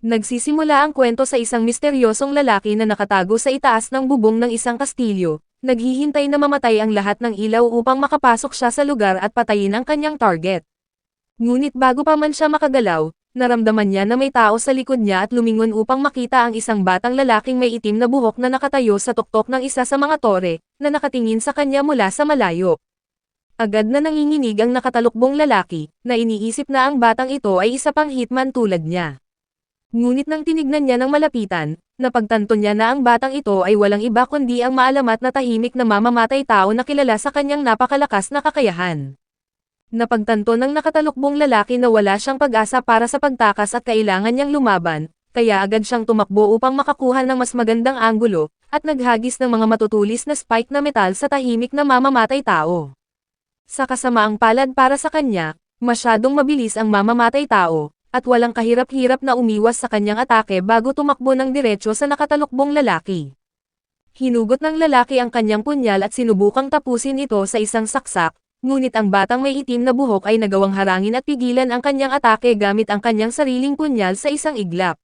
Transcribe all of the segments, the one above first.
Nagsisimula ang kwento sa isang misteryosong lalaki na nakatago sa itaas ng bubong ng isang kastilyo, naghihintay na mamatay ang lahat ng ilaw upang makapasok siya sa lugar at patayin ang kanyang target. Ngunit bago pa man siya makagalaw, naramdaman niya na may tao sa likod niya at lumingon upang makita ang isang batang lalaking may itim na buhok na nakatayo sa tuktok ng isa sa mga tore, na nakatingin sa kanya mula sa malayo. Agad na nanginginig ang nakatalukbong lalaki, na iniisip na ang batang ito ay isa pang hitman tulad niya. Ngunit nang tinignan niya ng malapitan, napagtanto niya na ang batang ito ay walang iba kundi ang maalamat na tahimik na mamamatay tao na kilala sa kanyang napakalakas na kakayahan. Napagtanto ng nakatalukbong lalaki na wala siyang pag-asa para sa pagtakas at kailangan niyang lumaban, kaya agad siyang tumakbo upang makakuha ng mas magandang anggulo, at naghagis ng mga matutulis na spike na metal sa tahimik na mamamatay tao. Sa kasamaang palad para sa kanya, masyadong mabilis ang mamamatay tao, at walang kahirap-hirap na umiwas sa kanyang atake bago tumakbo ng diretso sa nakatalukbong lalaki. Hinugot ng lalaki ang kanyang punyal at sinubukang tapusin ito sa isang saksak, ngunit ang batang may itim na buhok ay nagawang harangin at pigilan ang kanyang atake gamit ang kanyang sariling punyal sa isang iglap.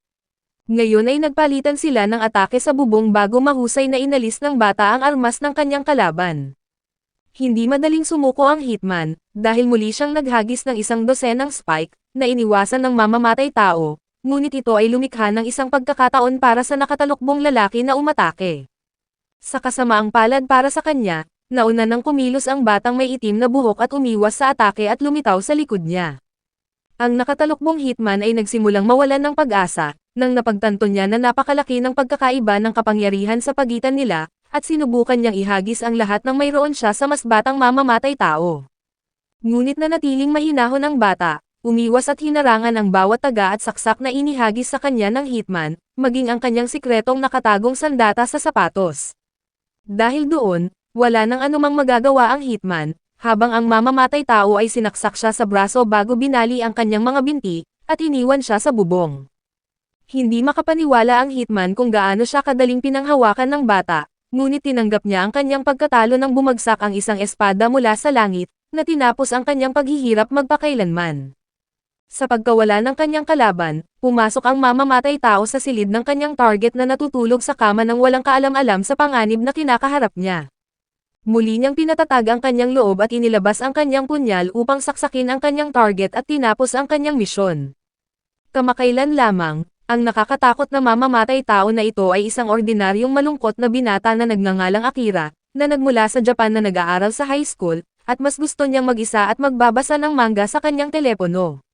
Ngayon ay nagpalitan sila ng atake sa bubong bago mahusay na inalis ng bata ang armas ng kanyang kalaban. Hindi madaling sumuko ang hitman, dahil muli siyang naghagis ng isang dosenang spike, na iniwasan ng mamamatay tao, ngunit ito ay lumikha ng isang pagkakataon para sa nakatalukbong lalaki na umatake. Sa kasamaang palad para sa kanya, nauna nang kumilos ang batang may itim na buhok at umiwas sa atake at lumitaw sa likod niya. Ang nakatalukbong hitman ay nagsimulang mawalan ng pag-asa, nang napagtanto niya na napakalaki ng pagkakaiba ng kapangyarihan sa pagitan nila, at sinubukan niyang ihagis ang lahat ng mayroon siya sa mas batang mamamatay tao. Ngunit nanatiling mahinahon ang bata, umiwas at hinarangan ang bawat taga at saksak na inihagis sa kanya ng hitman, maging ang kanyang sikretong nakatagong sandata sa sapatos. Dahil doon, wala nang anumang magagawa ang hitman, habang ang mamamatay tao ay sinaksak siya sa braso bago binali ang kanyang mga binti, at iniwan siya sa bubong. Hindi makapaniwala ang hitman kung gaano siya kadaling pinanghawakan ng bata, ngunit tinanggap niya ang kanyang pagkatalo nang bumagsak ang isang espada mula sa langit, na tinapos ang kanyang paghihirap magpakailanman. Sa pagkawala ng kanyang kalaban, pumasok ang mamamatay tao sa silid ng kanyang target na natutulog sa kama ng walang kaalam-alam sa panganib na kinakaharap niya. Muli niyang pinatatag ang kanyang loob at inilabas ang kanyang punyal upang saksakin ang kanyang target at tinapos ang kanyang misyon. Kamakailan lamang, ang nakakatakot na mamamatay tao na ito ay isang ordinaryong malungkot na binata na nagngangalang Akira, na nagmula sa Japan na nag-aaral sa high school, at mas gusto niyang mag-isa at magbabasa ng manga sa kanyang telepono.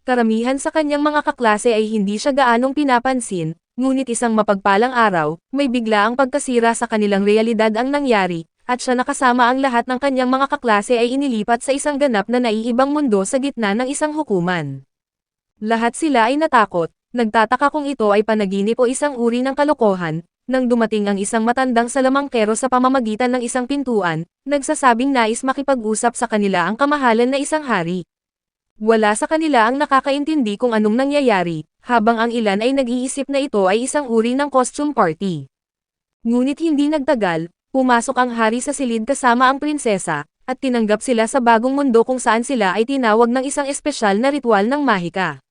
Karamihan sa kanyang mga kaklase ay hindi siya gaanong pinapansin, ngunit isang mapagpalang araw, may bigla ang pagkasira sa kanilang realidad ang nangyari, at siya nakasama ang lahat ng kanyang mga kaklase ay inilipat sa isang ganap na naiibang mundo sa gitna ng isang hukuman. Lahat sila ay natakot, nagtataka kung ito ay panaginip o isang uri ng kalokohan, nang dumating ang isang matandang salamangkero sa pamamagitan ng isang pintuan, nagsasabing nais makipag-usap sa kanila ang kamahalan na isang hari. Wala sa kanila ang nakakaintindi kung anong nangyayari, habang ang ilan ay nag-iisip na ito ay isang uri ng costume party. Ngunit hindi nagtagal, pumasok ang hari sa silid kasama ang prinsesa, at tinanggap sila sa bagong mundo kung saan sila ay tinawag ng isang espesyal na ritual ng mahika.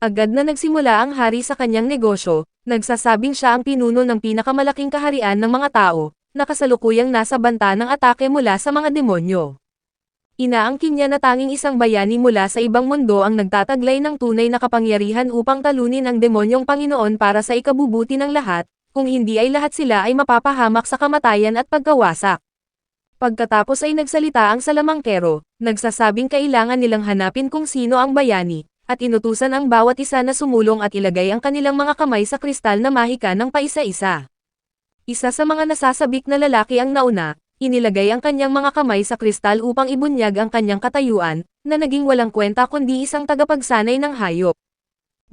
Agad na nagsimula ang hari sa kanyang negosyo, nagsasabing siya ang pinuno ng pinakamalaking kaharian ng mga tao, na kasalukuyang nasa banta ng atake mula sa mga demonyo. Inaangkin niya na tanging isang bayani mula sa ibang mundo ang nagtataglay ng tunay na kapangyarihan upang talunin ang demonyong Panginoon para sa ikabubuti ng lahat, kung hindi ay lahat sila ay mapapahamak sa kamatayan at pagkawasak. Pagkatapos ay nagsalita ang salamangkero, nagsasabing kailangan nilang hanapin kung sino ang bayani, at inutusan ang bawat isa na sumulong at ilagay ang kanilang mga kamay sa kristal na mahika ng paisa-isa. Isa sa mga nasasabik na lalaki ang nauna, inilagay ang kanyang mga kamay sa kristal upang ibunyag ang kanyang katayuan, na naging walang kwenta kundi isang tagapagsanay ng hayop.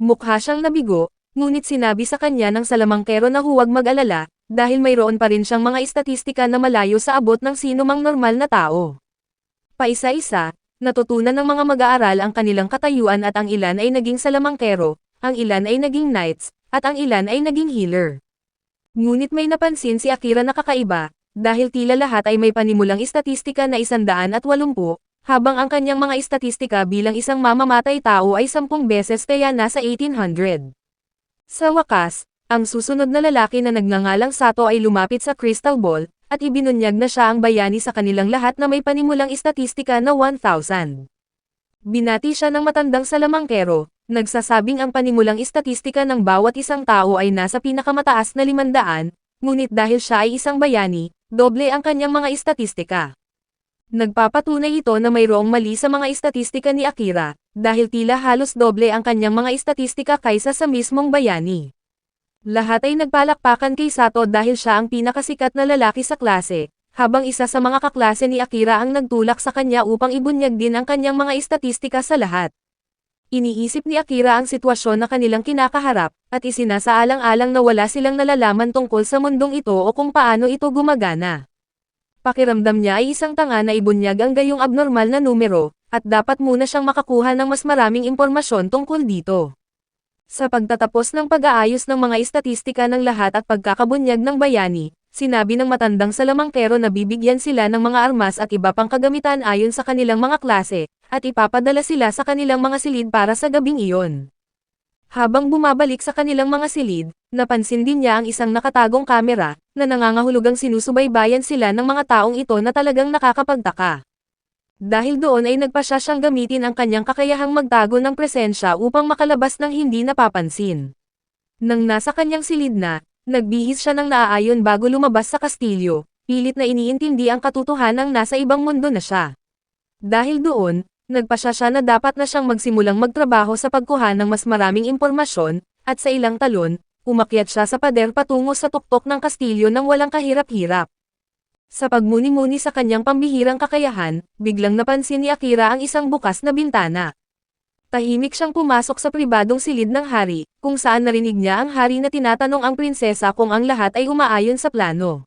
Mukha siyang nabigo, ngunit sinabi sa kanya ng salamangkero na huwag mag-alala, dahil mayroon pa rin siyang mga istatistika na malayo sa abot ng sinumang normal na tao. Paisa-isa, natutunan ng mga mag-aaral ang kanilang katayuan at ang ilan ay naging salamangkero, ang ilan ay naging knights, at ang ilan ay naging healer. Ngunit may napansin si Akira na kakaiba, dahil tila lahat ay may panimulang istatistika na 180, habang ang kanyang mga istatistika bilang isang mamamatay tao ay 10 beses kaya nasa 1800. Sa wakas, ang susunod na lalaki na nagngangalang Sato ay lumapit sa Crystal Ball, at ibinunyag na siya ang bayani sa kanilang lahat na may panimulang istatistika na 1,000. Binati siya ng matandang salamangkero, nagsasabing ang panimulang istatistika ng bawat isang tao ay nasa pinakamataas na 500, ngunit dahil siya ay isang bayani, doble ang kanyang mga istatistika. Nagpapatunay ito na mayroong mali sa mga istatistika ni Akira, dahil tila halos doble ang kanyang mga istatistika kaysa sa mismong bayani. Lahat ay nagpalakpakan kay Sato dahil siya ang pinakasikat na lalaki sa klase, habang isa sa mga kaklase ni Akira ang nagtulak sa kanya upang ibunyag din ang kanyang mga istatistika sa lahat. Iniisip ni Akira ang sitwasyon na kanilang kinakaharap, at isinasaalang-alang na wala silang nalalaman tungkol sa mundong ito o kung paano ito gumagana. Pakiramdam niya ay isang tanga na ibunyag ang gayong abnormal na numero, at dapat muna siyang makakuha ng mas maraming impormasyon tungkol dito. Sa pagtatapos ng pag-aayos ng mga istatistika ng lahat at pagkakabunyag ng bayani, sinabi ng matandang salamangkero na bibigyan sila ng mga armas at iba pang kagamitan ayon sa kanilang mga klase, at ipapadala sila sa kanilang mga silid para sa gabing iyon. Habang bumabalik sa kanilang mga silid, napansin din niya ang isang nakatagong kamera, na nangangahulugang sinusubaybayan sila ng mga taong ito na talagang nakakapagtaka. Dahil doon ay nagpasya siyang gamitin ang kanyang kakayahang magtago ng presensya upang makalabas ng hindi napapansin. Nang nasa kanyang silid na, nagbihis siya ng naaayon bago lumabas sa kastilyo, pilit na iniintindi ang katotohanang nasa ibang mundo na siya. Dahil doon, nagpasya siya na dapat na siyang magsimulang magtrabaho sa pagkuha ng mas maraming impormasyon, at sa ilang talon, umakyat siya sa pader patungo sa tuktok ng kastilyo nang walang kahirap-hirap. Sa pagmuni-muni sa kanyang pambihirang kakayahan, biglang napansin ni Akira ang isang bukas na bintana. Tahimik siyang pumasok sa pribadong silid ng hari, kung saan narinig niya ang hari na tinatanong ang prinsesa kung ang lahat ay umaayon sa plano.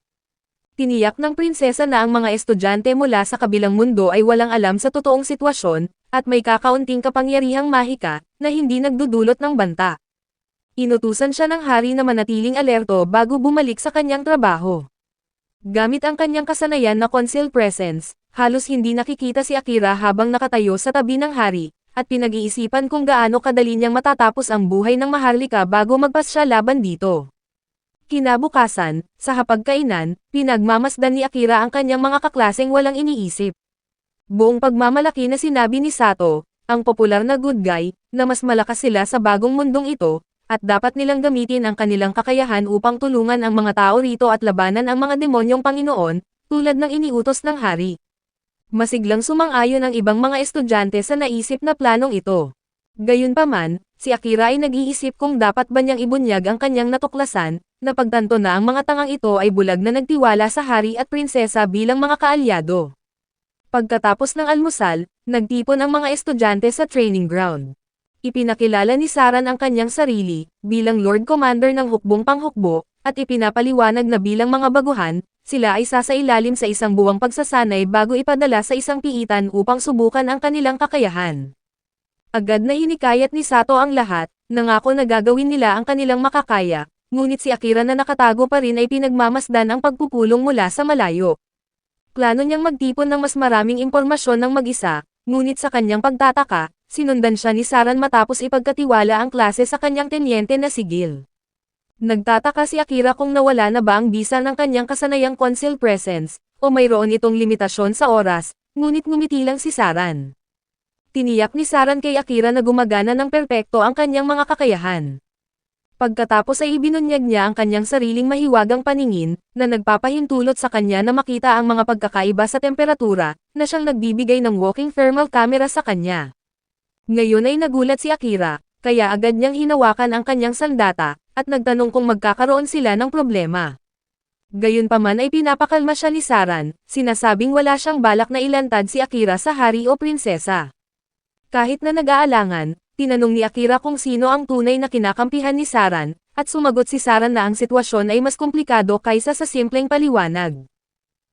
Tiniyak ng prinsesa na ang mga estudyante mula sa kabilang mundo ay walang alam sa totoong sitwasyon, at may kakaunting kapangyarihang mahika, na hindi nagdudulot ng banta. Inutusan siya ng hari na manatiling alerto bago bumalik sa kanyang trabaho. Gamit ang kanyang kasanayan na concealed presence, halos hindi nakikita si Akira habang nakatayo sa tabi ng hari, at pinag-iisipan kung gaano kadali niyang matatapos ang buhay ng Maharlika bago magpasya laban dito. Kinabukasan, sa hapagkainan, pinagmamasdan ni Akira ang kanyang mga kaklaseng walang iniisip. Buong pagmamalaki na sinabi ni Sato, ang popular na good guy, na mas malakas sila sa bagong mundong ito, at dapat nilang gamitin ang kanilang kakayahan upang tulungan ang mga tao rito at labanan ang mga demonyong Panginoon, tulad ng iniutos ng hari. Masiglang sumang-ayon ang ibang mga estudyante sa naisip na planong ito. Gayunpaman, si Akira ay nag-iisip kung dapat ba niyang ibunyag ang kanyang natuklasan, napagtanto na ang mga tangang ito ay bulag na nagtiwala sa hari at prinsesa bilang mga kaalyado. Pagkatapos ng almusal, nagtipon ang mga estudyante sa training ground. Ipinakilala ni Saran ang kanyang sarili, bilang Lord Commander ng hukbong panghukbo, at ipinapaliwanag na bilang mga baguhan, sila ay sasailalim sa isang buwang pagsasanay bago ipadala sa isang piitan upang subukan ang kanilang kakayahan. Agad na hinikayat ni Sato ang lahat, nangako na gagawin nila ang kanilang makakaya, ngunit si Akira na nakatago pa rin ay pinagmamasdan ang pagpupulong mula sa malayo. Plano niyang magtipon ng mas maraming impormasyon ng mag-isa, ngunit sa kanyang pagtataka, sinundan siya ni Saran matapos ipagkatiwala ang klase sa kanyang tenyente na sigil. Nagtataka si Akira kung nawala na ba ang bisa ng kanyang kasanayang concealed presence, o mayroon itong limitasyon sa oras, ngunit ngumiti lang si Saran. Tiniyak ni Saran kay Akira na gumagana ng perpekto ang kanyang mga kakayahan. Pagkatapos ay ibinunyag niya ang kanyang sariling mahiwagang paningin, na nagpapahintulot sa kanya na makita ang mga pagkakaiba sa temperatura, na siyang nagbibigay ng walking thermal camera sa kanya. Ngayon ay nagulat si Akira, kaya agad niyang hinawakan ang kanyang sandata, at nagtanong kung magkakaroon sila ng problema. Gayunpaman ay pinapakalma siya ni Saran, sinasabing wala siyang balak na ilantad si Akira sa hari o prinsesa. Kahit na nag-aalangan, tinanong ni Akira kung sino ang tunay na kinakampihan ni Saran, at sumagot si Saran na ang sitwasyon ay mas komplikado kaysa sa simpleng paliwanag.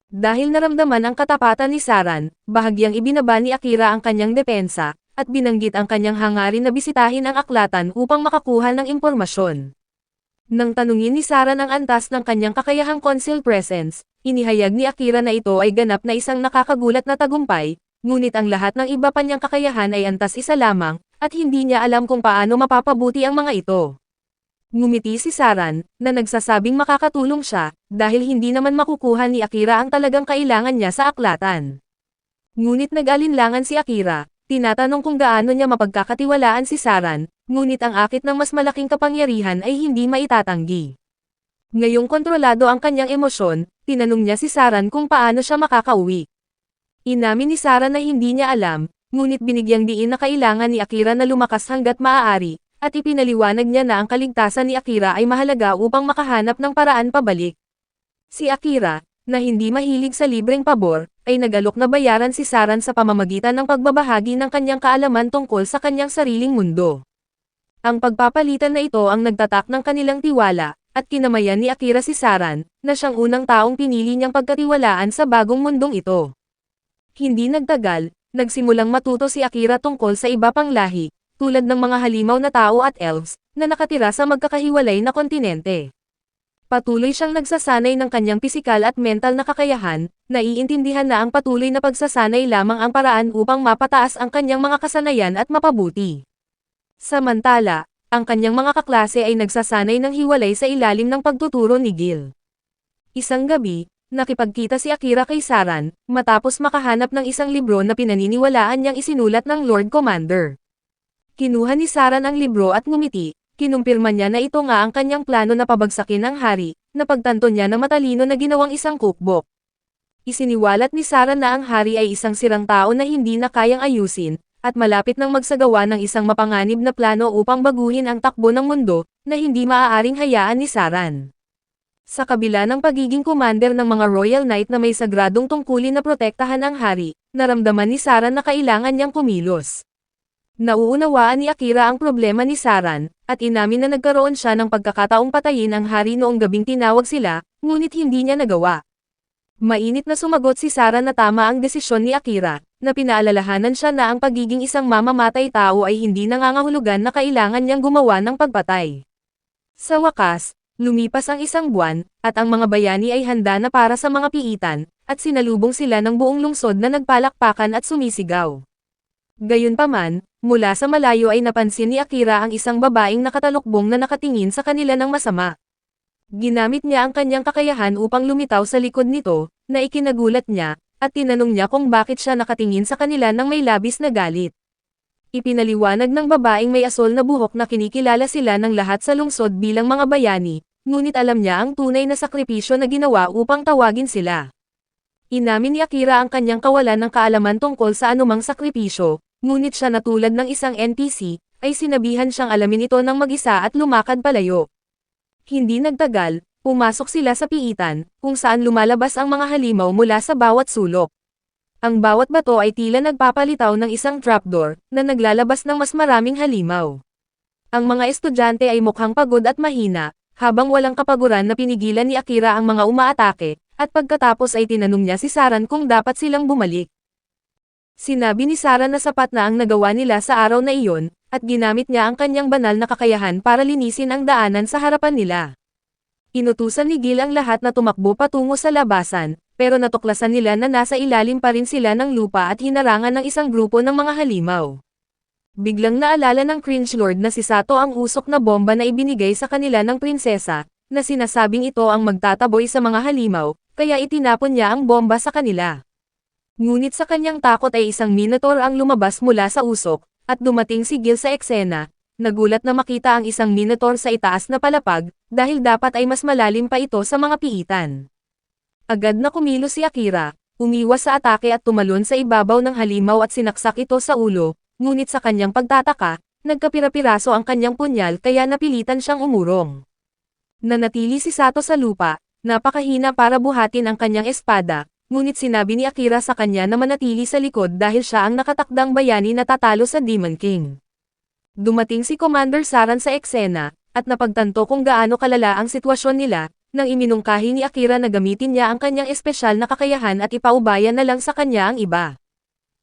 Dahil naramdaman ang katapatan ni Saran, bahagyang ibinaba ni Akira ang kanyang depensa, at binanggit ang kanyang hangarin na bisitahin ang aklatan upang makakuha ng impormasyon. Nang tanungin ni Saran ang antas ng kanyang kakayahang concealed presence, inihayag ni Akira na ito ay ganap na isang nakakagulat na tagumpay, ngunit ang lahat ng iba pa niyang kakayahan ay antas isa lamang, at hindi niya alam kung paano mapapabuti ang mga ito. Ngumiti si Saran, na nagsasabing makakatulong siya, dahil hindi naman makukuha ni Akira ang talagang kailangan niya sa aklatan. Ngunit nag-alinlangan si Akira, tinatanong kung gaano niya mapagkakatiwalaan si Saran, ngunit ang akit ng mas malaking kapangyarihan ay hindi maitatanggi. Ngayong kontrolado ang kanyang emosyon, tinanong niya si Saran kung paano siya makakauwi. Inamin ni Saran na hindi niya alam, ngunit binigyang diin na kailangan ni Akira na lumakas hanggat maaari, at ipinaliwanag niya na ang kaligtasan ni Akira ay mahalaga upang makahanap ng paraan pabalik. Si Akira, na hindi mahilig sa libreng pabor, ay nag-alok na bayaran si Saran sa pamamagitan ng pagbabahagi ng kanyang kaalaman tungkol sa kanyang sariling mundo. Ang pagpapalitan na ito ang nagtatak ng kanilang tiwala, at kinamayan ni Akira si Saran, na siyang unang taong pinili niyang pagkatiwalaan sa bagong mundong ito. Hindi nagtagal, nagsimulang matuto si Akira tungkol sa iba pang lahi, tulad ng mga halimaw na tao at elves, na nakatira sa magkakahiwalay na kontinente. Patuloy siyang nagsasanay ng kanyang pisikal at mental na kakayahan, naiintindihan na ang patuloy na pagsasanay lamang ang paraan upang mapataas ang kanyang mga kasanayan at mapabuti. Samantala, ang kanyang mga kaklase ay nagsasanay ng hiwalay sa ilalim ng pagtuturo ni Gil. Isang gabi, nakipagkita si Akira kay Saran, matapos makahanap ng isang libro na pinaniniwalaan niyang isinulat ng Lord Commander. Kinuha ni Saran ang libro at ngumiti, kinumpirma niya na ito nga ang kanyang plano na pabagsakin ang hari, na pagtanto niya na matalino na ginawang isang cookbook. Isiniwalat ni Saran na ang hari ay isang sirang tao na hindi na kayang ayusin, at malapit nang magsagawa ng isang mapanganib na plano upang baguhin ang takbo ng mundo, na hindi maaaring hayaan ni Saran. Sa kabila ng pagiging commander ng mga Royal Knight na may sagradong tungkulin na protektahan ang hari, naramdaman ni Saran na kailangan niyang kumilos. Nauunawaan ni Akira ang problema ni Saran, at inamin na nagkaroon siya ng pagkakataong patayin ang hari noong gabing tinawag sila, ngunit hindi niya nagawa. Mainit na sumagot si Saran na tama ang desisyon ni Akira, na pinaalalahanan siya na ang pagiging isang mamamatay tao ay hindi nangangahulugan na kailangan niyang gumawa ng pagpatay. Sa wakas, lumipas ang isang buwan, at ang mga bayani ay handa na para sa mga piitan, at sinalubong sila ng buong lungsod na nagpalakpakan at sumisigaw. Gayunpaman, mula sa malayo ay napansin ni Akira ang isang babaeng nakatalukbong na nakatingin sa kanila ng masama. Ginamit niya ang kanyang kakayahan upang lumitaw sa likod nito, na ikinagulat niya, at tinanong niya kung bakit siya nakatingin sa kanila ng may labis na galit. Ipinaliwanag ng babaeng may asol na buhok na kinikilala sila ng lahat sa lungsod bilang mga bayani, ngunit alam niya ang tunay na sakripisyo na ginawa upang tawagin sila. Inamin ni Akira ang kanyang kawalan ng kaalaman tungkol sa anumang sakripisyo, ngunit siya na tulad ng isang NPC, ay sinabihan siyang alamin ito ng mag-isa at lumakad palayo. Hindi nagtagal, pumasok sila sa piitan, kung saan lumalabas ang mga halimaw mula sa bawat sulok. Ang bawat bato ay tila nagpapalitaw ng isang trapdoor, na naglalabas ng mas maraming halimaw. Ang mga estudyante ay mukhang pagod at mahina, habang walang kapaguran na pinigilan ni Akira ang mga umaatake, at pagkatapos ay tinanong niya si Saran kung dapat silang bumalik. Sinabi ni Saran na sapat na ang nagawa nila sa araw na iyon, at ginamit niya ang kanyang banal na kakayahan para linisin ang daanan sa harapan nila. Inutusan ni Gil ang lahat na tumakbo patungo sa labasan, pero natuklasan nila na nasa ilalim pa rin sila ng lupa at hinarangan ng isang grupo ng mga halimaw. Biglang naalala ng Cringe Lord na si Sato ang usok na bomba na ibinigay sa kanila ng prinsesa, na sinasabing ito ang magtataboy sa mga halimaw, kaya itinapon niya ang bomba sa kanila. Ngunit sa kanyang takot ay isang minotaur ang lumabas mula sa usok, at dumating si Gil sa eksena. Nagulat na makita ang isang minotaur sa itaas na palapag, dahil dapat ay mas malalim pa ito sa mga piitan. Agad na kumilos si Akira, umiwas sa atake at tumalon sa ibabaw ng halimaw at sinaksak ito sa ulo, ngunit sa kanyang pagtataka, nagkapira-piraso ang kanyang punyal kaya napilitan siyang umurong. Nanatili si Sato sa lupa, napakahina para buhatin ang kanyang espada, ngunit sinabi ni Akira sa kanya na manatili sa likod dahil siya ang nakatakdang bayani na tatalo sa Demon King. Dumating si Commander Saran sa eksena, at napagtanto kung gaano kalala ang sitwasyon nila, nang iminungkahi ni Akira na gamitin niya ang kanyang espesyal na kakayahan at ipaubayan na lang sa kanya ang iba.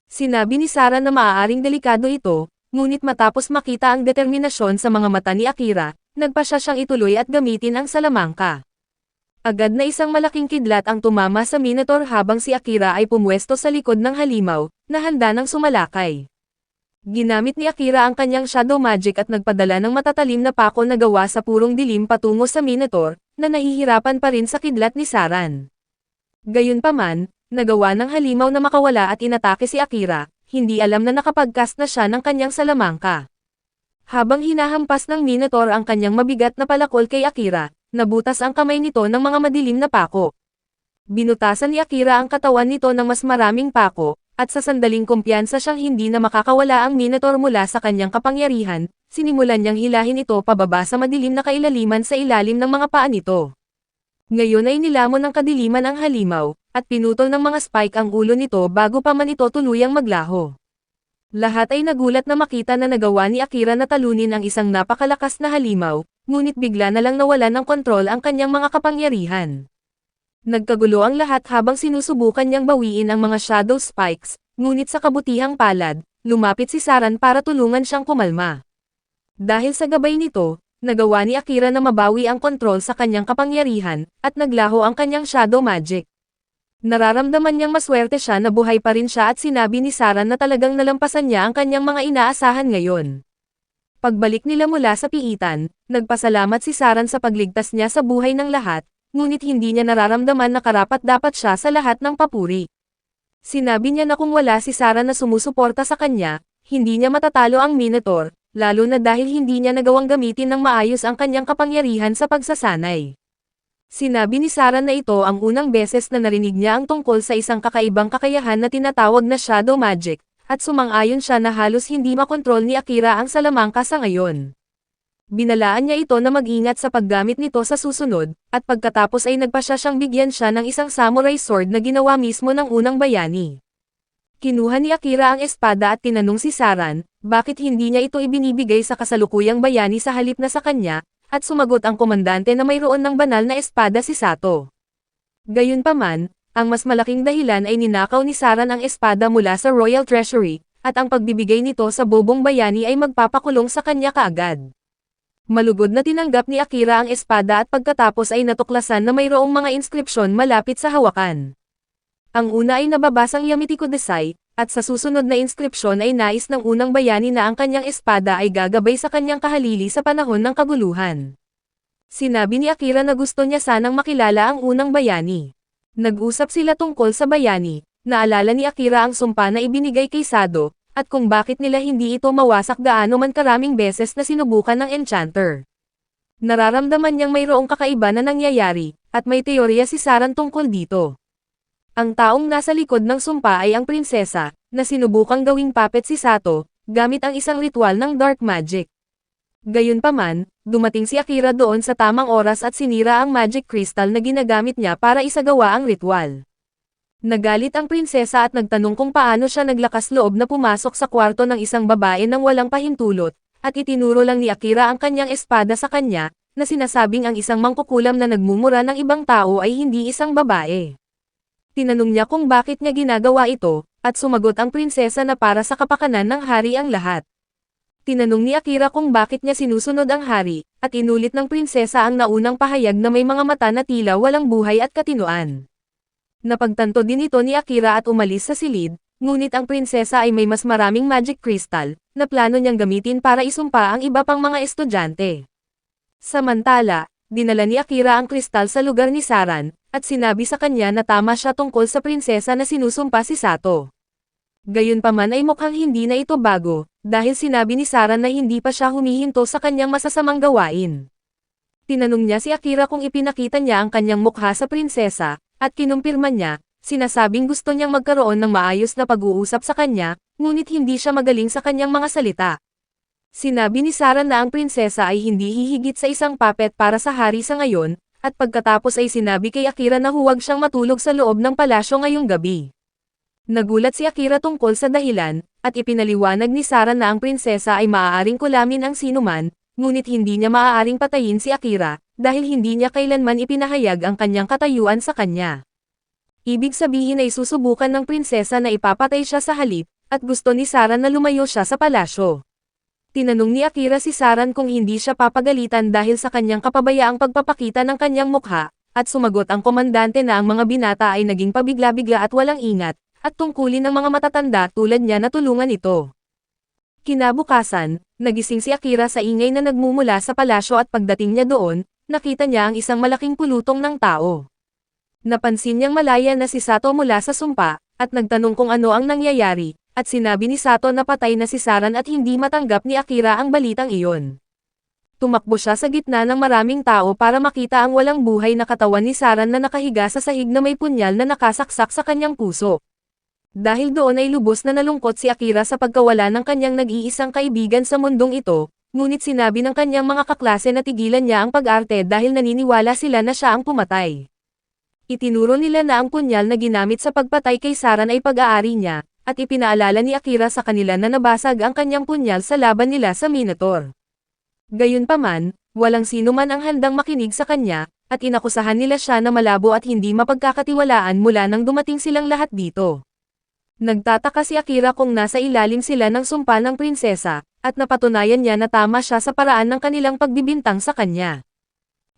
Sinabi ni Saran na maaaring delikado ito, ngunit matapos makita ang determinasyon sa mga mata ni Akira, nagpa siya siyang ituloy at gamitin ang salamangka. Agad na isang malaking kidlat ang tumama sa Minotaur habang si Akira ay pumwesto sa likod ng halimaw, na handa ng sumalakay. Ginamit ni Akira ang kanyang shadow magic at nagpadala ng matatalim na pako na gawa sa purong dilim patungo sa Minotaur, na nahihirapan pa rin sa kidlat ni Saran. Gayunpaman, nagawa ng halimaw na makawala at inatake si Akira, hindi alam na nakapagcast na siya ng kanyang salamangka. Habang hinahampas ng Minotaur ang kanyang mabigat na palakol kay Akira, nabutas ang kamay nito ng mga madilim na pako. Binutasan ni Akira ang katawan nito ng mas maraming pako, at sa sandaling kumpiyansa siyang hindi na makakawala ang Minotaur mula sa kanyang kapangyarihan, sinimulan niyang hilahin ito pababa sa madilim na kailaliman sa ilalim ng mga paa nito. Ngayon ay nilamon ng kadiliman ang halimaw, at pinutol ng mga spike ang ulo nito bago pa man ito tuluyang maglaho. Lahat ay nagulat na makita na nagawa ni Akira na talunin ang isang napakalakas na halimaw, ngunit bigla na lang nawalan ng kontrol ang kanyang mga kapangyarihan. Nagkagulo ang lahat habang sinusubukan niyang bawiin ang mga shadow spikes, ngunit sa kabutihang palad, lumapit si Saran para tulungan siyang kumalma. Dahil sa gabay nito, nagawa ni Akira na mabawi ang kontrol sa kanyang kapangyarihan, at naglaho ang kanyang shadow magic. Nararamdaman niyang maswerte siya na buhay pa rin siya at sinabi ni Saran na talagang nalampasan niya ang kanyang mga inaasahan ngayon. Pagbalik nila mula sa piitan, nagpasalamat si Saran sa pagligtas niya sa buhay ng lahat, ngunit hindi niya nararamdaman na karapat-dapat siya sa lahat ng papuri. Sinabi niya na kung wala si Saran na sumusuporta sa kanya, hindi niya matatalo ang Minotaur, lalo na dahil hindi niya nagawang gamitin ng maayos ang kanyang kapangyarihan sa pagsasanay. Sinabi ni Saran na ito ang unang beses na narinig niya ang tungkol sa isang kakaibang kakayahan na tinatawag na shadow magic, at sumang-ayon siya na halos hindi makontrol ni Akira ang salamangka sa ngayon. Binalaan niya ito na mag-ingat sa paggamit nito sa susunod, at pagkatapos ay nagpasya siyang bigyan siya ng isang samurai sword na ginawa mismo ng unang bayani. Kinuha ni Akira ang espada at tinanong si Saran, bakit hindi niya ito ibinibigay sa kasalukuyang bayani sa halip na sa kanya, at sumagot ang komandante na mayroon ng banal na espada si Sato. Gayunpaman, ang mas malaking dahilan ay ninakaw ni Saran ang espada mula sa Royal Treasury, at ang pagbibigay nito sa bobong bayani ay magpapakulong sa kanya kaagad. Malugod na tinanggap ni Akira ang espada at pagkatapos ay natuklasan na mayroong mga inskripsyon malapit sa hawakan. Ang una ay nababasang Yamitiko Desai, at sa susunod na inskripsyon ay nais ng unang bayani na ang kanyang espada ay gagabay sa kanyang kahalili sa panahon ng kaguluhan. Sinabi ni Akira na gusto niya sanang makilala ang unang bayani. Nag-usap sila tungkol sa bayani, naalala ni Akira ang sumpa na ibinigay kay Sado, at kung bakit nila hindi ito mawasak gaano man karaming beses na sinubukan ng enchanter. Nararamdaman niyang mayroong kakaiba na nangyayari, at may teorya si Saran tungkol dito. Ang taong nasa likod ng sumpa ay ang prinsesa, na sinubukang gawing puppet si Sato, gamit ang isang ritual ng dark magic. Gayunpaman, dumating si Akira doon sa tamang oras at sinira ang magic crystal na ginagamit niya para isagawa ang ritual. Nagalit ang prinsesa at nagtanong kung paano siya naglakas loob na pumasok sa kwarto ng isang babae nang walang pahintulot, at itinuro lang ni Akira ang kanyang espada sa kanya, na sinasabing ang isang mangkukulam na nagmumura ng ibang tao ay hindi isang babae. Tinanong niya kung bakit niya ginagawa ito, at sumagot ang prinsesa na para sa kapakanan ng hari ang lahat. Tinanong ni Akira kung bakit niya sinusunod ang hari, at inulit ng prinsesa ang naunang pahayag na may mga mata na tila walang buhay at katinuan. Napagtanto din ito ni Akira at umalis sa silid, ngunit ang prinsesa ay may mas maraming magic crystal, na plano niyang gamitin para isumpa ang iba pang mga estudyante. Samantala, dinala ni Akira ang kristal sa lugar ni Saran, at sinabi sa kanya na tama siya tungkol sa prinsesa na sinusumpa si Sato. Gayunpaman ay mukhang hindi na ito bago, dahil sinabi ni Saran na hindi pa siya humihinto sa kanyang masasamang gawain. Tinanong niya si Akira kung ipinakita niya ang kanyang mukha sa prinsesa, at kinumpirma niya, sinasabing gusto niyang magkaroon ng maayos na pag-uusap sa kanya, ngunit hindi siya magaling sa kanyang mga salita. Sinabi ni Saran na ang prinsesa ay hindi hihigit sa isang puppet para sa hari sa ngayon, at pagkatapos ay sinabi kay Akira na huwag siyang matulog sa loob ng palasyo ngayong gabi. Nagulat si Akira tungkol sa dahilan, at ipinaliwanag ni Saran na ang prinsesa ay maaaring kulamin ang sinuman, ngunit hindi niya maaaring patayin si Akira, dahil hindi niya kailanman ipinahayag ang kanyang katayuan sa kanya. Ibig sabihin ay susubukan ng prinsesa na ipapatay siya sa halip, at gusto ni Saran na lumayo siya sa palasyo. Tinanong ni Akira si Saran kung hindi siya papagalitan dahil sa kanyang kapabayaang pagpapakita ng kanyang mukha, at sumagot ang komandante na ang mga binata ay naging pabigla-bigla at walang ingat, at tungkulin ng mga matatanda tulad niya na tulungan ito. Kinabukasan, nagising si Akira sa ingay na nagmumula sa palasyo at pagdating niya doon, nakita niya ang isang malaking pulutong ng tao. Napansin niyang malaya na si Sato mula sa sumpa, at nagtanong kung ano ang nangyayari, at sinabi ni Sato na patay na si Saran at hindi matanggap ni Akira ang balitang iyon. Tumakbo siya sa gitna ng maraming tao para makita ang walang buhay na katawan ni Saran na nakahiga sa sahig na may punyal na nakasaksak sa kanyang puso. Dahil doon ay lubos na nalungkot si Akira sa pagkawala ng kanyang nag-iisang kaibigan sa mundong ito, ngunit sinabi ng kanyang mga kaklase na tigilan niya ang pag-arte dahil naniniwala sila na siya ang pumatay. Itinuro nila na ang punyal na ginamit sa pagpatay kay Saran ay pag-aari niya, at ipinaalala ni Akira sa kanila na nabasag ang kanyang punyal sa laban nila sa Minotaur. Gayunpaman, walang sino man ang handang makinig sa kanya, at inakusahan nila siya na malabo at hindi mapagkakatiwalaan mula nang dumating silang lahat dito. Nagtataka si Akira kung nasa ilalim sila ng sumpa ng prinsesa, at napatunayan niya na tama siya sa paraan ng kanilang pagbibintang sa kanya.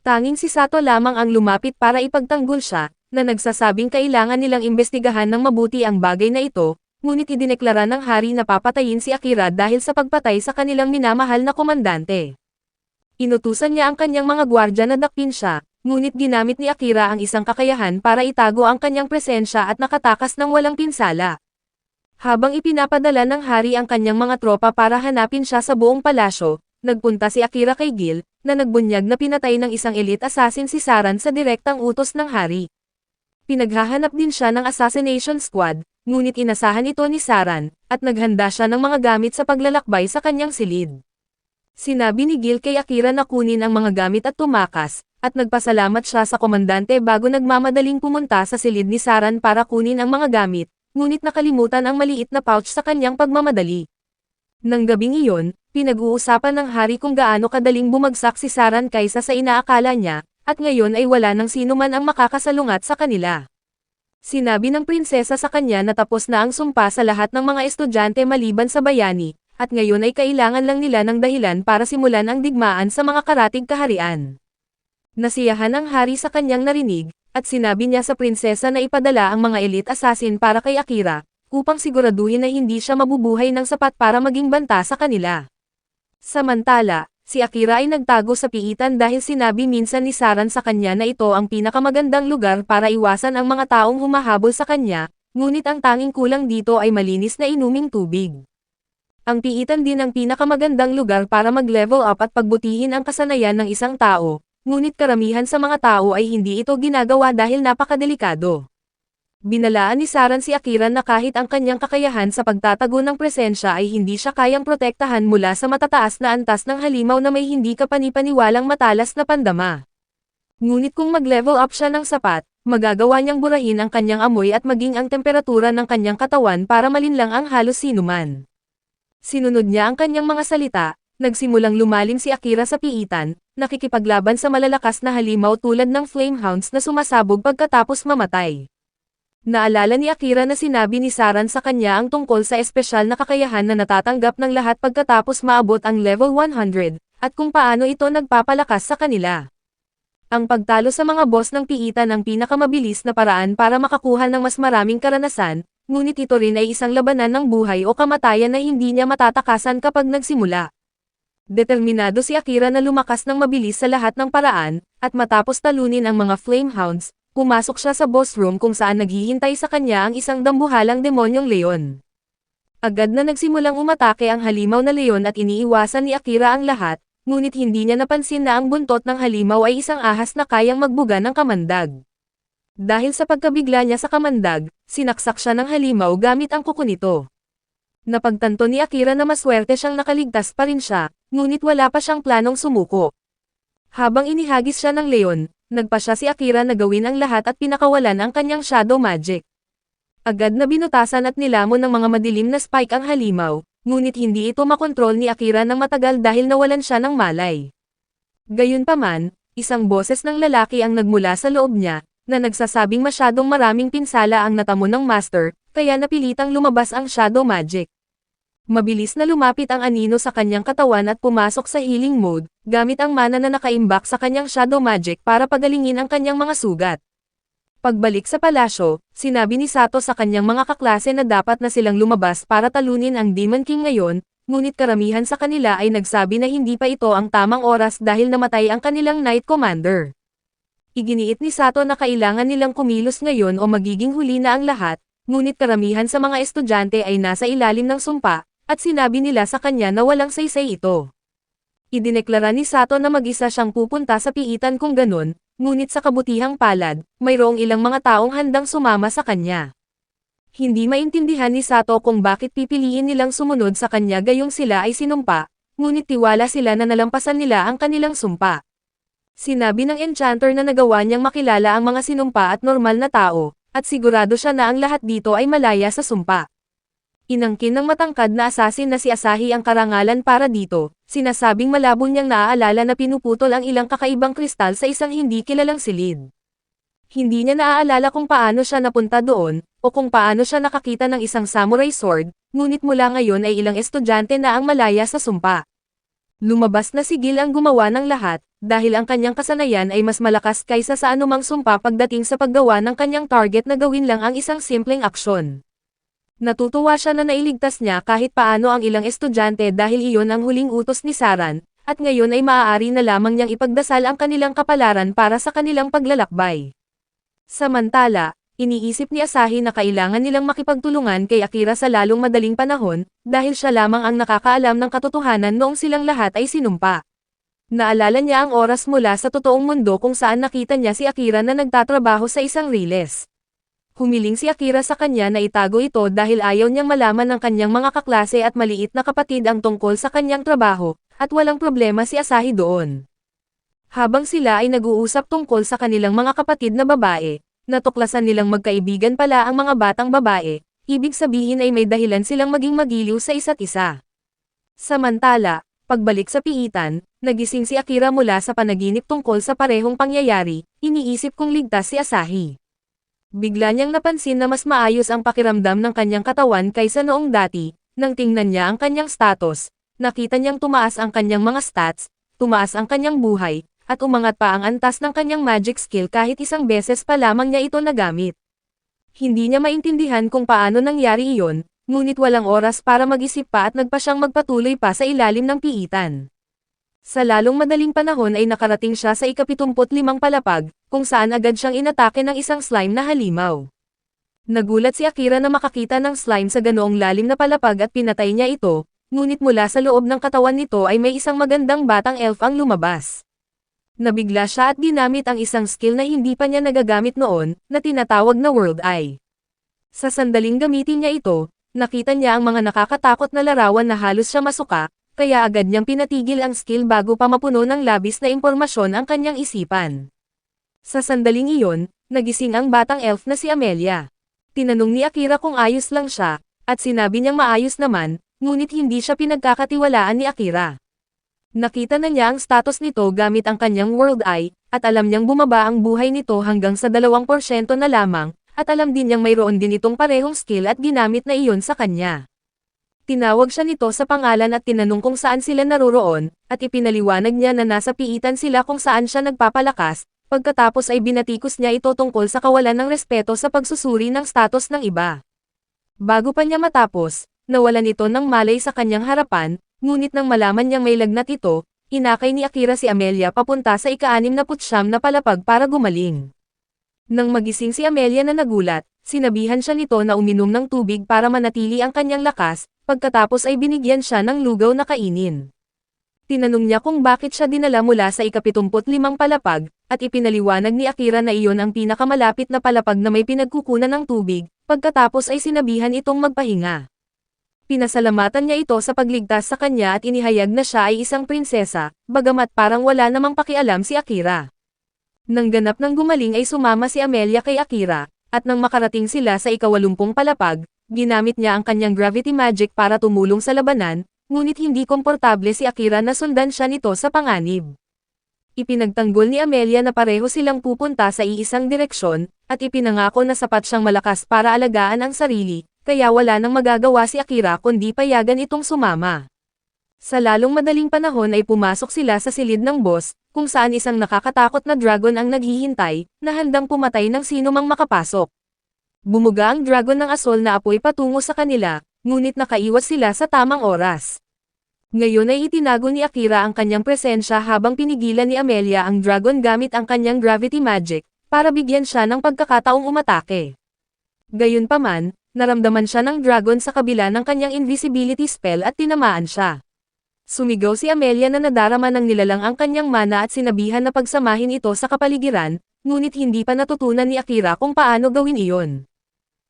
Tanging si Sato lamang ang lumapit para ipagtanggol siya, na nagsasabing kailangan nilang imbestigahan ng mabuti ang bagay na ito, ngunit idineklara ng hari na papatayin si Akira dahil sa pagpatay sa kanilang minamahal na komandante. Inutusan niya ang kanyang mga gwardya na dakpin siya, ngunit ginamit ni Akira ang isang kakayahan para itago ang kanyang presensya at nakatakas ng walang pinsala. Habang ipinapadala ng hari ang kanyang mga tropa para hanapin siya sa buong palasyo, nagpunta si Akira kay Gil, na nagbunyag na pinatay ng isang elite assassin si Saran sa direktang utos ng hari. Pinaghahanap din siya ng assassination squad, ngunit inasahan ito ni Saran, at naghanda siya ng mga gamit sa paglalakbay sa kanyang silid. Sinabi ni Gil kay Akira na kunin ang mga gamit at tumakas, at nagpasalamat siya sa komandante bago nagmamadaling pumunta sa silid ni Saran para kunin ang mga gamit, ngunit nakalimutan ang maliit na pouch sa kanyang pagmamadali. Nang gabing iyon, pinag-uusapan ng hari kung gaano kadaling bumagsak si Saran kaysa sa inaakala niya, at ngayon ay wala nang sino man ang makakasalungat sa kanila. Sinabi ng prinsesa sa kanya na tapos na ang sumpa sa lahat ng mga estudyante maliban sa bayani, at ngayon ay kailangan lang nila ng dahilan para simulan ang digmaan sa mga karatig kaharian. Nasiyahan ang hari sa kanyang narinig, at sinabi niya sa prinsesa na ipadala ang mga elite assassin para kay Akira, upang siguraduhin na hindi siya mabubuhay ng sapat para maging banta sa kanila. Samantala, si Akira ay nagtago sa piitan dahil sinabi minsan ni Saran sa kanya na ito ang pinakamagandang lugar para iwasan ang mga taong humahabol sa kanya, ngunit ang tanging kulang dito ay malinis na inuming tubig. Ang piitan din ang pinakamagandang lugar para mag-level up at pagbutihin ang kasanayan ng isang tao, ngunit karamihan sa mga tao ay hindi ito ginagawa dahil napakadelikado. Binalaan ni Saran si Akira na kahit ang kanyang kakayahan sa pagtatago ng presensya ay hindi siya kayang protektahan mula sa matataas na antas ng halimaw na may hindi kapanipaniwalang matalas na pandama. Ngunit kung mag-level up siya ng sapat, magagawa niyang burahin ang kanyang amoy at maging ang temperatura ng kanyang katawan para malinlang ang halos sinuman. Sinunod niya ang kanyang mga salita, nagsimulang lumalim si Akira sa piitan, nakikipaglaban sa malalakas na halimaw tulad ng flamehounds na sumasabog pagkatapos mamatay. Naalala ni Akira na sinabi ni Saran sa kanya ang tungkol sa espesyal na kakayahan na natatanggap ng lahat pagkatapos maabot ang level 100, at kung paano ito nagpapalakas sa kanila. Ang pagtalo sa mga boss ng piitan ang pinakamabilis na paraan para makakuha ng mas maraming karanasan, ngunit ito rin ay isang labanan ng buhay o kamatayan na hindi niya matatakasan kapag nagsimula. Determinado si Akira na lumakas ng mabilis sa lahat ng paraan, at matapos talunin ang mga flamehounds, pumasok siya sa boss room kung saan naghihintay sa kanya ang isang dambuhalang demonyong leon. Agad na nagsimulang umatake ang halimaw na leon at iniiwasan ni Akira ang lahat, ngunit hindi niya napansin na ang buntot ng halimaw ay isang ahas na kayang magbuga ng kamandag. Dahil sa pagkabigla niya sa kamandag, sinaksak siya ng halimaw gamit ang kuko nito. Napagtanto ni Akira na maswerte siyang nakaligtas pa rin siya, ngunit wala pa siyang planong sumuko. Habang inihagis siya ng leon, nagpa siya si Akira na gawin ang lahat at pinakawalan ang kanyang shadow magic. Agad na binutasan at nilamon ng mga madilim na spike ang halimaw, ngunit hindi ito makontrol ni Akira ng matagal dahil nawalan siya ng malay. Gayunpaman, isang boses ng lalaki ang nagmula sa loob niya, na nagsasabing masyadong maraming pinsala ang natamo ng master, kaya napilitang lumabas ang shadow magic. Mabilis na lumapit ang anino sa kanyang katawan at pumasok sa healing mode, gamit ang mana na nakaimbak sa kanyang shadow magic para pagalingin ang kanyang mga sugat. Pagbalik sa palasyo, sinabi ni Sato sa kanyang mga kaklase na dapat na silang lumabas para talunin ang Demon King ngayon, ngunit karamihan sa kanila ay nagsabi na hindi pa ito ang tamang oras dahil namatay ang kanilang Knight Commander. Iginiit ni Sato na kailangan nilang kumilos ngayon o magiging huli na ang lahat, ngunit karamihan sa mga estudyante ay nasa ilalim ng sumpa, at sinabi nila sa kanya na walang saysay ito. Idineklara ni Sato na mag-isa siyang pupunta sa piitan kung ganun, ngunit sa kabutihang palad, mayroong ilang mga taong handang sumama sa kanya. Hindi maintindihan ni Sato kung bakit pipiliin nilang sumunod sa kanya gayong sila ay sinumpa, ngunit tiwala sila na nalampasan nila ang kanilang sumpa. Sinabi ng enchanter na nagawa niyang makilala ang mga sinumpa at normal na tao, at sigurado siya na ang lahat dito ay malaya sa sumpa. Inangkin ng matangkad na asasin na si Asahi ang karangalan para dito, sinasabing malabo niyang naaalala na pinuputol ang ilang kakaibang kristal sa isang hindi kilalang silid. Hindi niya naaalala kung paano siya napunta doon, o kung paano siya nakakita ng isang samurai sword, ngunit mula ngayon ay ilang estudyante na ang malaya sa sumpa. Lumabas na si Gil ang gumawa ng lahat, dahil ang kanyang kasanayan ay mas malakas kaysa sa anumang sumpa pagdating sa paggawa ng kanyang target na gawin lang ang isang simpleng aksyon. Natutuwa siya na nailigtas niya kahit paano ang ilang estudyante dahil iyon ang huling utos ni Saran, at ngayon ay maaari na lamang niyang ipagdasal ang kanilang kapalaran para sa kanilang paglalakbay. Samantala, iniisip ni Asahi na kailangan nilang makipagtulungan kay Akira sa lalong madaling panahon, dahil siya lamang ang nakakaalam ng katotohanan noong silang lahat ay sinumpa. Naalala niya ang oras mula sa totoong mundo kung saan nakita niya si Akira na nagtatrabaho sa isang riles. Humiling si Akira sa kanya na itago ito dahil ayaw niyang malaman ng kanyang mga kaklase at maliit na kapatid ang tungkol sa kanyang trabaho, at walang problema si Asahi doon. Habang sila ay nag-uusap tungkol sa kanilang mga kapatid na babae, natuklasan nilang magkaibigan pala ang mga batang babae, ibig sabihin ay may dahilan silang maging magiliw sa isa't isa. Samantala, pagbalik sa piitan, nagising si Akira mula sa panaginip tungkol sa parehong pangyayari, iniisip kung ligtas si Asahi. Bigla niyang napansin na mas maayos ang pakiramdam ng kanyang katawan kaysa noong dati, nang tingnan niya ang kanyang status, nakita niyang tumaas ang kanyang mga stats, tumaas ang kanyang buhay, at umangat pa ang antas ng kanyang magic skill kahit isang beses pa lamang niya ito nagamit. Hindi niya maintindihan kung paano nangyari iyon, ngunit walang oras para mag-isip pa at nagpa siyang magpatuloy pa sa ilalim ng piitan. Sa lalong madaling panahon ay nakarating siya sa ika-75 palapag, kung saan agad siyang inatake ng isang slime na halimaw. Nagulat si Akira na makakita ng slime sa ganoong lalim na palapag at pinatay niya ito, ngunit mula sa loob ng katawan nito ay may isang magandang batang elf ang lumabas. Nabigla siya at ginamit ang isang skill na hindi pa niya nagagamit noon, na tinatawag na World Eye. Sa sandaling gamitin niya ito, nakita niya ang mga nakakatakot na larawan na halos siya masuka, kaya agad niyang pinatigil ang skill bago pa mapuno ng labis na impormasyon ang kanyang isipan. Sa sandaling iyon, nagising ang batang elf na si Amelia. Tinanong ni Akira kung ayos lang siya, at sinabi niyang maayos naman, ngunit hindi siya pinagkakatiwalaan ni Akira. Nakita na niya ang status nito gamit ang kanyang World Eye, at alam niyang bumaba ang buhay nito hanggang sa 2% na lamang, at alam din niyang mayroon din itong parehong skill at ginamit na iyon sa kanya. Tinawag siya nito sa pangalan at tinanong kung saan sila naroroon, at ipinaliwanag niya na nasa piitan sila kung saan siya nagpapalakas, pagkatapos ay binatikos niya ito tungkol sa kawalan ng respeto sa pagsusuri ng status ng iba. Bago pa niya matapos, nawalan ito ng malay sa kanyang harapan, ngunit nang malaman niyang may lagnat ito, inakay ni Akira si Amelia papunta sa ika-69 na palapag para gumaling. Nang magising si Amelia na nagulat, sinabihan siya nito na uminom ng tubig para manatili ang kanyang lakas, pagkatapos ay binigyan siya ng lugaw na kainin. Tinanong niya kung bakit siya dinala mula sa ika-75 palapag, at ipinaliwanag ni Akira na iyon ang pinakamalapit na palapag na may pinagkukunan ng tubig, pagkatapos ay sinabihan itong magpahinga. Pinasalamatan niya ito sa pagligtas sa kanya at inihayag na siya ay isang prinsesa, bagamat parang wala namang pakialam si Akira. Nang ganap ng gumaling ay sumama si Amelia kay Akira, at nang makarating sila sa ika-80 palapag, ginamit niya ang kanyang gravity magic para tumulong sa labanan, ngunit hindi komportable si Akira na sundan siya nito sa panganib. Ipinagtanggol ni Amelia na pareho silang pupunta sa iisang direksyon, at ipinangako na sapat siyang malakas para alagaan ang sarili, kaya wala nang magagawa si Akira kundi payagan itong sumama. Sa lalong madaling panahon ay pumasok sila sa silid ng boss, kung saan isang nakakatakot na dragon ang naghihintay, na handang pumatay ng sino mang makapasok. Bumuga ang dragon ng asol na apoy patungo sa kanila, ngunit nakaiwas sila sa tamang oras. Ngayon ay itinago ni Akira ang kanyang presensya habang pinigilan ni Amelia ang dragon gamit ang kanyang gravity magic, para bigyan siya ng pagkakataong umatake. Gayunpaman, naramdaman siya ng dragon sa kabila ng kanyang invisibility spell at tinamaan siya. Sumigaw si Amelia na nadarama ng nilalang ang kanyang mana at sinabihan na pagsamahin ito sa kapaligiran, ngunit hindi pa natutunan ni Akira kung paano gawin iyon.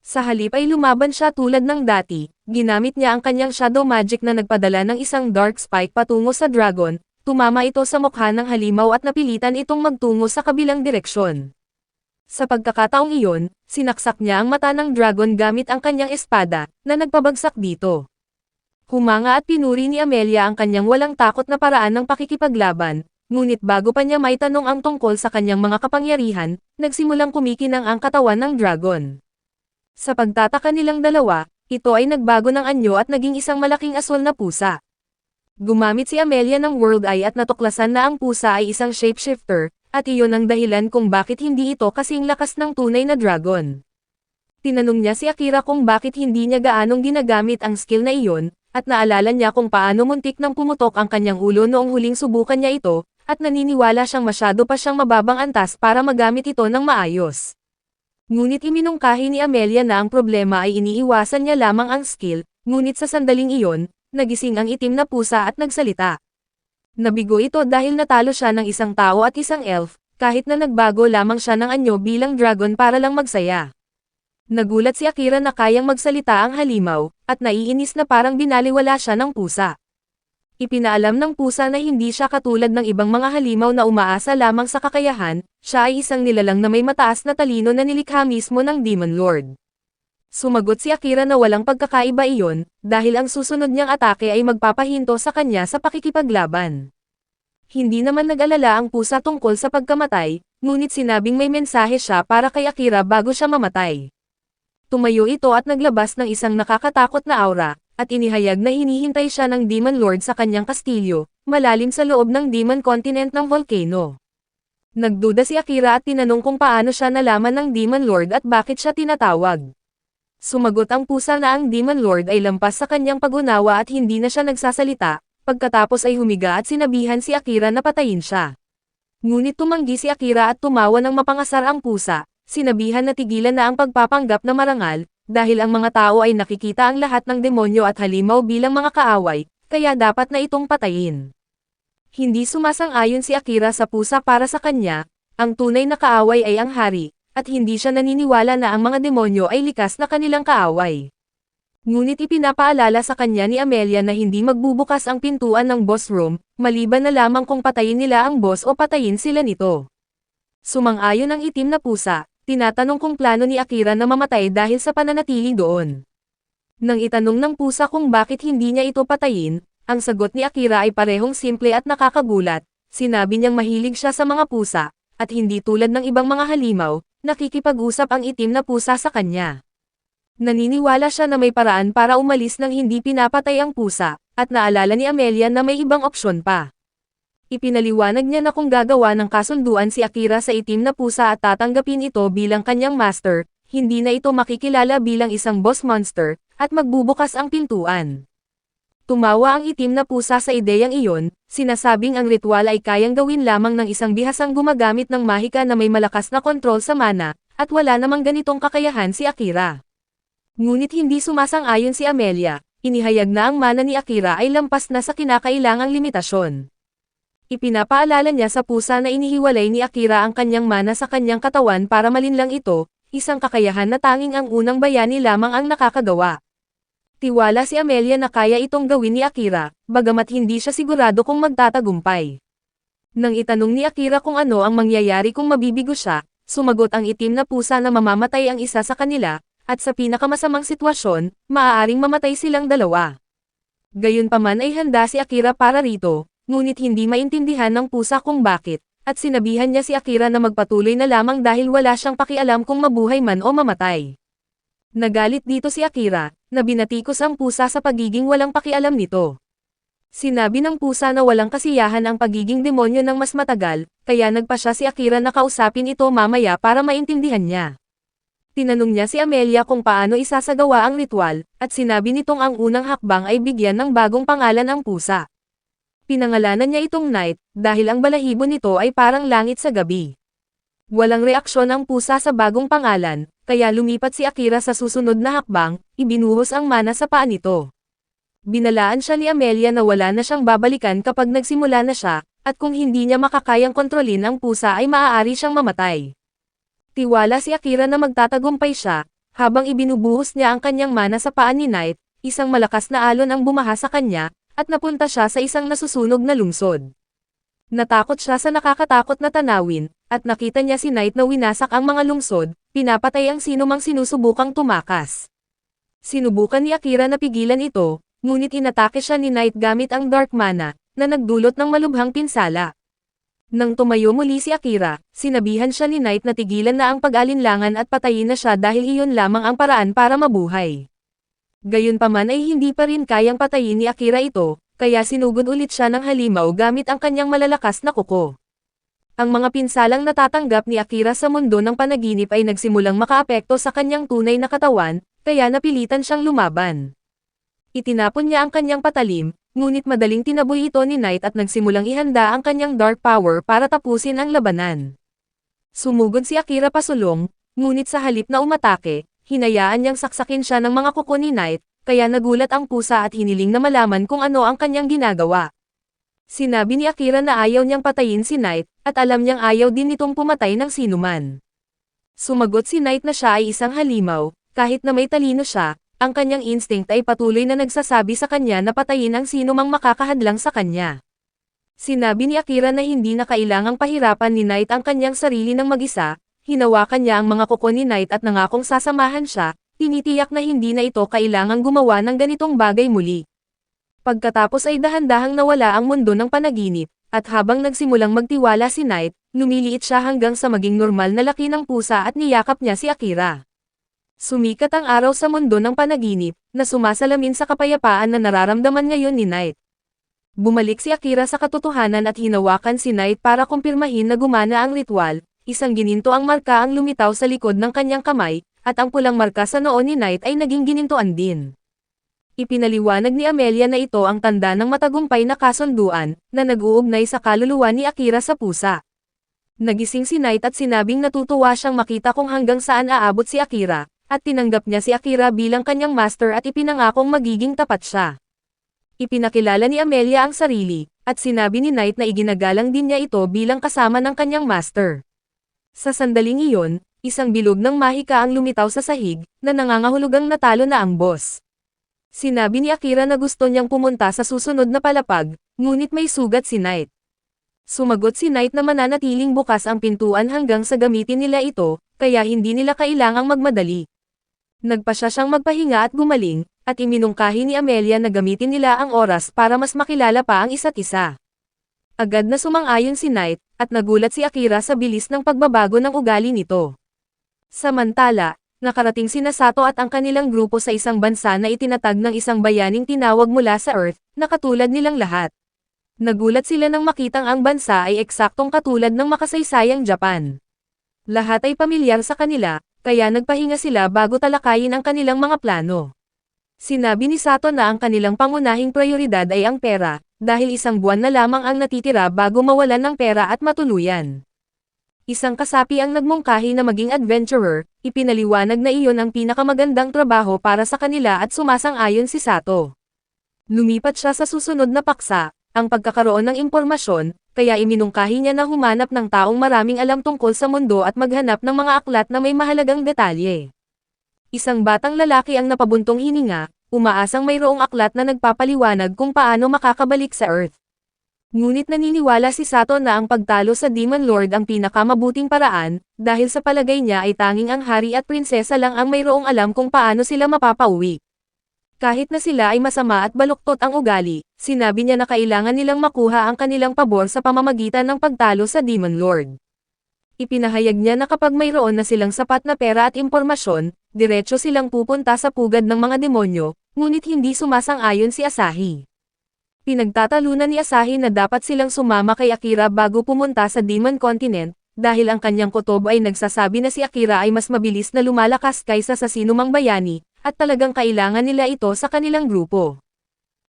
Sa halip ay lumaban siya tulad ng dati, ginamit niya ang kanyang shadow magic na nagpadala ng isang dark spike patungo sa dragon, tumama ito sa mukha ng halimaw at napilitan itong magtungo sa kabilang direksyon. Sa pagkakataong iyon, sinaksak niya ang mata ng dragon gamit ang kanyang espada, na nagpabagsak dito. Humanga at pinuri ni Amelia ang kanyang walang takot na paraan ng pakikipaglaban, ngunit bago pa niya maitanong ang tungkol sa kanyang mga kapangyarihan, nagsimulang kumikinang ang katawan ng dragon. Sa pagtataka nilang dalawa, ito ay nagbago ng anyo at naging isang malaking aswal na pusa. Gumamit si Amelia ng World Eye at natuklasan na ang pusa ay isang shapeshifter, at iyon ang dahilan kung bakit hindi ito kasing lakas ng tunay na dragon. Tinanong niya si Akira kung bakit hindi niya gaanong ginagamit ang skill na iyon, at naalala niya kung paano muntik nang pumutok ang kanyang ulo noong huling subukan niya ito, at naniniwala siyang masyado pa siyang mababang antas para magamit ito ng maayos. Ngunit iminungkahi ni Amelia na ang problema ay iniiwasan niya lamang ang skill, ngunit sa sandaling iyon, nagising ang itim na pusa at nagsalita. Nabigo ito dahil natalo siya ng isang tao at isang elf, kahit na nagbago lamang siya ng anyo bilang dragon para lang magsaya. Nagulat si Akira na kayang magsalita ang halimaw, at naiinis na parang binaliwala siya ng pusa. Ipinaalam ng pusa na hindi siya katulad ng ibang mga halimaw na umaasa lamang sa kakayahan, siya ay isang nilalang na may mataas na talino na nilikha mismo ng Demon Lord. Sumagot si Akira na walang pagkakaiba iyon, dahil ang susunod niyang atake ay magpapahinto sa kanya sa pakikipaglaban. Hindi naman nag-alala ang pusa tungkol sa pagkamatay, ngunit sinabing may mensahe siya para kay Akira bago siya mamatay. Tumayo ito at naglabas ng isang nakakatakot na aura, at inihayag na hinihintay siya ng Demon Lord sa kanyang kastilyo, malalim sa loob ng Demon Continent ng volcano. Nagduda si Akira at tinanong kung paano siya nalaman ng Demon Lord at bakit siya tinatawag. Sumagot ang pusa na ang Demon Lord ay lampas sa kanyang pag-unawa at hindi na siya nagsasalita, pagkatapos ay humiga at sinabihan si Akira na patayin siya. Ngunit tumanggi si Akira at tumawa ng mapangasar ang pusa. Sinabihan na tigilan na ang pagpapanggap na marangal, dahil ang mga tao ay nakikita ang lahat ng demonyo at halimaw bilang mga kaaway, kaya dapat na itong patayin. Hindi sumasang-ayon si Akira sa pusa para sa kanya, ang tunay na kaaway ay ang hari, at hindi siya naniniwala na ang mga demonyo ay likas na kanilang kaaway. Ngunit ipinapaalala sa kanya ni Amelia na hindi magbubukas ang pintuan ng boss room, maliban na lamang kung patayin nila ang boss o patayin sila nito. Sumang-ayon ang itim na pusa. Tinatanong kung plano ni Akira na mamatay dahil sa pananatili doon. Nang itanong ng pusa kung bakit hindi niya ito patayin, ang sagot ni Akira ay parehong simple at nakakagulat. Sinabi niyang mahilig siya sa mga pusa, at hindi tulad ng ibang mga halimaw, nakikipag-usap ang itim na pusa sa kanya. Naniniwala siya na may paraan para umalis nang hindi pinapatay ang pusa, at naalala ni Amelia na may ibang opsyon pa. Ipinaliwanag niya na kung gagawa ng kasunduan si Akira sa itim na pusa at tatanggapin ito bilang kanyang master, hindi na ito makikilala bilang isang boss monster, at magbubukas ang pintuan. Tumawa ang itim na pusa sa ideyang iyon, sinasabing ang ritual ay kayang gawin lamang ng isang bihasang gumagamit ng mahika na may malakas na kontrol sa mana, at wala namang ganitong kakayahan si Akira. Ngunit hindi sumasang-ayon si Amelia, inihayag na ang mana ni Akira ay lampas na sa kinakailangang limitasyon. Ipinapaalala niya sa pusa na inihiwalay ni Akira ang kanyang mana sa kanyang katawan para malinlang ito, isang kakayahan na tanging ang unang bayani lamang ang nakakagawa. Tiwala si Amelia na kaya itong gawin ni Akira, bagamat hindi siya sigurado kung magtatagumpay. Nang itanong ni Akira kung ano ang mangyayari kung mabibigo siya, sumagot ang itim na pusa na mamamatay ang isa sa kanila, at sa pinakamasamang sitwasyon, maaaring mamatay silang dalawa. Gayunpaman ay handa si Akira para rito. Ngunit hindi maintindihan ng pusa kung bakit, at sinabihan niya si Akira na magpatuloy na lamang dahil wala siyang pakialam kung mabuhay man o mamatay. Nagalit dito si Akira, na binatikos ang pusa sa pagiging walang pakialam nito. Sinabi ng pusa na walang kasiyahan ang pagiging demonyo ng mas matagal, kaya nagpa siya si Akira na kausapin ito mamaya para maintindihan niya. Tinanong niya si Amelia kung paano isasagawa ang ritual, at sinabi nitong ang unang hakbang ay bigyan ng bagong pangalan ang pusa. Pinangalanan niya itong Knight, dahil ang balahibo nito ay parang langit sa gabi. Walang reaksyon ang pusa sa bagong pangalan, kaya lumipat si Akira sa susunod na hakbang, ibinuhos ang mana sa paa nito. Binalaan siya ni Amelia na wala na siyang babalikan kapag nagsimula na siya, at kung hindi niya makakayang kontrolin ang pusa ay maaari siyang mamatay. Tiwala si Akira na magtatagumpay siya, habang ibinubuhos niya ang kanyang mana sa paa ni Knight, isang malakas na alon ang bumaha sa kanya, at napunta siya sa isang nasusunog na lungsod. Natakot siya sa nakakatakot na tanawin, at nakita niya si Knight na winasak ang mga lungsod, pinapatay ang sinumang sinusubukang tumakas. Sinubukan ni Akira na pigilan ito, ngunit inatake siya ni Knight gamit ang Dark Mana, na nagdulot ng malubhang pinsala. Nang tumayo muli si Akira, sinabihan siya ni Knight na tigilan na ang pag-alinlangan at patayin na siya dahil iyon lamang ang paraan para mabuhay. Gayunpaman ay hindi pa rin kayang patayin ni Akira ito, kaya sinugod ulit siya ng halimaw gamit ang kanyang malalakas na kuko. Ang mga pinsalang natatanggap ni Akira sa mundo ng panaginip ay nagsimulang makaapekto sa kanyang tunay na katawan, kaya napilitan siyang lumaban. Itinapon niya ang kanyang patalim, ngunit madaling tinaboy ito ni Knight at nagsimulang ihanda ang kanyang dark power para tapusin ang labanan. Sumugod si Akira pasulong, ngunit sa halip na umatake, hinayaan niyang saksakin siya ng mga kuko ni Knight, kaya nagulat ang pusa at hiniling na malaman kung ano ang kanyang ginagawa. Sinabi ni Akira na ayaw niyang patayin si Knight, at alam niyang ayaw din nitong pumatay ng sinuman. Sumagot si Knight na siya ay isang halimaw, kahit na may talino siya, ang kanyang instinct ay patuloy na nagsasabi sa kanya na patayin ang sinumang makakahadlang sa kanya. Sinabi ni Akira na hindi na kailangang pahirapan ni Knight ang kanyang sarili ng mag-isa, hinawakan niya ang mga kuko ni Knight at nangakong sasamahan siya, tinitiyak na hindi na ito kailangang gumawa ng ganitong bagay muli. Pagkatapos ay dahan-dahang nawala ang mundo ng panaginip, at habang nagsimulang magtiwala si Knight, lumiliit siya hanggang sa maging normal na laki ng pusa at niyakap niya si Akira. Sumikat ang araw sa mundo ng panaginip, na sumasalamin sa kapayapaan na nararamdaman ngayon ni Knight. Bumalik si Akira sa katotohanan at hinawakan si Knight para kumpirmahin na gumana ang ritual, isang gininto ang marka ang lumitaw sa likod ng kanyang kamay, at ang pulang marka sa noo ni Knight ay naging ginintoan din. Ipinaliwanag ni Amelia na ito ang tanda ng matagumpay na kasunduan, na nag-uugnay sa kaluluwa ni Akira sa pusa. Nagising si Knight at sinabing natutuwa siyang makita kung hanggang saan aabot si Akira, at tinanggap niya si Akira bilang kanyang master at ipinangakong magiging tapat siya. Ipinakilala ni Amelia ang sarili, at sinabi ni Knight na iginagalang din niya ito bilang kasama ng kanyang master. Sa sandaling iyon, isang bilog ng mahika ang lumitaw sa sahig, na nangangahulugang natalo na ang boss. Sinabi ni Akira na gusto niyang pumunta sa susunod na palapag, ngunit may sugat si Knight. Sumagot si Knight na mananatiling bukas ang pintuan hanggang sa gamitin nila ito, kaya hindi nila kailangang magmadali. Nagpasya siyang magpahinga at gumaling, at iminungkahi ni Amelia na gamitin nila ang oras para mas makilala pa ang isa't isa. Agad na sumang-ayon si Knight, at nagulat si Akira sa bilis ng pagbabago ng ugali nito. Samantala, nakarating sina Sato at ang kanilang grupo sa isang bansa na itinatag ng isang bayaning tinawag mula sa Earth, na katulad nilang lahat. Nagulat sila nang makitang ang bansa ay eksaktong katulad ng makasaysayang Japan. Lahat ay pamilyar sa kanila, kaya nagpahinga sila bago talakayin ang kanilang mga plano. Sinabi ni Sato na ang kanilang pangunahing prioridad ay ang pera, dahil isang buwan na lamang ang natitira bago mawalan ng pera at matuluyan. Isang kasapi ang nagmungkahi na maging adventurer, ipinaliwanag na iyon ang pinakamagandang trabaho para sa kanila at sumasang-ayon si Sato. Lumipat siya sa susunod na paksa, ang pagkakaroon ng impormasyon, kaya iminungkahi niya na humanap ng taong maraming alam tungkol sa mundo at maghanap ng mga aklat na may mahalagang detalye. Isang batang lalaki ang napabuntong hininga, umaasang mayroong aklat na nagpapaliwanag kung paano makakabalik sa Earth. Ngunit naniniwala si Sato na ang pagtalo sa Demon Lord ang pinakamabuting paraan, dahil sa palagay niya ay tanging ang hari at prinsesa lang ang mayroong alam kung paano sila mapapauwi. Kahit na sila ay masama at baluktot ang ugali, sinabi niya na kailangan nilang makuha ang kanilang pabor sa pamamagitan ng pagtalo sa Demon Lord. Ipinahayag niya na kapag mayroon na silang sapat na pera at impormasyon, diretso silang pupunta sa pugad ng mga demonyo, ngunit hindi sumasang-ayon si Asahi. Pinagtatalunan ni Asahi na dapat silang sumama kay Akira bago pumunta sa Demon Continent, dahil ang kanyang kutob ay nagsasabi na si Akira ay mas mabilis na lumalakas kaysa sa sinumang bayani, at talagang kailangan nila ito sa kanilang grupo.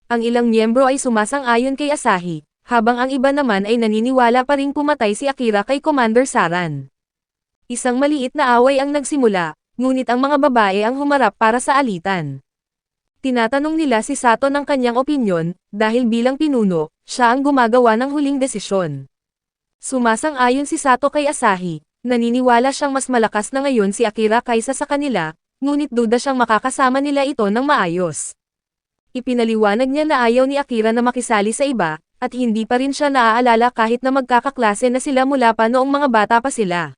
Ang ilang miyembro ay sumasang-ayon kay Asahi, habang ang iba naman ay naniniwala pa ring pumatay si Akira kay Commander Saran. Isang maliit na away ang nagsimula, ngunit ang mga babae ang humarap para sa alitan. Tinatanong nila si Sato ng kanyang opinyon, dahil bilang pinuno, siya ang gumagawa ng huling desisyon. Sumasang-ayon si Sato kay Asahi, naniniwala siyang mas malakas na ngayon si Akira kaysa sa kanila, ngunit duda siyang makakasama nila ito ng maayos. Ipinaliwanag niya na ayaw ni Akira na makisali sa iba, at hindi pa rin siya naaalala kahit na magkakaklase na sila mula pa noong mga bata pa sila.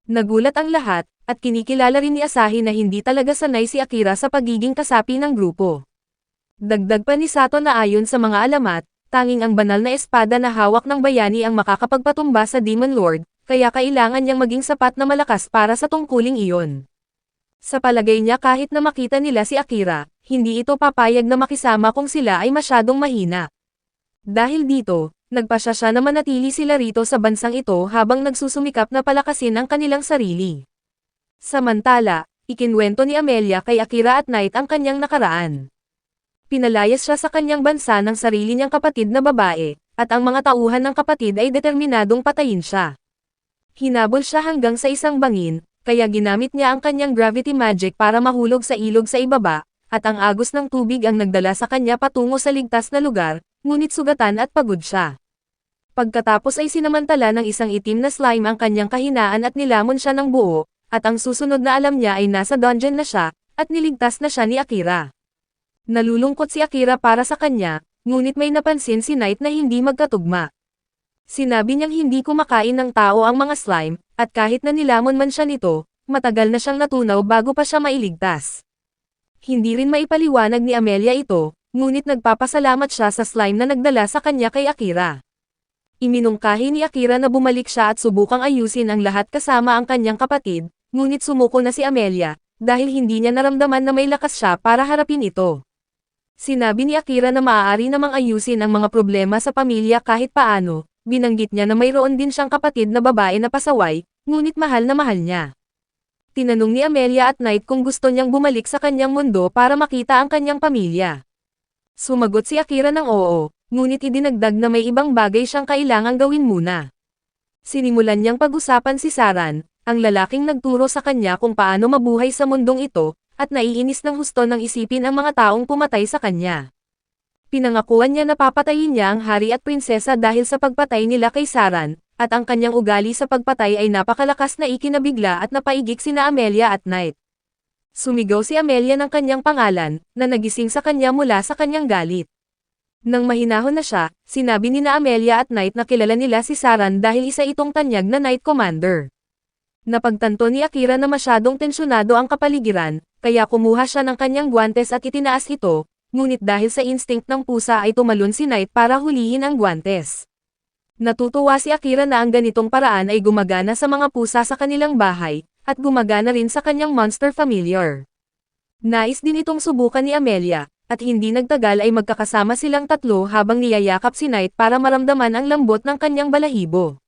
Nagulat ang lahat, at kinikilala rin ni Asahi na hindi talaga sanay si Akira sa pagiging kasapi ng grupo. Dagdag pa ni Sato na ayon sa mga alamat, tanging ang banal na espada na hawak ng bayani ang makakapagpatumba sa Demon Lord, kaya kailangan niyang maging sapat na malakas para sa tungkuling iyon. Sa palagay niya kahit na makita nila si Akira, hindi ito papayag na makisama kung sila ay masyadong mahina. Dahil dito, nagpasya siya na manatili sila rito sa bansang ito habang nagsusumikap na palakasin ang kanilang sarili. Samantala, ikinwento ni Amelia kay Akira at Knight ang kanyang nakaraan. Pinalayas siya sa kanyang bansa ng sarili niyang kapatid na babae, at ang mga tauhan ng kapatid ay determinadong patayin siya. Hinabol siya hanggang sa isang bangin, kaya ginamit niya ang kanyang gravity magic para mahulog sa ilog sa ibaba, at ang agos ng tubig ang nagdala sa kanya patungo sa ligtas na lugar, ngunit sugatan at pagod siya. Pagkatapos ay sinamantala ng isang itim na slime ang kanyang kahinaan at nilamon siya ng buo, at ang susunod na alam niya ay nasa dungeon na siya, at niligtas na siya ni Akira. Nalulungkot si Akira para sa kanya, ngunit may napansin si Knight na hindi magkatugma. Sinabi niyang hindi kumakain ng tao ang mga slime, at kahit na nilamon man siya nito, matagal na siyang natunaw bago pa siya mailigtas. Hindi rin maipaliwanag ni Amelia ito, ngunit nagpapasalamat siya sa slime na nagdala sa kanya kay Akira. Iminungkahi ni Akira na bumalik siya at subukang ayusin ang lahat kasama ang kanyang kapatid, ngunit sumuko na si Amelia, dahil hindi niya naramdaman na may lakas siya para harapin ito. Sinabi ni Akira na maaari namang ayusin ang mga problema sa pamilya kahit paano, binanggit niya na mayroon din siyang kapatid na babae na pasaway, ngunit mahal na mahal niya. Tinanong ni Amelia at Knight kung gusto niyang bumalik sa kanyang mundo para makita ang kanyang pamilya. Sumagot si Akira ng oo, ngunit idinagdag na may ibang bagay siyang kailangang gawin muna. Sinimulan niyang pag-usapan si Saran, ang lalaking nagturo sa kanya kung paano mabuhay sa mundong ito, at naiinis ng husto ng isipin ang mga taong pumatay sa kanya. Pinangakuan niya na papatayin niya ang hari at prinsesa dahil sa pagpatay nila kay Saran, at ang kanyang ugali sa pagpatay ay napakalakas na ikinabigla at napaigik sina Amelia at Knight. Sumigaw si Amelia ng kanyang pangalan, na nagising sa kanya mula sa kanyang galit. Nang mahinahon na siya, sinabi ni na Amelia at Knight na kilala nila si Saran dahil isa itong tanyag na Knight Commander. Napagtanto ni Akira na masyadong tensyonado ang kapaligiran, kaya kumuha siya ng kanyang guwantes at itinaas ito, ngunit dahil sa instinct ng pusa ay tumalon si Knight para hulihin ang guwantes. Natutuwa si Akira na ang ganitong paraan ay gumagana sa mga pusa sa kanilang bahay, at gumagana rin sa kanyang monster familiar. Nais din itong subukan ni Amelia, at hindi nagtagal ay magkakasama silang tatlo habang niyayakap si Knight para maramdaman ang lambot ng kanyang balahibo.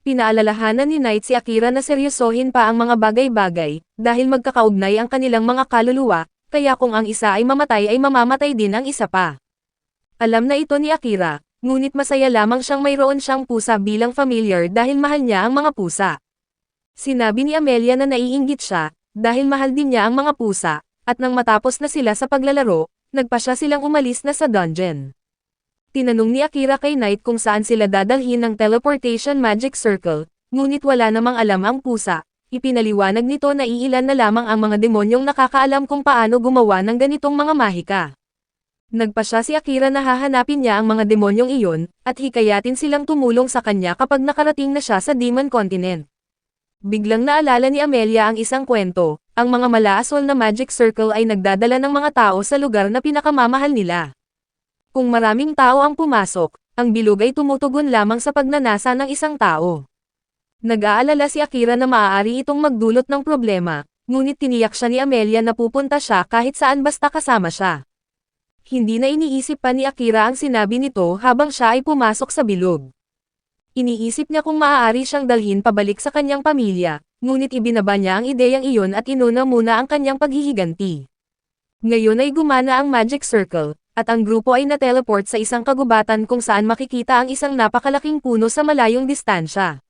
Pinaalalahanan ni Knight si Akira na seryosohin pa ang mga bagay-bagay, dahil magkakaugnay ang kanilang mga kaluluwa, kaya kung ang isa ay mamamatay din ang isa pa. Alam na ito ni Akira, ngunit masaya lamang siyang mayroon siyang pusa bilang familiar dahil mahal niya ang mga pusa. Sinabi ni Amelia na naiinggit siya, dahil mahal din niya ang mga pusa, at nang matapos na sila sa paglalaro, nagpasya silang umalis na sa dungeon. Tinanong ni Akira kay Knight kung saan sila dadalhin ng teleportation magic circle, ngunit wala namang alam ang pusa. Ipinaliwanag nito na iilan na lamang ang mga demonyong nakakaalam kung paano gumawa ng ganitong mga mahika. Nagpasya si Akira na hahanapin niya ang mga demonyong iyon, at hikayatin silang tumulong sa kanya kapag nakarating na siya sa Demon Continent. Biglang naalala ni Amelia ang isang kwento, ang mga malaasol na magic circle ay nagdadala ng mga tao sa lugar na pinakamamahal nila. Kung maraming tao ang pumasok, ang bilog ay tumutugon lamang sa pagnanasa ng isang tao. Nag-aalala si Akira na maaari itong magdulot ng problema, ngunit tiniyak siya ni Amelia na pupunta siya kahit saan basta kasama siya. Hindi na iniisip pa ni Akira ang sinabi nito habang siya ay pumasok sa bilog. Iniisip niya kung maaari siyang dalhin pabalik sa kanyang pamilya, ngunit ibinaba niya ang ideyang iyon at inuna muna ang kanyang paghihiganti. Ngayon ay gumana ang magic circle, at ang grupo ay na-teleport sa isang kagubatan kung saan makikita ang isang napakalaking puno sa malayong distansya.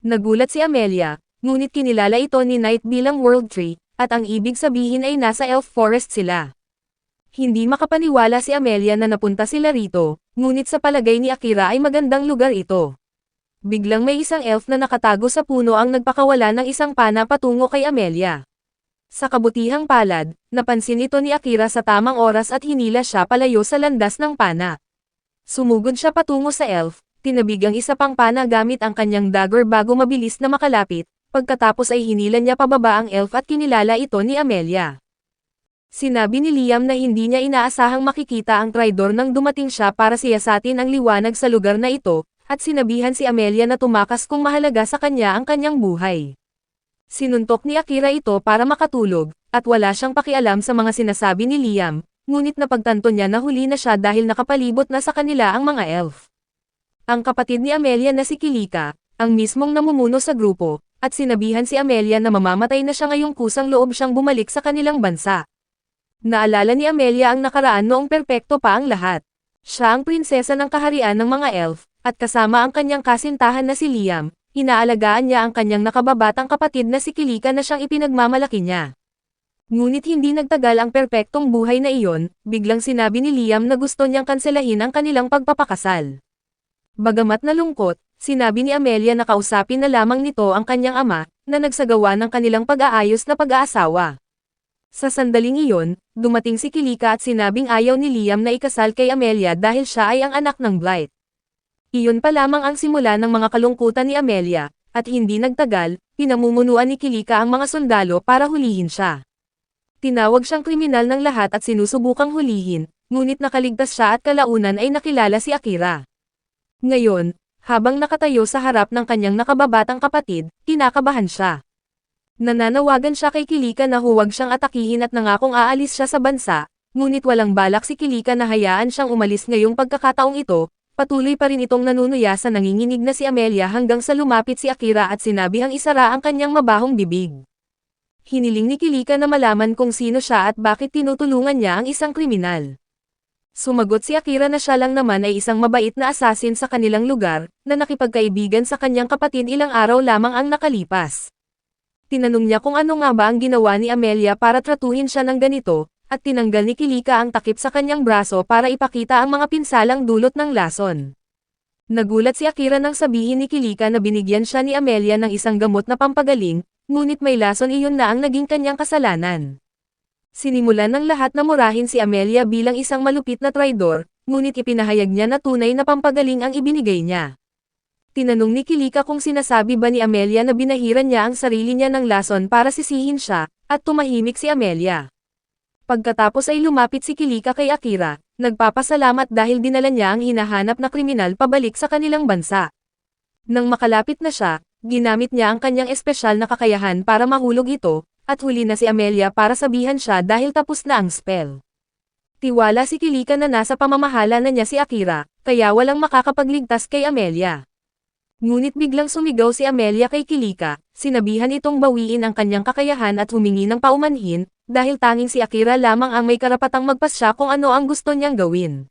Nagulat si Amelia, ngunit kinilala ito ni Knight bilang World Tree, at ang ibig sabihin ay nasa Elf Forest sila. Hindi makapaniwala si Amelia na napunta sila rito, ngunit sa palagay ni Akira ay magandang lugar ito. Biglang may isang elf na nakatago sa puno ang nagpakawala ng isang pana patungo kay Amelia. Sa kabutihang palad, napansin ito ni Akira sa tamang oras at hinila siya palayo sa landas ng pana. Sumugod siya patungo sa elf, tinabig ang isa pang pana gamit ang kanyang dagger bago mabilis na makalapit, pagkatapos ay hinila niya pababa ang elf at kinilala ito ni Amelia. Sinabi ni Liam na hindi niya inaasahang makikita ang traidor nang dumating siya para siyasatin ang liwanag sa lugar na ito, at sinabihan si Amelia na tumakas kung mahalaga sa kanya ang kanyang buhay. Sinuntok ni Akira ito para makatulog, at wala siyang pakialam sa mga sinasabi ni Liam, ngunit napagtanto niya na huli na siya dahil nakapalibot na sa kanila ang mga elf. Ang kapatid ni Amelia na si Kilika, ang mismong namumuno sa grupo, at sinabihan si Amelia na mamamatay na siya ngayong kusang loob siyang bumalik sa kanilang bansa. Naalala ni Amelia ang nakaraan noong perpekto pa ang lahat. Siya ang prinsesa ng kaharian ng mga elf, at kasama ang kanyang kasintahan na si Liam. Inaalagaan niya ang kanyang nakababatang kapatid na si Kilika na siyang ipinagmamalaki niya. Ngunit hindi nagtagal ang perpektong buhay na iyon, biglang sinabi ni Liam na gusto niyang kanselahin ang kanilang pagpapakasal. Bagamat nalungkot, sinabi ni Amelia na kausapin na lamang nito ang kanyang ama, na nagsagawa ng kanilang pag-aayos na pag-aasawa. Sa sandaling iyon, dumating si Kilika at sinabing ayaw ni Liam na ikasal kay Amelia dahil siya ay ang anak ng Blight. Iyon pa lamang ang simula ng mga kalungkutan ni Amelia, at hindi nagtagal, pinamumunuan ni Kilika ang mga sundalo para hulihin siya. Tinawag siyang kriminal ng lahat at sinusubukang hulihin, ngunit nakaligtas siya at kalaunan ay nakilala si Akira. Ngayon, habang nakatayo sa harap ng kanyang nakababatang kapatid, kinakabahan siya. Nananawagan siya kay Kilika na huwag siyang atakihin at nangakong aalis siya sa bansa, ngunit walang balak si Kilika na hayaan siyang umalis ngayong pagkakataong ito. Patuloy pa rin itong nanunuya sa nanginginig na si Amelia hanggang sa lumapit si Akira at sinabihang isara ang kanyang mabahong bibig. Hiniling ni Kilika na malaman kung sino siya at bakit tinutulungan niya ang isang kriminal. Sumagot si Akira na siya lang naman ay isang mabait na assassin sa kanilang lugar, na nakipagkaibigan sa kanyang kapatid ilang araw lamang ang nakalipas. Tinanong niya kung ano nga ba ang ginawa ni Amelia para tratuhin siya ng ganito, at tinanggal ni Kilika ang takip sa kanyang braso para ipakita ang mga pinsalang dulot ng lason. Nagulat si Akira nang sabihin ni Kilika na binigyan siya ni Amelia ng isang gamot na pampagaling, ngunit may lason iyon na ang naging kanyang kasalanan. Sinimulan ng lahat na murahin si Amelia bilang isang malupit na traidor, ngunit ipinahayag niya na tunay na pampagaling ang ibinigay niya. Tinanong ni Kilika kung sinasabi ba ni Amelia na binahiran niya ang sarili niya ng lason para sisihin siya, at tumahimik si Amelia. Pagkatapos ay lumapit si Kilika kay Akira, nagpapasalamat dahil dinala niya ang hinahanap na kriminal pabalik sa kanilang bansa. Nang makalapit na siya, ginamit niya ang kanyang espesyal na kakayahan para mahulog ito, at huli na si Amelia para sabihan siya dahil tapos na ang spell. Tiwala si Kilika na nasa pamamahala na niya si Akira, kaya walang makakapagligtas kay Amelia. Ngunit biglang sumigaw si Amelia kay Kilika, sinabihan itong bawiin ang kanyang kakayahan at humingi ng paumanhin, dahil tanging si Akira lamang ang may karapatang magpasya kung ano ang gusto niyang gawin.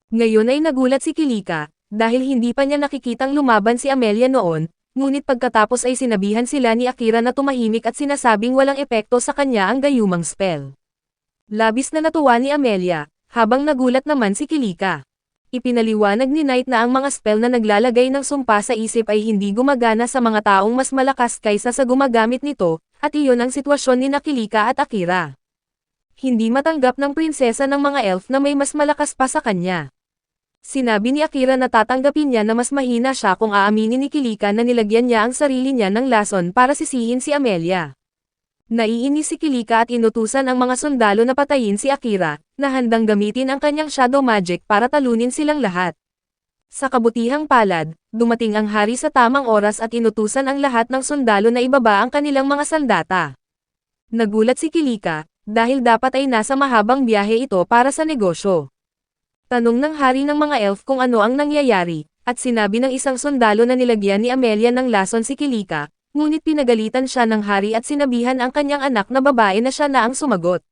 Ngayon ay nagulat si Kilika, dahil hindi pa niya nakikitang lumaban si Amelia noon, ngunit pagkatapos ay sinabihan sila ni Akira na tumahimik at sinasabing walang epekto sa kanya ang gayumang spell. Labis na natuwa ni Amelia, habang nagulat naman si Kilika. Ipinaliwanag ni Knight na ang mga spell na naglalagay ng sumpa sa isip ay hindi gumagana sa mga taong mas malakas kaysa sa gumagamit nito, at iyon ang sitwasyon ni Kilika at Akira. Hindi matanggap ng prinsesa ng mga elf na may mas malakas pa sa kanya. Sinabi ni Akira na tatanggapin niya na mas mahina siya kung aaminin ni Kilika na nilagyan niya ang sarili niya ng lason para sisihin si Amelia. Naiinis si Kilika at inutusan ang mga sundalo na patayin si Akira, na handang gamitin ang kanyang shadow magic para talunin silang lahat. Sa kabutihang palad, dumating ang hari sa tamang oras at inutusan ang lahat ng sundalo na ibaba ang kanilang mga sandata. Nagulat si Kilika, dahil dapat ay nasa mahabang biyahe ito para sa negosyo. Tanong ng hari ng mga elf kung ano ang nangyayari, at sinabi ng isang sundalo na nilagyan ni Amelia ng lason si Kilika, ngunit pinagalitan siya ng hari at sinabihan ang kanyang anak na babae na siya na ang sumagot.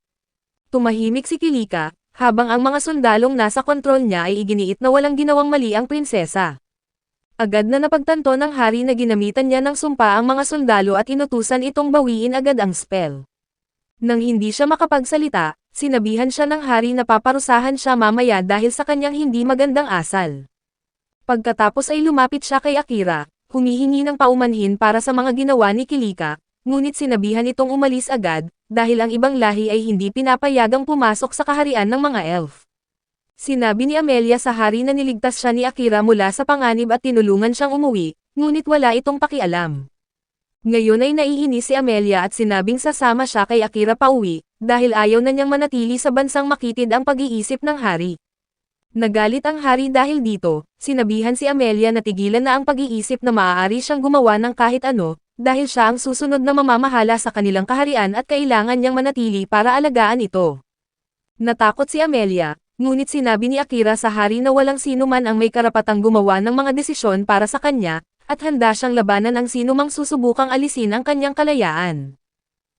Tumahimik si Kilika, habang ang mga sundalong nasa kontrol niya ay iginiit na walang ginawang mali ang prinsesa. Agad na napagtanto ng hari na ginamitan niya ng sumpa ang mga sundalo at inutusan itong bawiin agad ang spell. Nang hindi siya makapagsalita, sinabihan siya ng hari na paparusahan siya mamaya dahil sa kanyang hindi magandang asal. Pagkatapos ay lumapit siya kay Akira, humihingi ng paumanhin para sa mga ginawa ni Kilika, ngunit sinabihan itong umalis agad, dahil ang ibang lahi ay hindi pinapayagang pumasok sa kaharian ng mga elf. Sinabi ni Amelia sa hari na niligtas siya ni Akira mula sa panganib at tinulungan siyang umuwi, ngunit wala itong pakialam. Ngayon ay naiinis si Amelia at sinabing sasama siya kay Akira pauwi, dahil ayaw na niyang manatili sa bansang makitid ang pag-iisip ng hari. Nagalit ang hari dahil dito, sinabihan si Amelia na tigilan na ang pag-iisip na maaari siyang gumawa ng kahit ano, dahil siya ang susunod na mamamahala sa kanilang kaharian at kailangan niyang manatili para alagaan ito. Natakot si Amelia, ngunit sinabi ni Akira sa hari na walang sino man ang may karapatang gumawa ng mga desisyon para sa kanya, at handa siyang labanan ang sino mang susubukang alisin ang kanyang kalayaan.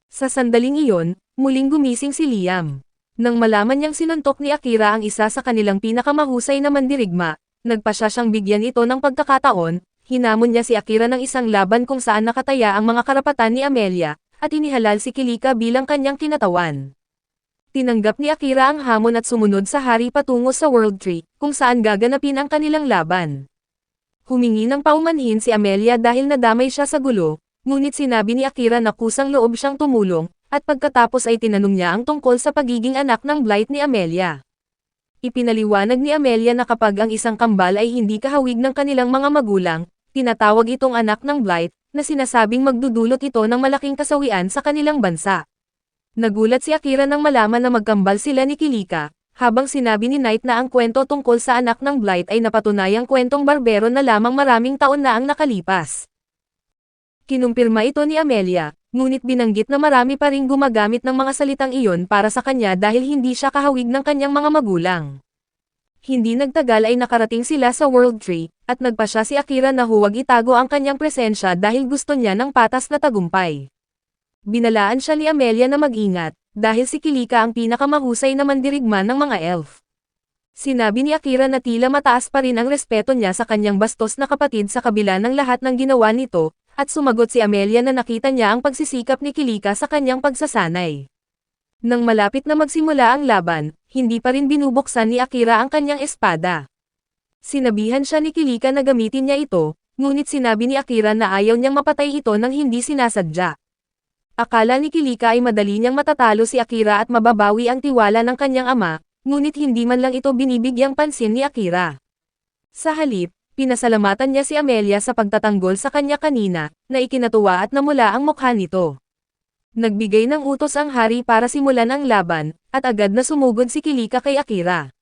Sa sandaling iyon, muling gumising si Liam. Nang malaman niyang sinuntok ni Akira ang isa sa kanilang pinakamahusay na mandirigma, nagpasya siyang bigyan ito ng pagkakataon, hinamon niya si Akira ng isang laban kung saan nakataya ang mga karapatan ni Amelia, at inihalal si Kilika bilang kanyang kinatawan. Tinanggap ni Akira ang hamon at sumunod sa hari patungo sa World Tree, kung saan gaganapin ang kanilang laban. Humingi ng paumanhin si Amelia dahil nadamay siya sa gulo, ngunit sinabi ni Akira na kusang loob siyang tumulong, at pagkatapos ay tinanong niya ang tungkol sa pagiging anak ng Blight ni Amelia. Ipinaliwanag ni Amelia na kapag ang isang kambal ay hindi kahawig ng kanilang mga magulang, tinatawag itong anak ng Blight, na sinasabing magdudulot ito ng malaking kasawian sa kanilang bansa. Nagulat si Akira nang malaman na magkambal sila ni Kilika, habang sinabi ni Knight na ang kwento tungkol sa anak ng Blight ay napatunayang kwentong barbero na lamang maraming taon na ang nakalipas. Kinumpirma ito ni Amelia, ngunit binanggit na marami pa ring gumagamit ng mga salitang iyon para sa kanya dahil hindi siya kahawig ng kanyang mga magulang. Hindi nagtagal ay nakarating sila sa World Tree, at nagpasya si Akira na huwag itago ang kanyang presensya dahil gusto niya ng patas na tagumpay. Binalaan siya ni Amelia na mag-ingat, dahil si Kilika ang pinakamahusay na mandirigma ng mga elf. Sinabi ni Akira na tila mataas pa rin ang respeto niya sa kanyang bastos na kapatid sa kabila ng lahat ng ginawa nito, at sumagot si Amelia na nakita niya ang pagsisikap ni Kilika sa kanyang pagsasanay. Nang malapit na magsimula ang laban, hindi pa rin binubuksan ni Akira ang kanyang espada. Sinabihan siya ni Kilika na gamitin niya ito, ngunit sinabi ni Akira na ayaw niyang mapatay ito nang hindi sinasadya. Akala ni Kilika ay madali niyang matatalo si Akira at mababawi ang tiwala ng kanyang ama, ngunit hindi man lang ito binibigyang pansin ni Akira. Sa halip, pinasalamatan niya si Amelia sa pagtatanggol sa kanya kanina, na ikinatuwa at namula ang mukha nito. Nagbigay ng utos ang hari para simulan ang laban, at agad na sumugod si Kilika kay Akira.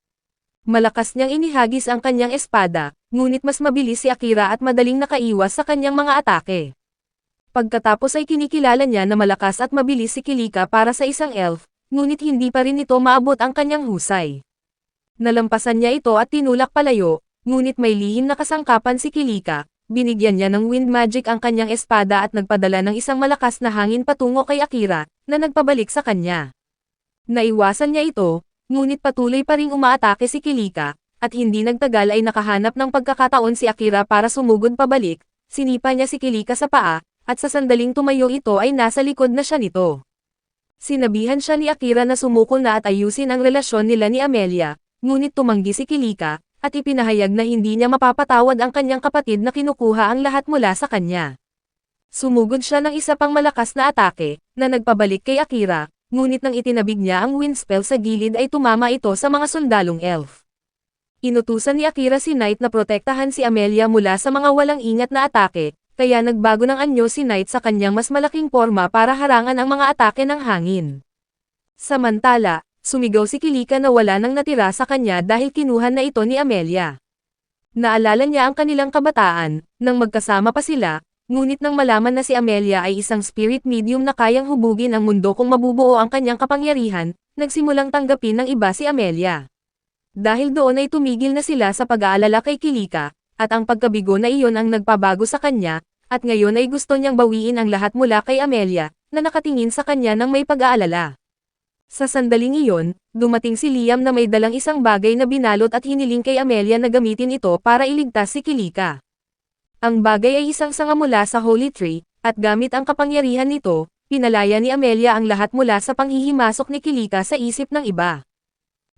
Malakas niyang inihagis ang kanyang espada, ngunit mas mabilis si Akira at madaling nakaiwas sa kanyang mga atake. Pagkatapos ay kinikilala niya na malakas at mabilis si Kilika para sa isang elf, ngunit hindi pa rin ito maabot ang kanyang husay. Nalampasan niya ito at tinulak palayo, ngunit may lihim na kasangkapan si Kilika, binigyan niya ng wind magic ang kanyang espada at nagpadala ng isang malakas na hangin patungo kay Akira, na nagpabalik sa kanya. Naiwasan niya ito, ngunit patuloy pa ring umaatake si Kilika, at hindi nagtagal ay nakahanap ng pagkakataon si Akira para sumugod pabalik, sinipa niya si Kilika sa paa, at sa sandaling tumayo ito ay nasa likod na siya nito. Sinabihan siya ni Akira na sumuko na at ayusin ang relasyon nila ni Amelia, ngunit tumanggi si Kilika, at ipinahayag na hindi niya mapapatawad ang kanyang kapatid na kinukuha ang lahat mula sa kanya. Sumugod siya ng isa pang malakas na atake, na nagpabalik kay Akira, ngunit nang itinabig niya ang wind spell sa gilid ay tumama ito sa mga sundalong elf. Inutusan ni Akira si Knight na protektahan si Amelia mula sa mga walang ingat na atake, kaya nagbago ng anyo si Knight sa kanyang mas malaking porma para harangan ang mga atake ng hangin. Samantala, sumigaw si Kilika na wala nang natira sa kanya dahil kinuha na ito ni Amelia. Naalala niya ang kanilang kabataan, nang magkasama pa sila, ngunit nang malaman na si Amelia ay isang spirit medium na kayang hubugin ang mundo kung mabubuo ang kanyang kapangyarihan, nagsimulang tanggapin ng iba si Amelia. Dahil doon ay tumigil na sila sa pag-aalala kay Kilika, at ang pagkabigo na iyon ang nagpabago sa kanya, at ngayon ay gusto niyang bawiin ang lahat mula kay Amelia, na nakatingin sa kanya ng may pag-aalala. Sa sandaling iyon, dumating si Liam na may dalang isang bagay na binalot at hiniling kay Amelia na gamitin ito para iligtas si Kilika. Ang bagay ay isang sanga mula sa Holy Tree, at gamit ang kapangyarihan nito, pinalaya ni Amelia ang lahat mula sa panghihimasok ni Kilika sa isip ng iba.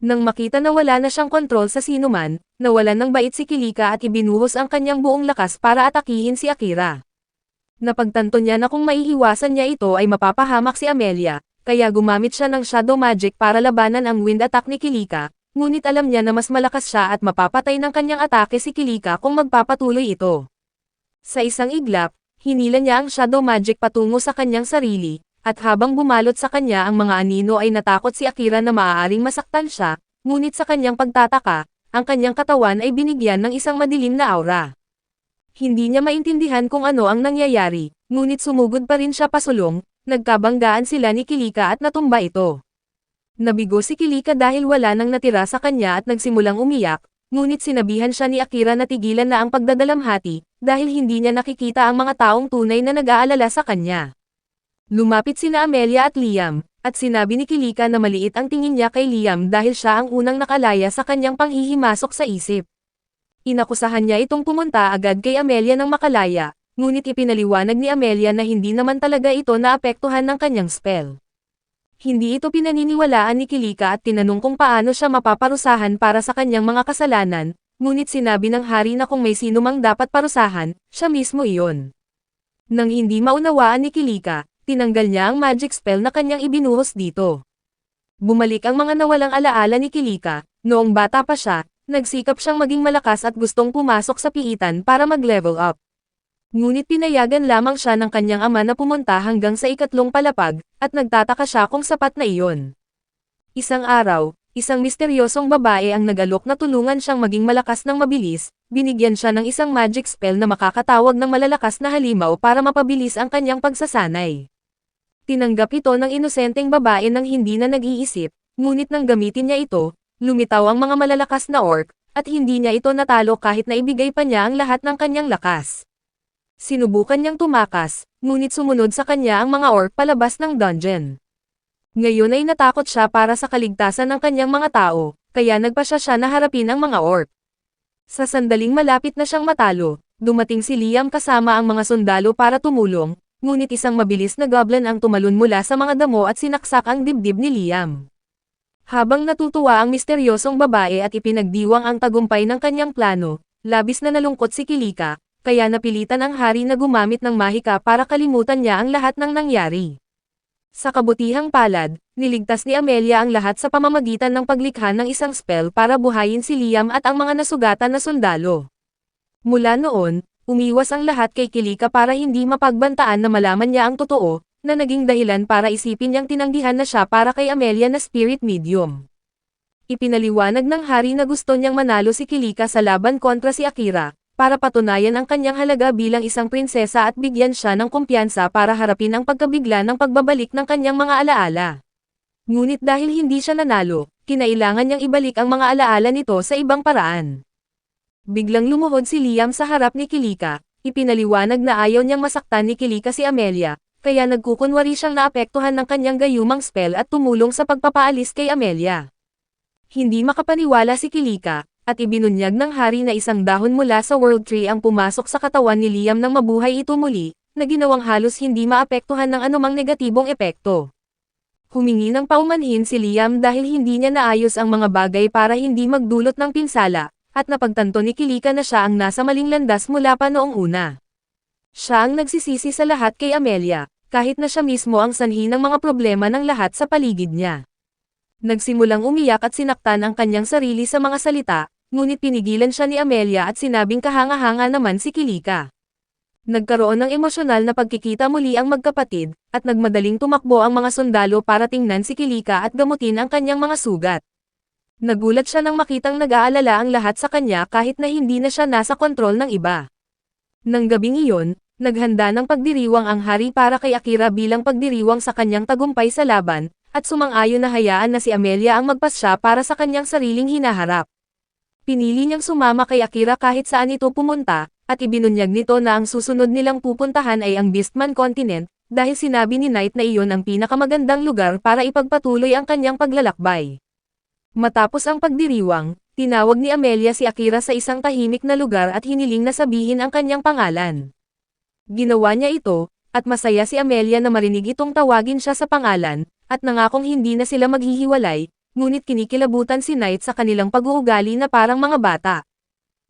Nang makita na wala na siyang kontrol sa sinuman, nawalan ng bait si Kilika at ibinuhos ang kanyang buong lakas para atakihin si Akira. Napagtanto niya na kung maiiwasan niya ito ay mapapahamak si Amelia, kaya gumamit siya ng shadow magic para labanan ang wind attack ni Kilika, ngunit alam niya na mas malakas siya at mapapatay ng kanyang atake si Kilika kung magpapatuloy ito. Sa isang iglap, hinila niya ang shadow magic patungo sa kanyang sarili, at habang bumalot sa kanya ang mga anino ay natakot si Akira na maaaring masaktan siya, ngunit sa kanyang pagtataka, ang kanyang katawan ay binigyan ng isang madilim na aura. Hindi niya maintindihan kung ano ang nangyayari, ngunit sumugod pa rin siya pasulong, nagkabanggaan sila ni Kilika at natumba ito. Nabigo si Kilika dahil wala nang natira sa kanya at nagsimulang umiyak, ngunit sinabihan siya ni Akira na tigilan na ang pagdadalamhati, dahil hindi niya nakikita ang mga taong tunay na nag-aalala sa kanya. Lumapit sina Amelia at Liam, at sinabi ni Kilika na maliit ang tingin niya kay Liam dahil siya ang unang nakalaya sa kanyang panghihimasok sa isip. Inakusahan niya itong pumunta agad kay Amelia ng makalaya, ngunit ipinaliwanag ni Amelia na hindi naman talaga ito naapektuhan ng kanyang spell. Hindi ito pinaniniwalaan ni Kilika at tinanong kung paano siya mapaparusahan para sa kanyang mga kasalanan, ngunit sinabi ng hari na kung may sino mang dapat parusahan, siya mismo iyon. Nang hindi maunawaan ni Kilika, tinanggal niya ang magic spell na kanyang ibinuhos dito. Bumalik ang mga nawalang alaala ni Kilika, noong bata pa siya, nagsikap siyang maging malakas at gustong pumasok sa piitan para mag-level up. Ngunit pinayagan lamang siya ng kanyang ama na pumunta hanggang sa ikatlong palapag, at nagtataka siya kung sapat na iyon. Isang araw, isang misteryosong babae ang nag-alok na tulungan siyang maging malakas ng mabilis, binigyan siya ng isang magic spell na makakatawag ng malalakas na halimaw para mapabilis ang kanyang pagsasanay. Tinanggap ito ng inosenteng babae nang hindi na nag-iisip, ngunit nang gamitin niya ito, lumitaw ang mga malalakas na orc, at hindi niya ito natalo kahit na ibigay pa niya ang lahat ng kanyang lakas. Sinubukan niyang tumakas, ngunit sumunod sa kanya ang mga orc palabas ng dungeon. Ngayon ay natakot siya para sa kaligtasan ng kanyang mga tao, kaya nagpasya siya na harapin ang mga orc. Sa sandaling malapit na siyang matalo, dumating si Liam kasama ang mga sundalo para tumulong, ngunit isang mabilis na goblin ang tumalon mula sa mga damo at sinaksak ang dibdib ni Liam. Habang natutuwa ang misteryosong babae at ipinagdiwang ang tagumpay ng kanyang plano, labis na nalungkot si Kilika, kaya napilitan ang hari na gumamit ng mahika para kalimutan niya ang lahat ng nangyari. Sa kabutihang palad, niligtas ni Amelia ang lahat sa pamamagitan ng paglikha ng isang spell para buhayin si Liam at ang mga nasugatan na sundalo. Mula noon, umiwas ang lahat kay Kilika para hindi mapagbantaan na malaman niya ang totoo, na naging dahilan para isipin niyang tinanggihan na siya para kay Amelia na spirit medium. Ipinaliwanag ng hari na gusto niyang manalo si Kilika sa laban kontra si Akira, para patunayan ang kanyang halaga bilang isang prinsesa at bigyan siya ng kumpiyansa para harapin ang pagkabigla ng pagbabalik ng kanyang mga alaala. Ngunit dahil hindi siya nanalo, kinailangan niyang ibalik ang mga alaala nito sa ibang paraan. Biglang lumuhod si Liam sa harap ni Kilika, ipinaliwanag na ayaw niyang masaktan ni Kilika si Amelia, kaya nagkukunwari siyang naapektuhan ng kanyang gayumang spell at tumulong sa pagpapaalis kay Amelia. Hindi makapaniwala si Kilika, at ibinunyag ng hari na isang dahon mula sa World Tree ang pumasok sa katawan ni Liam nang mabuhay ito muli, na ginawang halos hindi maapektuhan ng anumang negatibong epekto. Humingi ng paumanhin si Liam dahil hindi niya naayos ang mga bagay para hindi magdulot ng pinsala, at napagtanto ni Kilika na siya ang nasa maling landas mula pa noong una. Siya ang nagsisisi sa lahat kay Amelia, kahit na siya mismo ang sanhi ng mga problema ng lahat sa paligid niya. Nagsimulang umiyak at sinaktan ang kanyang sarili sa mga salita, ngunit pinigilan siya ni Amelia at sinabing kahanga-hanga naman si Kilika. Nagkaroon ng emosyonal na pagkikita muli ang magkapatid, at nagmadaling tumakbo ang mga sundalo para tingnan si Kilika at gamutin ang kanyang mga sugat. Nagulat siya nang makitang nag-aalala ang lahat sa kanya kahit na hindi na siya nasa kontrol ng iba. Nang gabing iyon, naghanda ng pagdiriwang ang hari para kay Akira bilang pagdiriwang sa kanyang tagumpay sa laban, at sumang-ayon na hayaan na si Amelia ang magpasya para sa kanyang sariling hinaharap. Pinili niyang sumama kay Akira kahit saan ito pumunta, at ibinunyag nito na ang susunod nilang pupuntahan ay ang Beastman Continent, dahil sinabi ni Knight na iyon ang pinakamagandang lugar para ipagpatuloy ang kanyang paglalakbay. Matapos ang pagdiriwang, tinawag ni Amelia si Akira sa isang tahimik na lugar at hiniling na sabihin ang kanyang pangalan. Ginawa niya ito, at masaya si Amelia na marinig itong tawagin siya sa pangalan, at nangakong hindi na sila maghihiwalay, ngunit kinikilabutan si Knight sa kanilang pag-uugali na parang mga bata.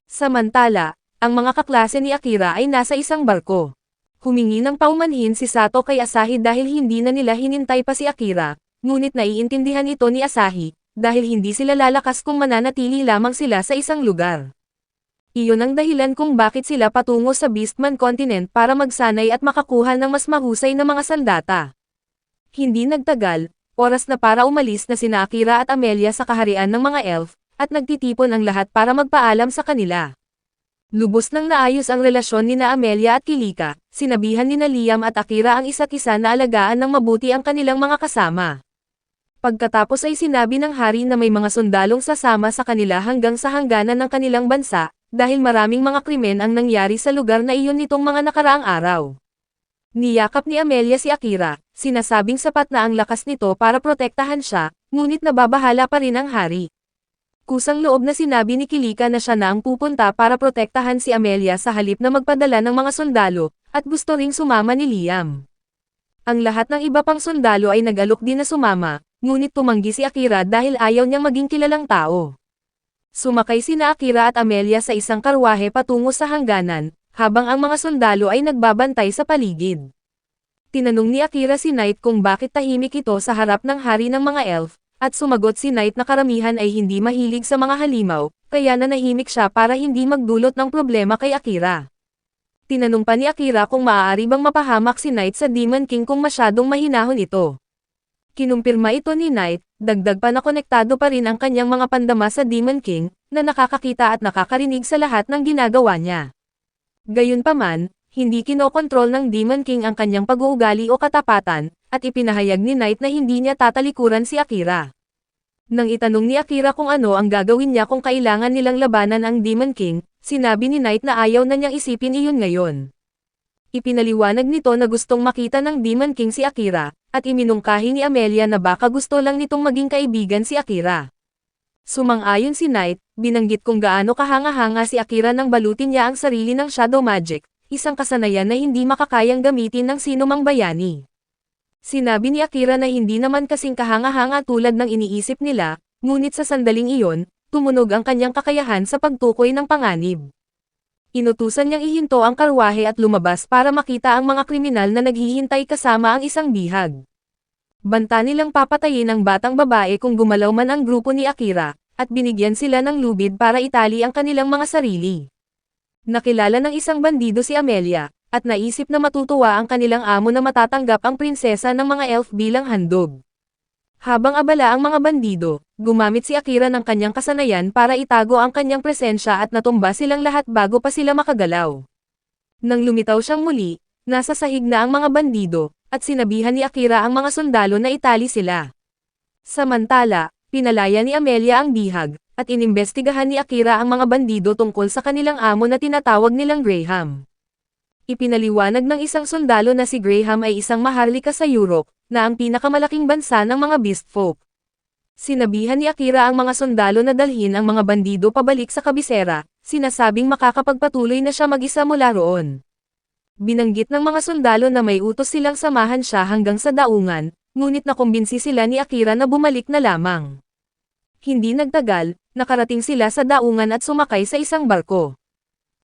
Samantala, ang mga kaklase ni Akira ay nasa isang barko. Humingi ng paumanhin si Sato kay Asahi dahil hindi na nila hinintay pa si Akira, ngunit naiintindihan ito ni Asahi, dahil hindi sila lalakas kung mananatili lamang sila sa isang lugar. Iyon ang dahilan kung bakit sila patungo sa Beastman Continent para magsanay at makakuha ng mas mahusay na mga sandata. Hindi nagtagal, oras na para umalis na sina Akira at Amelia sa kaharian ng mga elf, at nagtitipon ang lahat para magpaalam sa kanila. Lubos nang naayos ang relasyon ni na Amelia at Kilika, sinabihan ni na Liam at Akira ang isa't isa na alagaan ng mabuti ang kanilang mga kasama. Pagkatapos ay sinabi ng hari na may mga sundalong sasama sa kanila hanggang sa hangganan ng kanilang bansa, dahil maraming mga krimen ang nangyari sa lugar na iyon nitong mga nakaraang araw. Niyakap ni Amelia si Akira, sinasabing sapat na ang lakas nito para protektahan siya, ngunit nababahala pa rin ang hari. Kusang loob na sinabi ni Kilika na siya na ang pupunta para protektahan si Amelia sa halip na magpadala ng mga sundalo, at gusto ring sumama ni Liam. Ang lahat ng iba pang sundalo ay nag-alok din na sumama, ngunit tumanggi si Akira dahil ayaw niyang maging kilalang tao. Sumakay sina Akira at Amelia sa isang karwahe patungo sa hangganan, habang ang mga sundalo ay nagbabantay sa paligid. Tinanong ni Akira si Knight kung bakit tahimik ito sa harap ng hari ng mga elf, at sumagot si Knight na karamihan ay hindi mahilig sa mga halimaw, kaya nanahimik siya para hindi magdulot ng problema kay Akira. Tinanong pa ni Akira kung maaari bang mapahamak si Knight sa Demon King kung masyadong mahinahon ito. Kinumpirma ito ni Knight, dagdag pa na konektado pa rin ang kanyang mga pandama sa Demon King, na nakakakita at nakakarinig sa lahat ng ginagawa niya. Gayunpaman, hindi kinokontrol ng Demon King ang kanyang pag-uugali o katapatan, at ipinahayag ni Knight na hindi niya tatalikuran si Akira. Nang itanong ni Akira kung ano ang gagawin niya kung kailangan nilang labanan ang Demon King, sinabi ni Knight na ayaw na niyang isipin iyon ngayon. Ipinaliwanag nito na gustong makita ng Demon King si Akira, at iminungkahi ni Amelia na baka gusto lang nitong maging kaibigan si Akira. Sumang-ayon si Knight, binanggit kung gaano kahanga-hanga si Akira nang balutin niya ang sarili ng Shadow Magic, isang kasanayan na hindi makakayang gamitin ng sinumang bayani. Sinabi ni Akira na hindi naman kasing kahanga-hanga tulad ng iniisip nila, ngunit sa sandaling iyon, tumunog ang kanyang kakayahan sa pagtukoy ng panganib. Inutusan niyang ihinto ang karwahe at lumabas para makita ang mga kriminal na naghihintay kasama ang isang bihag. Banta nilang papatayin ang batang babae kung gumalaw man ang grupo ni Akira, at binigyan sila ng lubid para itali ang kanilang mga sarili. Nakilala ng isang bandido si Amelia, at naisip na matutuwa ang kanilang amo na matatanggap ang prinsesa ng mga elf bilang handog. Habang abala ang mga bandido, gumamit si Akira ng kanyang kasanayan para itago ang kanyang presensya at natumba silang lahat bago pa sila makagalaw. Nang lumitaw siyang muli, nasa sahig na ang mga bandido, at sinabihan ni Akira ang mga sundalo na itali sila. Samantala, pinalaya ni Amelia ang bihag, at inimbestigahan ni Akira ang mga bandido tungkol sa kanilang amo na tinatawag nilang Graham. Ipinaliwanag ng isang sundalo na si Graham ay isang maharlika sa Europe, na ang pinakamalaking bansa ng mga beast folk. Sinabihan ni Akira ang mga sundalo na dalhin ang mga bandido pabalik sa kabisera, sinasabing makakapagpatuloy na siya mag-isa mula roon. Binanggit ng mga sundalo na may utos silang samahan siya hanggang sa daungan, ngunit nakumbinsi sila ni Akira na bumalik na lamang. Hindi nagtagal, nakarating sila sa daungan at sumakay sa isang barko.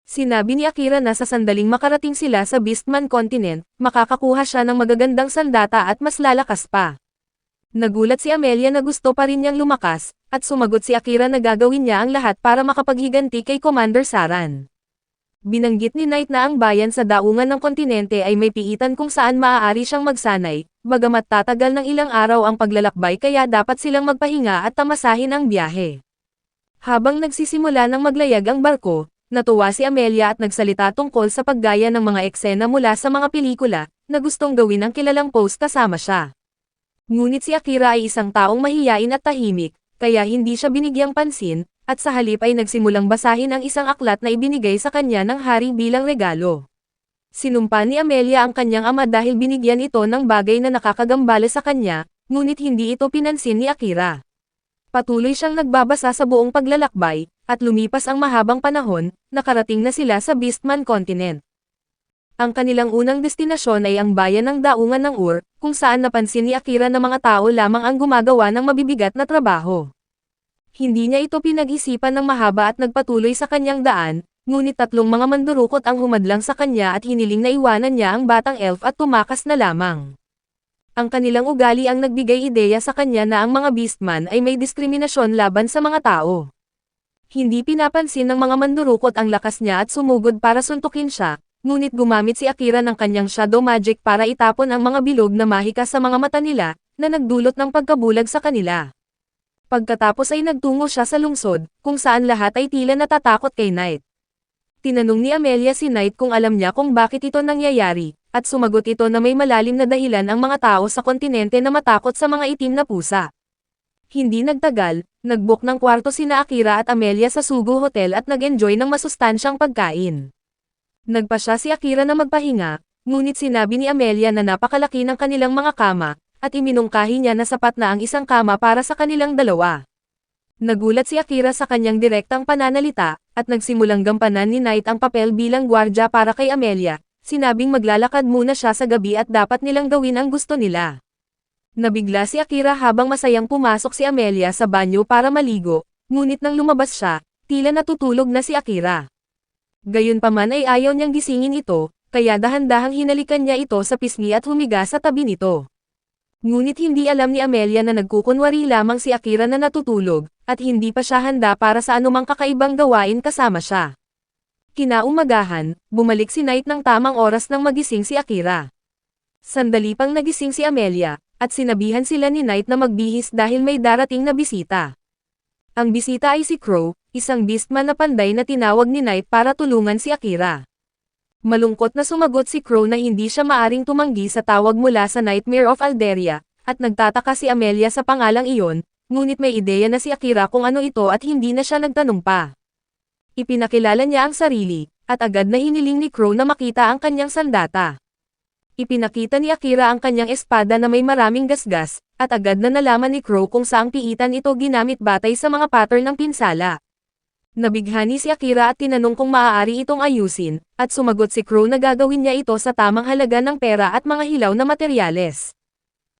Sinabi ni Akira na sa sandaling makarating sila sa Beastman Continent, makakakuha siya ng magagandang sandata at mas lalakas pa. Nagulat si Amelia na gusto pa rin niyang lumakas, at sumagot si Akira na gagawin niya ang lahat para makapaghiganti kay Commander Saran. Binanggit ni Knight na ang bayan sa daungan ng kontinente ay may piitan kung saan maaari siyang magsanay, bagamat tatagal ng ilang araw ang paglalakbay kaya dapat silang magpahinga at tamasahin ang biyahe. Habang nagsisimula ng maglayag ang barko, natuwa si Amelia at nagsalita tungkol sa paggaya ng mga eksena mula sa mga pelikula, na gustong gawin ng kilalang post kasama siya. Ngunit si Akira ay isang taong mahiyain at tahimik, kaya hindi siya binigyang pansin, at sa halip ay nagsimulang basahin ang isang aklat na ibinigay sa kanya ng hari bilang regalo. Sinumpa ni Amelia ang kanyang ama dahil binigyan ito ng bagay na nakakagambala sa kanya, ngunit hindi ito pinansin ni Akira. Patuloy siyang nagbabasa sa buong paglalakbay, at lumipas ang mahabang panahon, nakarating na sila sa Beastman Continent. Ang kanilang unang destinasyon ay ang bayan ng Daungan ng Ur, kung saan napansin ni Akira na mga tao lamang ang gumagawa ng mabibigat na trabaho. Hindi niya ito pinag-isipan ng mahaba at nagpatuloy sa kanyang daan, ngunit tatlong mga mandurukot ang humadlang sa kanya at hiniling na iwanan niya ang batang elf at tumakas na lamang. Ang kanilang ugali ang nagbigay ideya sa kanya na ang mga beastman ay may diskriminasyon laban sa mga tao. Hindi pinapansin ng mga mandurukot ang lakas niya at sumugod para suntukin siya, ngunit gumamit si Akira ng kanyang shadow magic para itapon ang mga bilog na mahika sa mga mata nila, na nagdulot ng pagkabulag sa kanila. Pagkatapos ay nagtungo siya sa lungsod, kung saan lahat ay tila natatakot kay Knight. Tinanong ni Amelia si Knight kung alam niya kung bakit ito nangyayari, at sumagot ito na may malalim na dahilan ang mga tao sa kontinente na matakot sa mga itim na pusa. Hindi nagtagal, nagbook ng kwarto sina Akira at Amelia sa Sugo Hotel at nag-enjoy ng masustansyang pagkain. Nagpa siya si Akira na magpahinga, ngunit sinabi ni Amelia na napakalaki ng kanilang mga kama, at iminungkahi niya na sapat na ang isang kama para sa kanilang dalawa. Nagulat si Akira sa kanyang direktang pananalita, at nagsimulang gampanan ni Knight ang papel bilang gwardya para kay Amelia, sinabing maglalakad muna siya sa gabi at dapat nilang gawin ang gusto nila. Nabigla si Akira habang masayang pumasok si Amelia sa banyo para maligo, ngunit nang lumabas siya, tila natutulog na si Akira. Gayunpaman ay ayaw niyang gisingin ito, kaya dahan-dahang hinalikan niya ito sa pisngi at humiga sa tabi nito. Ngunit hindi alam ni Amelia na nagkukunwari lamang si Akira na natutulog, at hindi pa siya handa para sa anumang kakaibang gawain kasama siya. Kinaumagahan, bumalik si Knight ng tamang oras nang magising si Akira. Sandali pang nagising si Amelia, at sinabihan sila ni Knight na magbihis dahil may darating na bisita. Ang bisita ay si Crow, isang beastman na panday na tinawag ni Knight para tulungan si Akira. Malungkot na sumagot si Crow na hindi siya maaring tumanggi sa tawag mula sa Nightmare of Alderia, at nagtataka si Amelia sa pangalang iyon, ngunit may ideya na si Akira kung ano ito at hindi na siya nagtanong pa. Ipinakilala niya ang sarili, at agad na hiniling ni Crow na makita ang kanyang sandata. Ipinakita ni Akira ang kanyang espada na may maraming gasgas, at agad na nalaman ni Crow kung saang piitan ito ginamit batay sa mga pattern ng pinsala. Nabighani si Akira at tinanong kung maaari itong ayusin, at sumagot si Crow na gagawin niya ito sa tamang halaga ng pera at mga hilaw na materyales.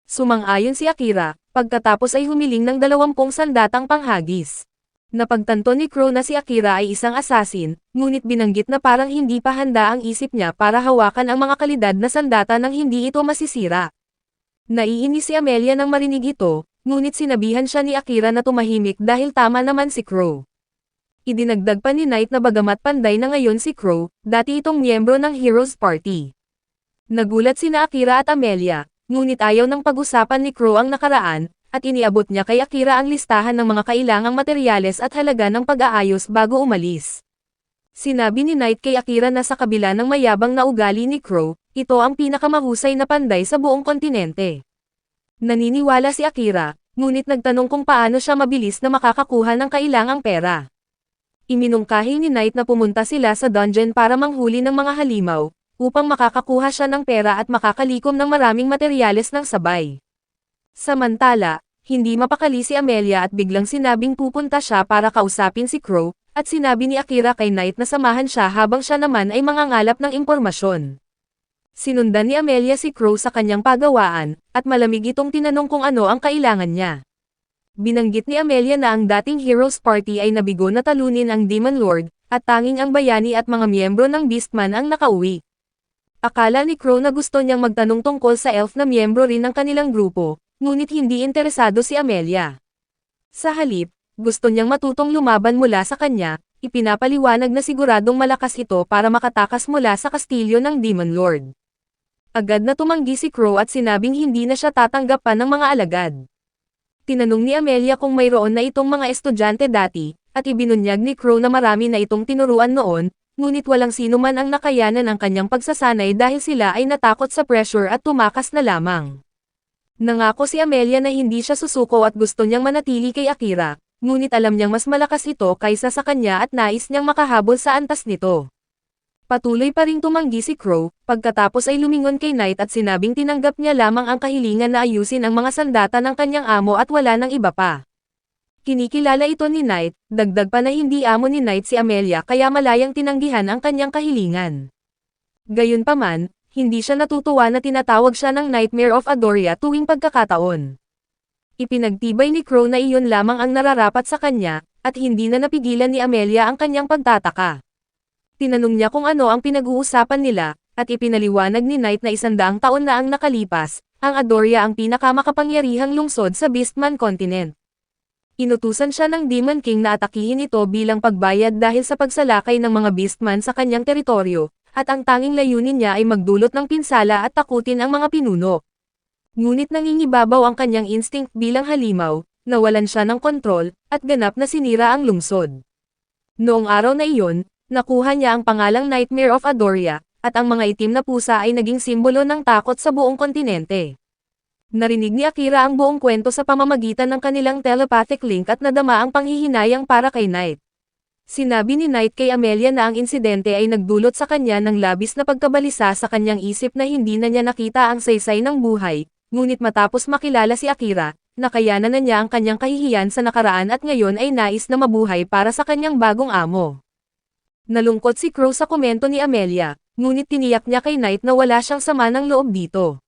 Sumang-ayon si Akira, pagkatapos ay humiling ng 20 sandatang panghagis. Napagtanto ni Crow na si Akira ay isang assassin, ngunit binanggit na parang hindi pa handa ang isip niya para hawakan ang mga kalidad na sandata nang hindi ito masisira. Naiinis si Amelia nang marinig ito, ngunit sinabihan siya ni Akira na tumahimik dahil tama naman si Crow. Idinagdag pa ni Knight na bagamat panday na ngayon si Crow, dati itong miyembro ng Heroes Party. Nagulat sina Akira at Amelia, ngunit ayaw ng pag-usapan ni Crow ang nakaraan, at iniabot niya kay Akira ang listahan ng mga kailangang materyales at halaga ng pag-aayos bago umalis. Sinabi ni Knight kay Akira na sa kabila ng mayabang na ugali ni Crow, ito ang pinakamahusay na panday sa buong kontinente. Naniniwala si Akira, ngunit nagtanong kung paano siya mabilis na makakakuha ng kailangang pera. Iminungkahi ni Knight na pumunta sila sa dungeon para manghuli ng mga halimaw, upang makakakuha siya ng pera at makakalikom ng maraming materyales ng sabay. Samantala, hindi mapakali si Amelia at biglang sinabing pupunta siya para kausapin si Crow, at sinabi ni Akira kay Knight na samahan siya habang siya naman ay mangangalap ng impormasyon. Sinundan ni Amelia si Crow sa kanyang pagawaan, at malamig itong tinanong kung ano ang kailangan niya. Binanggit ni Amelia na ang dating Heroes Party ay nabigo na talunin ang Demon Lord, at tanging ang bayani at mga miyembro ng Beastman ang nakauwi. Akala ni Crow na gusto niyang magtanong tungkol sa elf na miyembro rin ng kanilang grupo, ngunit hindi interesado si Amelia. Sa halip, gusto niyang matutong lumaban mula sa kanya, ipinapaliwanag na siguradong malakas ito para makatakas mula sa kastilyo ng Demon Lord. Agad na tumanggi si Crow at sinabing hindi na siya tatanggap pa ng mga alagad. Tinanong ni Amelia kung mayroon na itong mga estudyante dati, at ibinunyag ni Crow na marami na itong tinuruan noon, ngunit walang sino man ang nakayanan ang kanyang pagsasanay dahil sila ay natakot sa pressure at tumakas na lamang. Nangako si Amelia na hindi siya susuko at gusto niyang manatili kay Akira, ngunit alam niyang mas malakas ito kaysa sa kanya at nais niyang makahabol sa antas nito. Patuloy pa ring tumanggi si Crow, pagkatapos ay lumingon kay Knight at sinabing tinanggap niya lamang ang kahilingan na ayusin ang mga sandata ng kanyang amo at wala nang iba pa. Kinikilala ito ni Knight, dagdag pa na hindi amo ni Knight si Amelia kaya malayang tinanggihan ang kanyang kahilingan. Gayunpaman, hindi siya natutuwa na tinatawag siya ng Nightmare of Adoria tuwing pagkakataon. Ipinagtibay ni Crow na iyon lamang ang nararapat sa kanya, at hindi na napigilan ni Amelia ang kanyang pagtataka. Tinanong niya kung ano ang pinag-uusapan nila, at ipinaliwanag ni Knight na 100 taon na ang nakalipas, ang Adoria ang pinakamakapangyarihang lungsod sa Beastman Continent. Inutusan siya ng Demon King na atakihin ito bilang pagbayad dahil sa pagsalakay ng mga Beastman sa kanyang teritoryo, at ang tanging layunin niya ay magdulot ng pinsala at takutin ang mga pinuno. Ngunit nangingibabaw ang kanyang instinct bilang halimaw, nawalan siya ng kontrol, at ganap na sinira ang lungsod. Noong araw na iyon, nakuha niya ang pangalang Nightmare of Adoria, at ang mga itim na pusa ay naging simbolo ng takot sa buong kontinente. Narinig ni Akira ang buong kwento sa pamamagitan ng kanilang telepathic link at nadama ang panghihinayang para kay Knight. Sinabi ni Knight kay Amelia na ang insidente ay nagdulot sa kanya ng labis na pagkabalisa sa kanyang isip na hindi na niya nakita ang saysay ng buhay, ngunit matapos makilala si Akira, nakayanan na niya ang kanyang kahihiyan sa nakaraan at ngayon ay nais na mabuhay para sa kanyang bagong amo. Nalungkot si Crow sa komento ni Amelia, ngunit tiniyak niya kay Knight na wala siyang sama ng loob dito.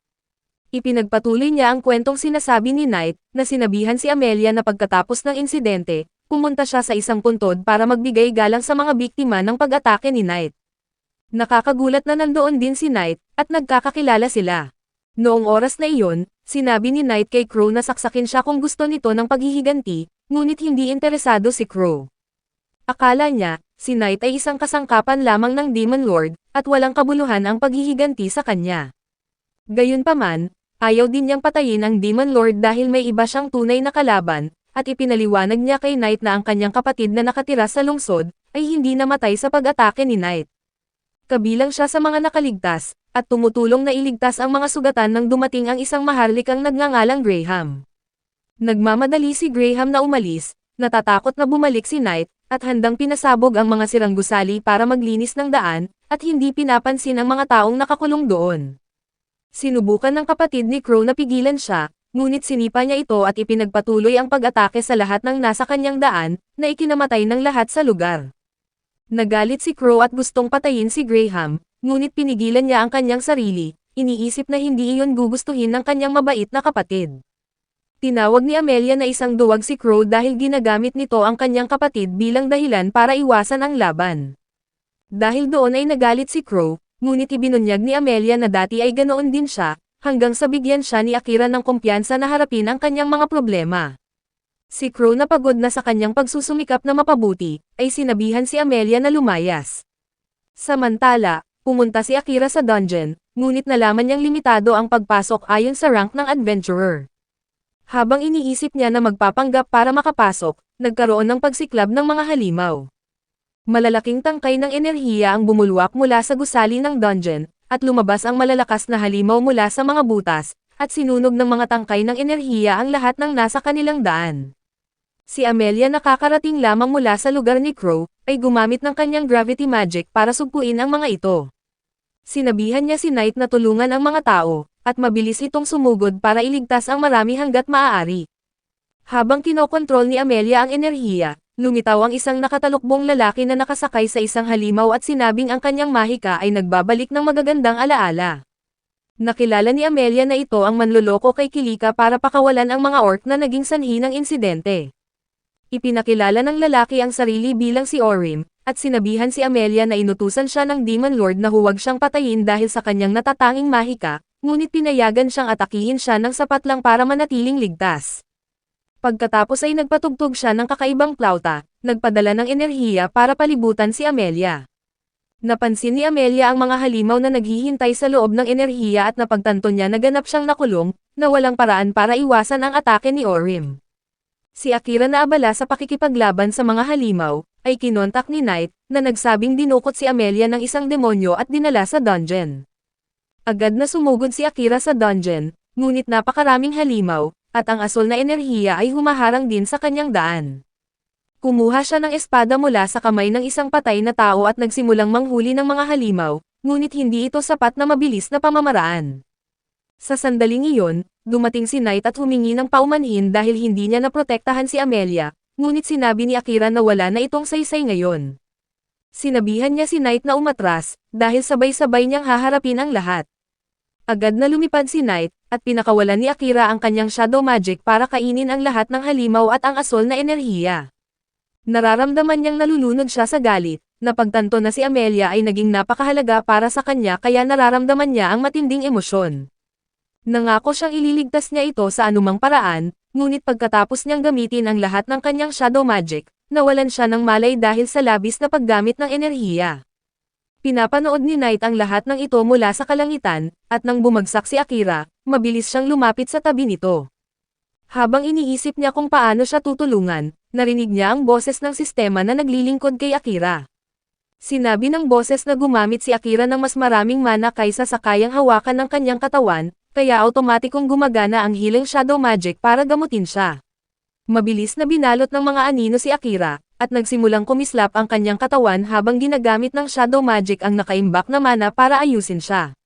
Ipinagpatuloy niya ang kwentong sinasabi ni Knight, na sinabihan si Amelia na pagkatapos ng insidente, pumunta siya sa isang puntod para magbigay galang sa mga biktima ng pag-atake ni Knight. Nakakagulat na nandoon din si Knight, at nagkakakilala sila. Noong oras na iyon, sinabi ni Knight kay Crow na saksakin siya kung gusto nito ng paghihiganti, ngunit hindi interesado si Crow. Akala niya, si Knight ay isang kasangkapan lamang ng Demon Lord, at walang kabuluhan ang paghihiganti sa kanya. Gayunpaman, ayaw din niyang patayin ang Demon Lord dahil may iba siyang tunay na kalaban, at ipinaliwanag niya kay Knight na ang kanyang kapatid na nakatira sa lungsod, ay hindi namatay sa pag-atake ni Knight. Kabilang siya sa mga nakaligtas, at tumutulong na iligtas ang mga sugatan nang dumating ang isang maharlikang nagngangalang Graham. Nagmamadali si Graham na umalis, natatakot na bumalik si Knight, at handang pinasabog ang mga sirang gusali para maglinis ng daan, at hindi pinapansin ang mga taong nakakulong doon. Sinubukan ng kapatid ni Crow na pigilan siya, ngunit sinipa niya ito at ipinagpatuloy ang pag-atake sa lahat ng nasa kanyang daan, na ikinamatay ng lahat sa lugar. Nagalit si Crow at gustong patayin si Graham, ngunit pinigilan niya ang kanyang sarili, iniisip na hindi iyon gugustuhin ng kanyang mabait na kapatid. Tinawag ni Amelia na isang duwag si Crow dahil ginagamit nito ang kanyang kapatid bilang dahilan para iwasan ang laban. Dahil doon ay nagalit si Crow, ngunit ibinunyag ni Amelia na dati ay ganoon din siya, hanggang sa bigyan siya ni Akira ng kumpiyansa na harapin ang kanyang mga problema. Si Crow na pagod na sa kanyang pagsusumikap na mapabuti, ay sinabihan si Amelia na lumayas. Samantala, pumunta si Akira sa dungeon, ngunit nalaman niyang limitado ang pagpasok ayon sa rank ng adventurer. Habang iniisip niya na magpapanggap para makapasok, nagkaroon ng pagsiklab ng mga halimaw. Malalaking tangkay ng enerhiya ang bumulwak mula sa gusali ng dungeon, at lumabas ang malalakas na halimaw mula sa mga butas, at sinunog ng mga tangkay ng enerhiya ang lahat ng nasa kanilang daan. Si Amelia nakakarating lamang mula sa lugar ni Crow, ay gumamit ng kanyang gravity magic para sugpuin ang mga ito. Sinabihan niya si Knight na tulungan ang mga tao, at mabilis itong sumugod para iligtas ang marami hanggat maaari. Habang kinokontrol ni Amelia ang enerhiya, lumitaw ang isang nakatalukbong lalaki na nakasakay sa isang halimaw at sinabing ang kanyang mahika ay nagbabalik ng magagandang alaala. Nakilala ni Amelia na ito ang manloloko kay Kilika para pakawalan ang mga orc na naging sanhi ng insidente. Ipinakilala ng lalaki ang sarili bilang si Orim, at sinabihan si Amelia na inutusan siya ng Demon Lord na huwag siyang patayin dahil sa kanyang natatanging mahika, ngunit pinayagan siyang atakihin siya ng sapat lang para manatiling ligtas. Pagkatapos ay nagpatugtog siya ng kakaibang plauta, nagpadala ng enerhiya para palibutan si Amelia. Napansin ni Amelia ang mga halimaw na naghihintay sa loob ng enerhiya at napagtanto niya na ganap siyang nakulong, na walang paraan para iwasan ang atake ni Orim. Si Akira na abala sa pakikipaglaban sa mga halimaw, ay kinontak ni Knight, na nagsabing dinukot si Amelia ng isang demonyo at dinala sa dungeon. Agad na sumugod si Akira sa dungeon, ngunit napakaraming halimaw, at ang asol na enerhiya ay humaharang din sa kanyang daan. Kumuha siya ng espada mula sa kamay ng isang patay na tao at nagsimulang manghuli ng mga halimaw, ngunit hindi ito sapat na mabilis na pamamaraan. Sa sandaling iyon, dumating si Knight at humingi ng paumanhin dahil hindi niya naprotektahan si Amelia, ngunit sinabi ni Akira na wala na itong saysay ngayon. Sinabihan niya si Knight na umatras, dahil sabay-sabay niyang haharapin ang lahat. Agad na lumipad si Knight, at pinakawalan ni Akira ang kanyang shadow magic para kainin ang lahat ng halimaw at ang asol na enerhiya. Nararamdaman niyang nalulunod siya sa galit, napagtanto na si Amelia ay naging napakahalaga para sa kanya kaya nararamdaman niya ang matinding emosyon. Nangako siyang ililigtas niya ito sa anumang paraan, ngunit pagkatapos niyang gamitin ang lahat ng kanyang shadow magic, nawalan siya ng malay dahil sa labis na paggamit ng enerhiya. Pinapanood ni Knight ang lahat ng ito mula sa kalangitan, at nang bumagsak si Akira, mabilis siyang lumapit sa tabi nito. Habang iniisip niya kung paano siya tutulungan, narinig niya ang boses ng sistema na naglilingkod kay Akira. Sinabi ng boses na gumamit si Akira ng mas maraming mana kaysa sa kayang hawakan ng kanyang katawan, kaya automatikong gumagana ang healing shadow magic para gamutin siya. Mabilis na binalot ng mga anino si Akira, at nagsimulang kumislap ang kanyang katawan habang ginagamit ng shadow magic ang nakaimbak na mana para ayusin siya.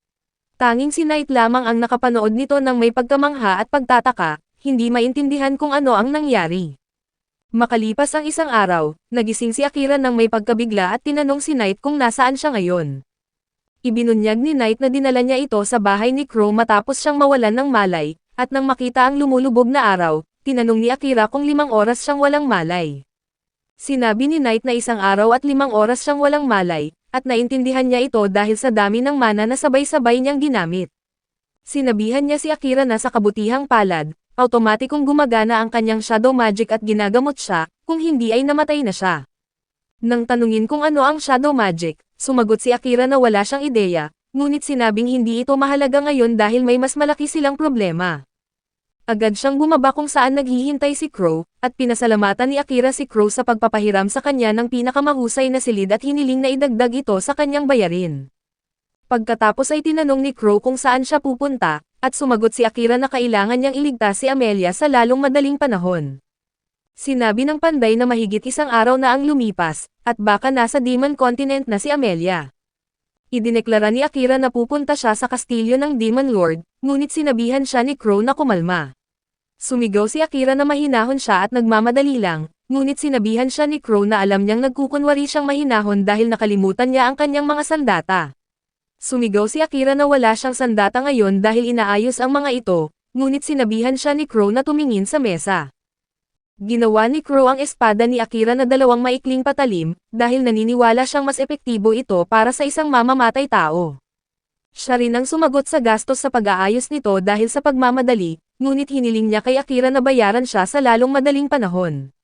Tanging si Knight lamang ang nakapanood nito ng may pagkamangha at pagtataka, hindi maintindihan kung ano ang nangyari. Makalipas ang isang araw, nagising si Akira nang may pagkabigla at tinanong si Knight kung nasaan siya ngayon. Ibinunyag ni Knight na dinala niya ito sa bahay ni Crow matapos siyang mawalan ng malay, at nang makita ang lumulubog na araw, tinanong ni Akira kung 5 oras siyang walang malay. Sinabi ni Knight na 1 araw at 5 oras siyang walang malay, at naintindihan niya ito dahil sa dami ng mana na sabay-sabay niyang ginamit. Sinabihan niya si Akira na sa kabutihang palad, automatikong gumagana ang kanyang shadow magic at ginagamot siya, kung hindi ay namatay na siya. Nang tanungin kung ano ang shadow magic, sumagot si Akira na wala siyang ideya, ngunit sinabing hindi ito mahalaga ngayon dahil may mas malaki silang problema. Agad siyang bumaba kung saan naghihintay si Crow, at pinasalamatan ni Akira si Crow sa pagpapahiram sa kanya ng pinakamahusay na silid at hiniling na idagdag ito sa kanyang bayarin. Pagkatapos ay tinanong ni Crow kung saan siya pupunta, at sumagot si Akira na kailangan niyang iligtas si Amelia sa lalong madaling panahon. Sinabi ng panday na mahigit 1 araw na ang lumipas, at baka nasa Demon Continent na si Amelia. Idineklara ni Akira na pupunta siya sa kastilyo ng Demon Lord, ngunit sinabihan siya ni Crow na kumalma. Sumigaw si Akira na mahinahon siya at nagmamadali lang, ngunit sinabihan siya ni Crow na alam niyang nagkukunwari siyang mahinahon dahil nakalimutan niya ang kanyang mga sandata. Sumigaw si Akira na wala siyang sandata ngayon dahil inaayos ang mga ito, ngunit sinabihan siya ni Crow na tumingin sa mesa. Ginawa ni Crow ang espada ni Akira na 2 maikling patalim, dahil naniniwala siyang mas epektibo ito para sa isang mamamatay tao. Siya rin ang sumagot sa gastos sa pag-aayos nito dahil sa pagmamadali, ngunit hiniling niya kay Akira na bayaran siya sa lalong madaling panahon.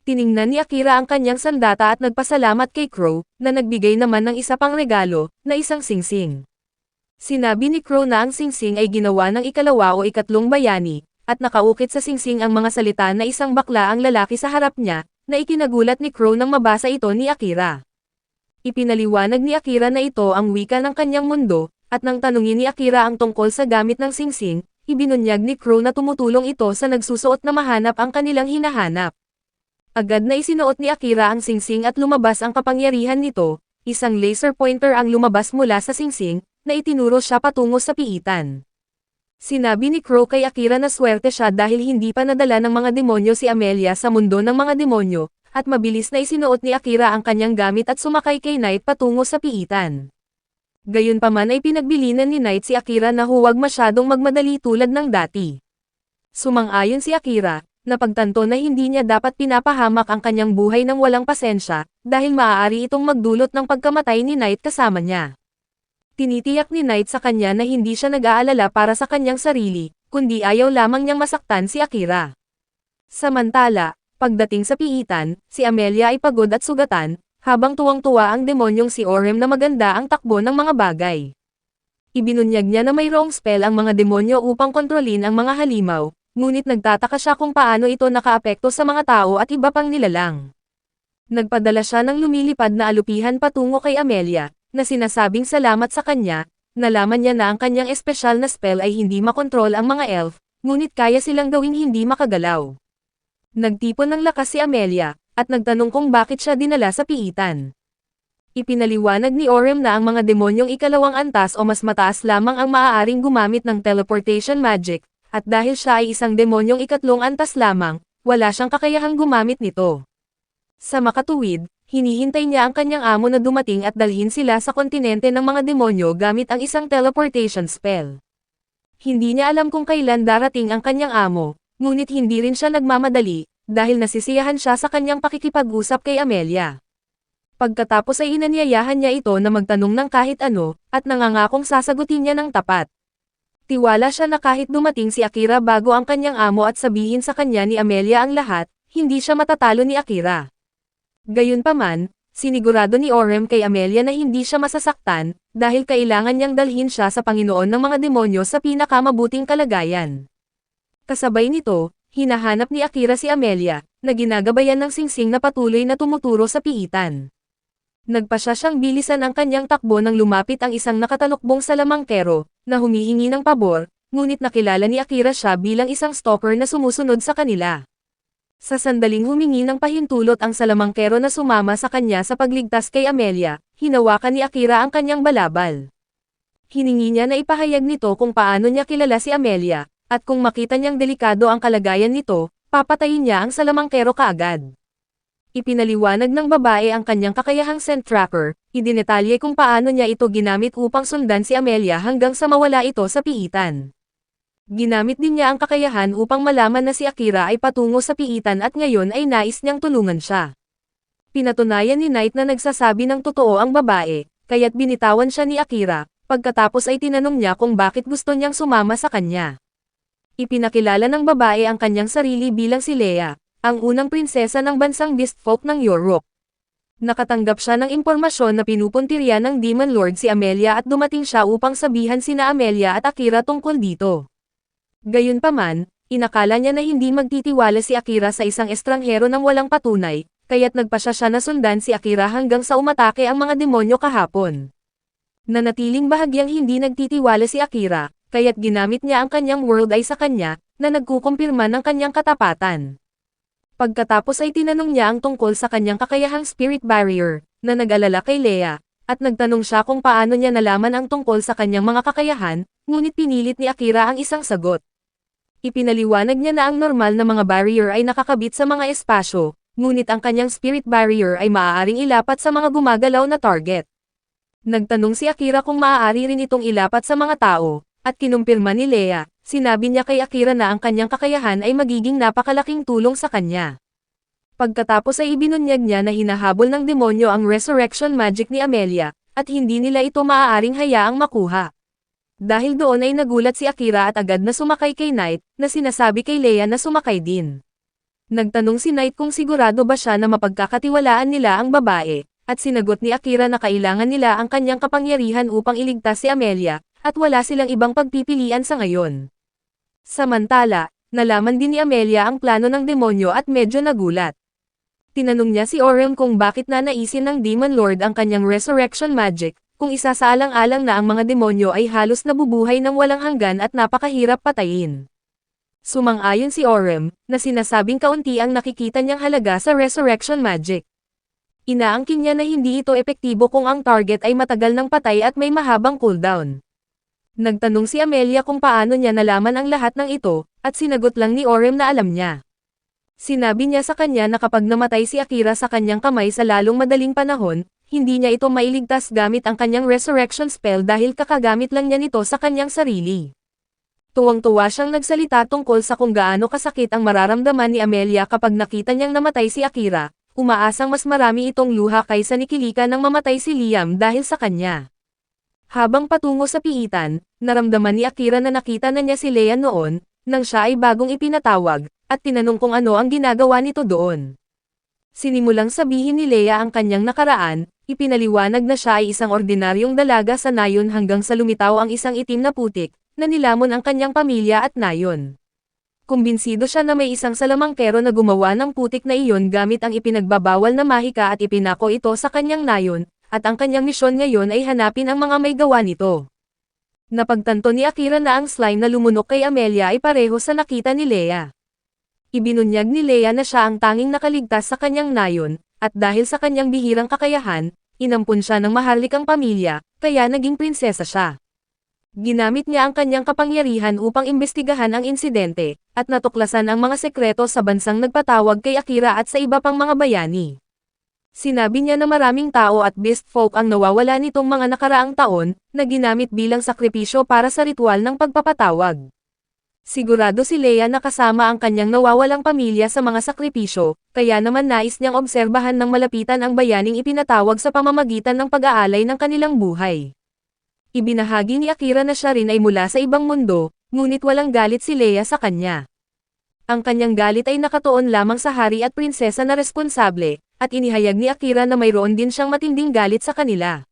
Tiningnan ni Akira ang kanyang sandata at nagpasalamat kay Crow, na nagbigay naman ng isa pang regalo, na isang singsing. Sinabi ni Crow na ang singsing ay ginawa ng 2 o 3 bayani, at nakaukit sa singsing ang mga salita na isang bakla ang lalaki sa harap niya, na ikinagulat ni Crow nang mabasa ito ni Akira. Ipinaliwanag ni Akira na ito ang wika ng kanyang mundo, at nang tanungin ni Akira ang tungkol sa gamit ng singsing, ibinunyag ni Crow na tumutulong ito sa nagsusuot na mahanap ang kanilang hinahanap. Agad na isinuot ni Akira ang singsing at lumabas ang kapangyarihan nito, isang laser pointer ang lumabas mula sa singsing, na itinuro siya patungo sa piitan. Sinabi ni Crow kay Akira na swerte siya dahil hindi pa nadala ng mga demonyo si Amelia sa mundo ng mga demonyo, at mabilis na isinuot ni Akira ang kanyang gamit at sumakay kay Knight patungo sa piitan. Gayunpaman ay pinagbilinan ni Knight si Akira na huwag masyadong magmadali tulad ng dati. Sumang-ayon si Akira, napagtanto na hindi niya dapat pinapahamak ang kanyang buhay ng walang pasensya, dahil maaari itong magdulot ng pagkamatay ni Knight kasama niya. Tinitiyak ni Knight sa kanya na hindi siya nag-aalala para sa kanyang sarili, kundi ayaw lamang niyang masaktan si Akira. Samantala, pagdating sa piitan, si Amelia ay pagod at sugatan, habang tuwang-tuwa ang demonyong si Orem na maganda ang takbo ng mga bagay. Ibinunyag niya na mayroong spell ang mga demonyo upang kontrolin ang mga halimaw, ngunit nagtataka siya kung paano ito nakaapekto sa mga tao at iba pang nilalang. Nagpadala siya ng lumilipad na alupihan patungo kay Amelia, na sinasabing salamat sa kanya, nalaman niya na ang kanyang espesyal na spell ay hindi makontrol ang mga elf, ngunit kaya silang gawing hindi makagalaw. Nagtipon ng lakas si Amelia, at nagtanong kung bakit siya dinala sa piitan. Ipinaliwanag ni Orem na ang mga demonyong ikalawang antas o mas mataas lamang ang maaaring gumamit ng teleportation magic, at dahil siya ay isang demonyong ikatlong antas lamang, wala siyang kakayahang gumamit nito. Sa makatuwid, hinihintay niya ang kanyang amo na dumating at dalhin sila sa kontinente ng mga demonyo gamit ang isang teleportation spell. Hindi niya alam kung kailan darating ang kanyang amo, ngunit hindi rin siya nagmamadali, dahil nasisiyahan siya sa kanyang pakikipag-usap kay Amelia. Pagkatapos ay inanyayahan niya ito na magtanong ng kahit ano, at nangangakong sasagutin niya ng tapat. Tiwala siya na kahit dumating si Akira bago ang kanyang amo at sabihin sa kanya ni Amelia ang lahat, hindi siya matatalo ni Akira. Gayunpaman, sinigurado ni Orem kay Amelia na hindi siya masasaktan, dahil kailangan niyang dalhin siya sa Panginoon ng mga demonyo sa pinakamabuting kalagayan. Kasabay nito, hinahanap ni Akira si Amelia, na ginagabayan ng singsing na patuloy na tumuturo sa piitan. Nagpasya siyang bilisan ang kanyang takbo nang lumapit ang isang nakatalukbong salamangkero, na humihingi ng pabor, ngunit nakilala ni Akira siya bilang isang stalker na sumusunod sa kanila. Sa sandaling humingi ng pahintulot ang salamangkero na sumama sa kanya sa pagligtas kay Amelia, hinawakan ni Akira ang kanyang balabal. Hiningi niya na ipahayag nito kung paano niya kilala si Amelia, at kung makita niyang delikado ang kalagayan nito, papatayin niya ang salamangkero kaagad. Ipinaliwanag ng babae ang kanyang kakayahang scent tracker, idinetalye kung paano niya ito ginamit upang sundan si Amelia hanggang sa mawala ito sa piitan. Ginamit din niya ang kakayahan upang malaman na si Akira ay patungo sa piitan at ngayon ay nais niyang tulungan siya. Pinatunayan ni Knight na nagsasabi ng totoo ang babae, kaya't binitawan siya ni Akira, pagkatapos ay tinanong niya kung bakit gusto niyang sumama sa kanya. Ipinakilala ng babae ang kanyang sarili bilang si Leia, ang unang prinsesa ng bansang Beastfolk ng Europe. Nakatanggap siya ng impormasyon na pinupuntirya ng Demon Lord si Amelia at dumating siya upang sabihan sina Amelia at Akira tungkol dito. Gayunpaman, inakala niya na hindi magtitiwala si Akira sa isang estranghero ng walang patunay, kaya't nagpasya siya na sundan si Akira hanggang sa umatake ang mga demonyo kahapon. Nanatiling bahagyang hindi nagtitiwala si Akira, kaya't ginamit niya ang kanyang world eye sa kanya, na nagkukumpirma ng kanyang katapatan. Pagkatapos ay tinanong niya ang tungkol sa kanyang kakayahang spirit barrier, na nag-alala kay Leia, at nagtanong siya kung paano niya nalaman ang tungkol sa kanyang mga kakayahan, ngunit pinilit ni Akira ang isang sagot. Ipinaliwanag niya na ang normal na mga barrier ay nakakabit sa mga espasyo, ngunit ang kanyang spirit barrier ay maaaring ilapat sa mga gumagalaw na target. Nagtanong si Akira kung maaari rin itong ilapat sa mga tao, at kinumpirma ni Leia. Sinabi niya kay Akira na ang kanyang kakayahan ay magiging napakalaking tulong sa kanya. Pagkatapos ay ibinunyag niya na hinahabol ng demonyo ang resurrection magic ni Amelia, at hindi nila ito maaaring hayaang makuha. Dahil doon ay nagulat si Akira at agad na sumakay kay Knight, na sinasabi kay Leia na sumakay din. Nagtanong si Knight kung sigurado ba siya na mapagkakatiwalaan nila ang babae, at sinagot ni Akira na kailangan nila ang kanyang kapangyarihan upang iligtas si Amelia, at wala silang ibang pagpipilian sa ngayon. Samantala, nalaman din ni Amelia ang plano ng demonyo at medyo nagulat. Tinanong niya si Orem kung bakit nanaisin ng Demon Lord ang kanyang resurrection magic, kung isasaalang-alang na ang mga demonyo ay halos nabubuhay ng walang hanggan at napakahirap patayin. Sumang-ayon si Orem, na sinasabing kaunti ang nakikita niyang halaga sa resurrection magic. Inaangkin niya na hindi ito epektibo kung ang target ay matagal ng patay at may mahabang cooldown. Nagtanong si Amelia kung paano niya nalaman ang lahat ng ito, at sinagot lang ni Orem na alam niya. Sinabi niya sa kanya na kapag namatay si Akira sa kanyang kamay sa lalong madaling panahon, hindi niya ito mailigtas gamit ang kanyang resurrection spell dahil kakagamit lang niya nito sa kanyang sarili. Tuwang-tuwa siyang nagsalita tungkol sa kung gaano kasakit ang mararamdaman ni Amelia kapag nakita niyang namatay si Akira, umaasang mas marami itong luha kaysa nikilika nang mamatay si Liam dahil sa kanya. Habang patungo sa piitan, naramdaman ni Akira na nakita na niya si Leia noon, nang siya ay bagong ipinatawag, at tinanong kung ano ang ginagawa nito doon. Sinimulang sabihin ni Leia ang kanyang nakaraan, ipinaliwanag na siya ay isang ordinaryong dalaga sa nayon hanggang sa lumitaw ang isang itim na putik, na nilamon ang kanyang pamilya at nayon. Kumbinsido siya na may isang salamangkero na gumawa ng putik na iyon gamit ang ipinagbabawal na mahika at ipinako ito sa kanyang nayon, at ang kanyang misyon ngayon ay hanapin ang mga may gawa nito. Napagtanto ni Akira na ang slime na lumunok kay Amelia ay pareho sa nakita ni Leia. Ibinunyag ni Leia na siya ang tanging nakaligtas sa kanyang nayon, at dahil sa kanyang bihirang kakayahan, inampun siya ng maharlikang pamilya, kaya naging prinsesa siya. Ginamit niya ang kanyang kapangyarihan upang imbestigahan ang insidente, at natuklasan ang mga sekreto sa bansang nagpatawag kay Akira at sa iba pang mga bayani. Sinabi niya na maraming tao at beast folk ang nawawala nitong mga nakaraang taon, na ginamit bilang sakripisyo para sa ritual ng pagpapatawag. Sigurado si Leia na kasama ang kanyang nawawalang pamilya sa mga sakripisyo, kaya naman nais niyang obserbahan ng malapitan ang bayaning ipinatawag sa pamamagitan ng pag-aalay ng kanilang buhay. Ibinahagi ni Akira na siya rin ay mula sa ibang mundo, ngunit walang galit si Leia sa kanya. Ang kanyang galit ay nakatuon lamang sa hari at prinsesa na responsable, at inihayag ni Akira na mayroon din siyang matinding galit sa kanila.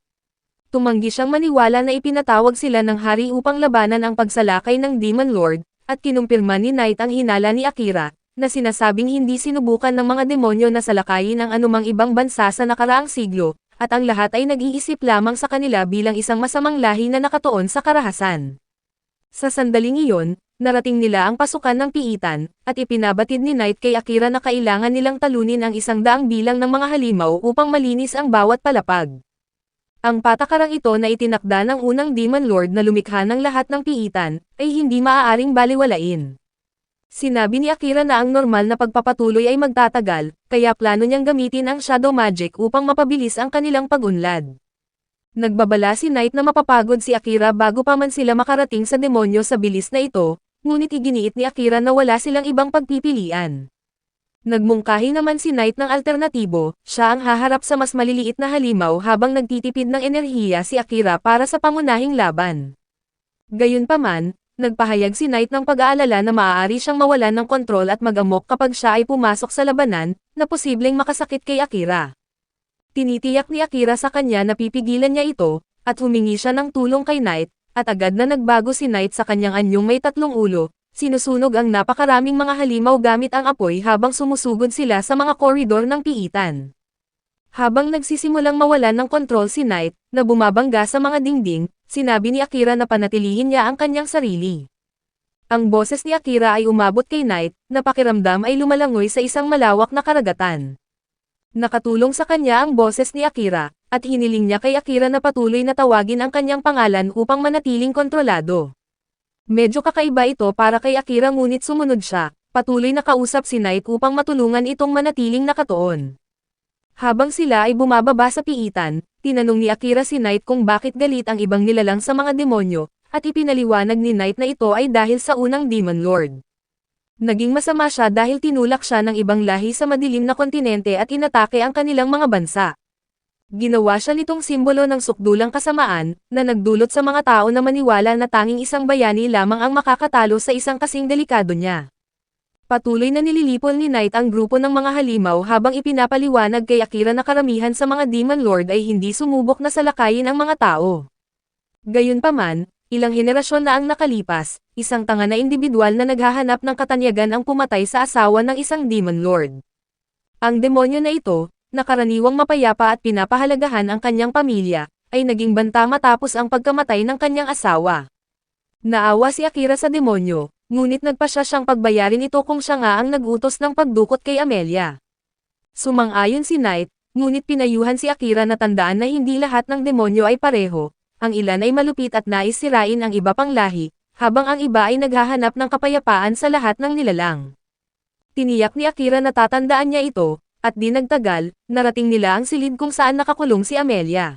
Tumanggi siyang maniwala na ipinatawag sila ng hari upang labanan ang pagsalakay ng Demon Lord, at kinumpirma ni Knight ang hinala ni Akira, na sinasabing hindi sinubukan ng mga demonyo na salakayin ang anumang ibang bansa sa nakaraang siglo, at ang lahat ay nag-iisip lamang sa kanila bilang isang masamang lahi na nakatuon sa karahasan. Sa sandaling iyon, narating nila ang pasukan ng piitan, at ipinabatid ni Knight kay Akira na kailangan nilang talunin ang 100 bilang ng mga halimaw upang malinis ang bawat palapag. Ang patakarang ito na itinakda ng unang Demon Lord na lumikha ng lahat ng piitan, ay hindi maaaring baliwalain. Sinabi ni Akira na ang normal na pagpapatuloy ay magtatagal, kaya plano niyang gamitin ang Shadow Magic upang mapabilis ang kanilang pag-unlad. Nagbabala si Knight na mapapagod si Akira bago pa man sila makarating sa demonyo sa bilis na ito, ngunit iginiit ni Akira na wala silang ibang pagpipilian. Nagmungkahi naman si Knight ng alternatibo, siya ang haharap sa mas maliliit na halimaw habang nagtitipid ng enerhiya si Akira para sa pangunahing laban. Gayunpaman, nagpahayag si Knight ng pag-aalala na maaari siyang mawalan ng kontrol at mag-amok kapag siya ay pumasok sa labanan, na posibleng makasakit kay Akira. Tinitiyak ni Akira sa kanya na pipigilan niya ito, at humingi siya ng tulong kay Knight, at agad na nagbago si Knight sa kanyang anyong may 3 ulo. Sinusunog ang napakaraming mga halimaw gamit ang apoy habang sumusugod sila sa mga koridor ng piitan. Habang nagsisimulang mawalan ng kontrol si Knight, na bumabangga sa mga dingding, sinabi ni Akira na panatilihin niya ang kanyang sarili. Ang boses ni Akira ay umabot kay Knight, na pakiramdam ay lumalangoy sa isang malawak na karagatan. Nakatulong sa kanya ang boses ni Akira, at hiniling niya kay Akira na patuloy na tawagin ang kanyang pangalan upang manatiling kontrolado. Medyo kakaiba ito para kay Akira ngunit sumunod siya, patuloy na kausap si Knight upang matulungan itong manatiling nakatuon. Habang sila ay bumababa sa piitan, tinanong ni Akira si Knight kung bakit galit ang ibang nilalang sa mga demonyo, at ipinaliwanag ni Knight na ito ay dahil sa unang Demon Lord. Naging masama siya dahil tinulak siya ng ibang lahi sa madilim na kontinente at inatake ang kanilang mga bansa. Ginawa siya nitong simbolo ng sukdulang kasamaan, na nagdulot sa mga tao na maniwala na tanging isang bayani lamang ang makakatalo sa isang kasing delikado niya. Patuloy na nililipol ni Knight ang grupo ng mga halimaw habang ipinapaliwanag kay Akira na karamihan sa mga Demon Lord ay hindi sumubok na salakayin ang mga tao. Gayunpaman, ilang henerasyon na ang nakalipas, isang tanga na individual na naghahanap ng katanyagan ang pumatay sa asawa ng isang Demon Lord. Ang demonyo na ito, na karaniwang mapayapa at pinapahalagahan ang kanyang pamilya, ay naging banta matapos ang pagkamatay ng kanyang asawa. Naawa si Akira sa demonyo, ngunit nagpasya siyang pagbayarin ito kung siya nga ang nag-utos ng pagdukot kay Amelia. Sumang-ayon si Knight, ngunit pinayuhan si Akira na tandaan na hindi lahat ng demonyo ay pareho, ang ilan ay malupit at nais sirain ang iba pang lahi, habang ang iba ay naghahanap ng kapayapaan sa lahat ng nilalang. Tiniyak ni Akira na tatandaan niya ito, at di nagtagal, narating nila ang silid kung saan nakakulong si Amelia.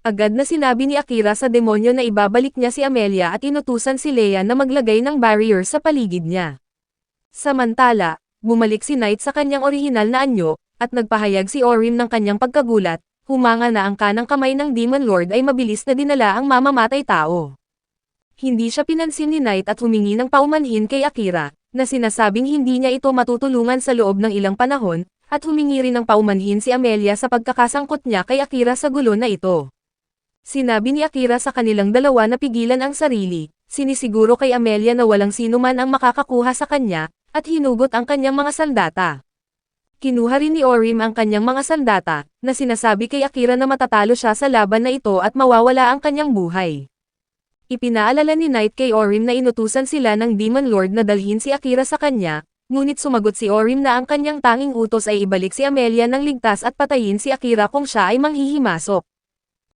Agad na sinabi ni Akira sa demonyo na ibabalik niya si Amelia at inutusan si Leia na maglagay ng barrier sa paligid niya. Samantala, bumalik si Knight sa kanyang orihinal na anyo, at nagpahayag si Orim ng kanyang pagkagulat, humanga na ang kanang kamay ng Demon Lord ay mabilis na dinala ang mamamatay tao. Hindi siya pinansin ni Knight at humingi ng paumanhin kay Akira, na sinasabing hindi niya ito matutulungan sa loob ng ilang panahon, at humingi rin ng paumanhin si Amelia sa pagkakasangkot niya kay Akira sa gulo na ito. Sinabi ni Akira sa kanilang dalawa na pigilan ang sarili, sinisiguro kay Amelia na walang sino man ang makakakuha sa kanya, at hinugot ang kanyang mga sandata. Kinuha rin ni Orim ang kanyang mga sandata, na sinasabi kay Akira na matatalo siya sa laban na ito at mawawala ang kanyang buhay. Ipinaalala ni Knight kay Orim na inutusan sila ng Demon Lord na dalhin si Akira sa kanya, ngunit sumagot si Orim na ang kanyang tanging utos ay ibalik si Amelia ng ligtas at patayin si Akira kung siya ay manghihimasok.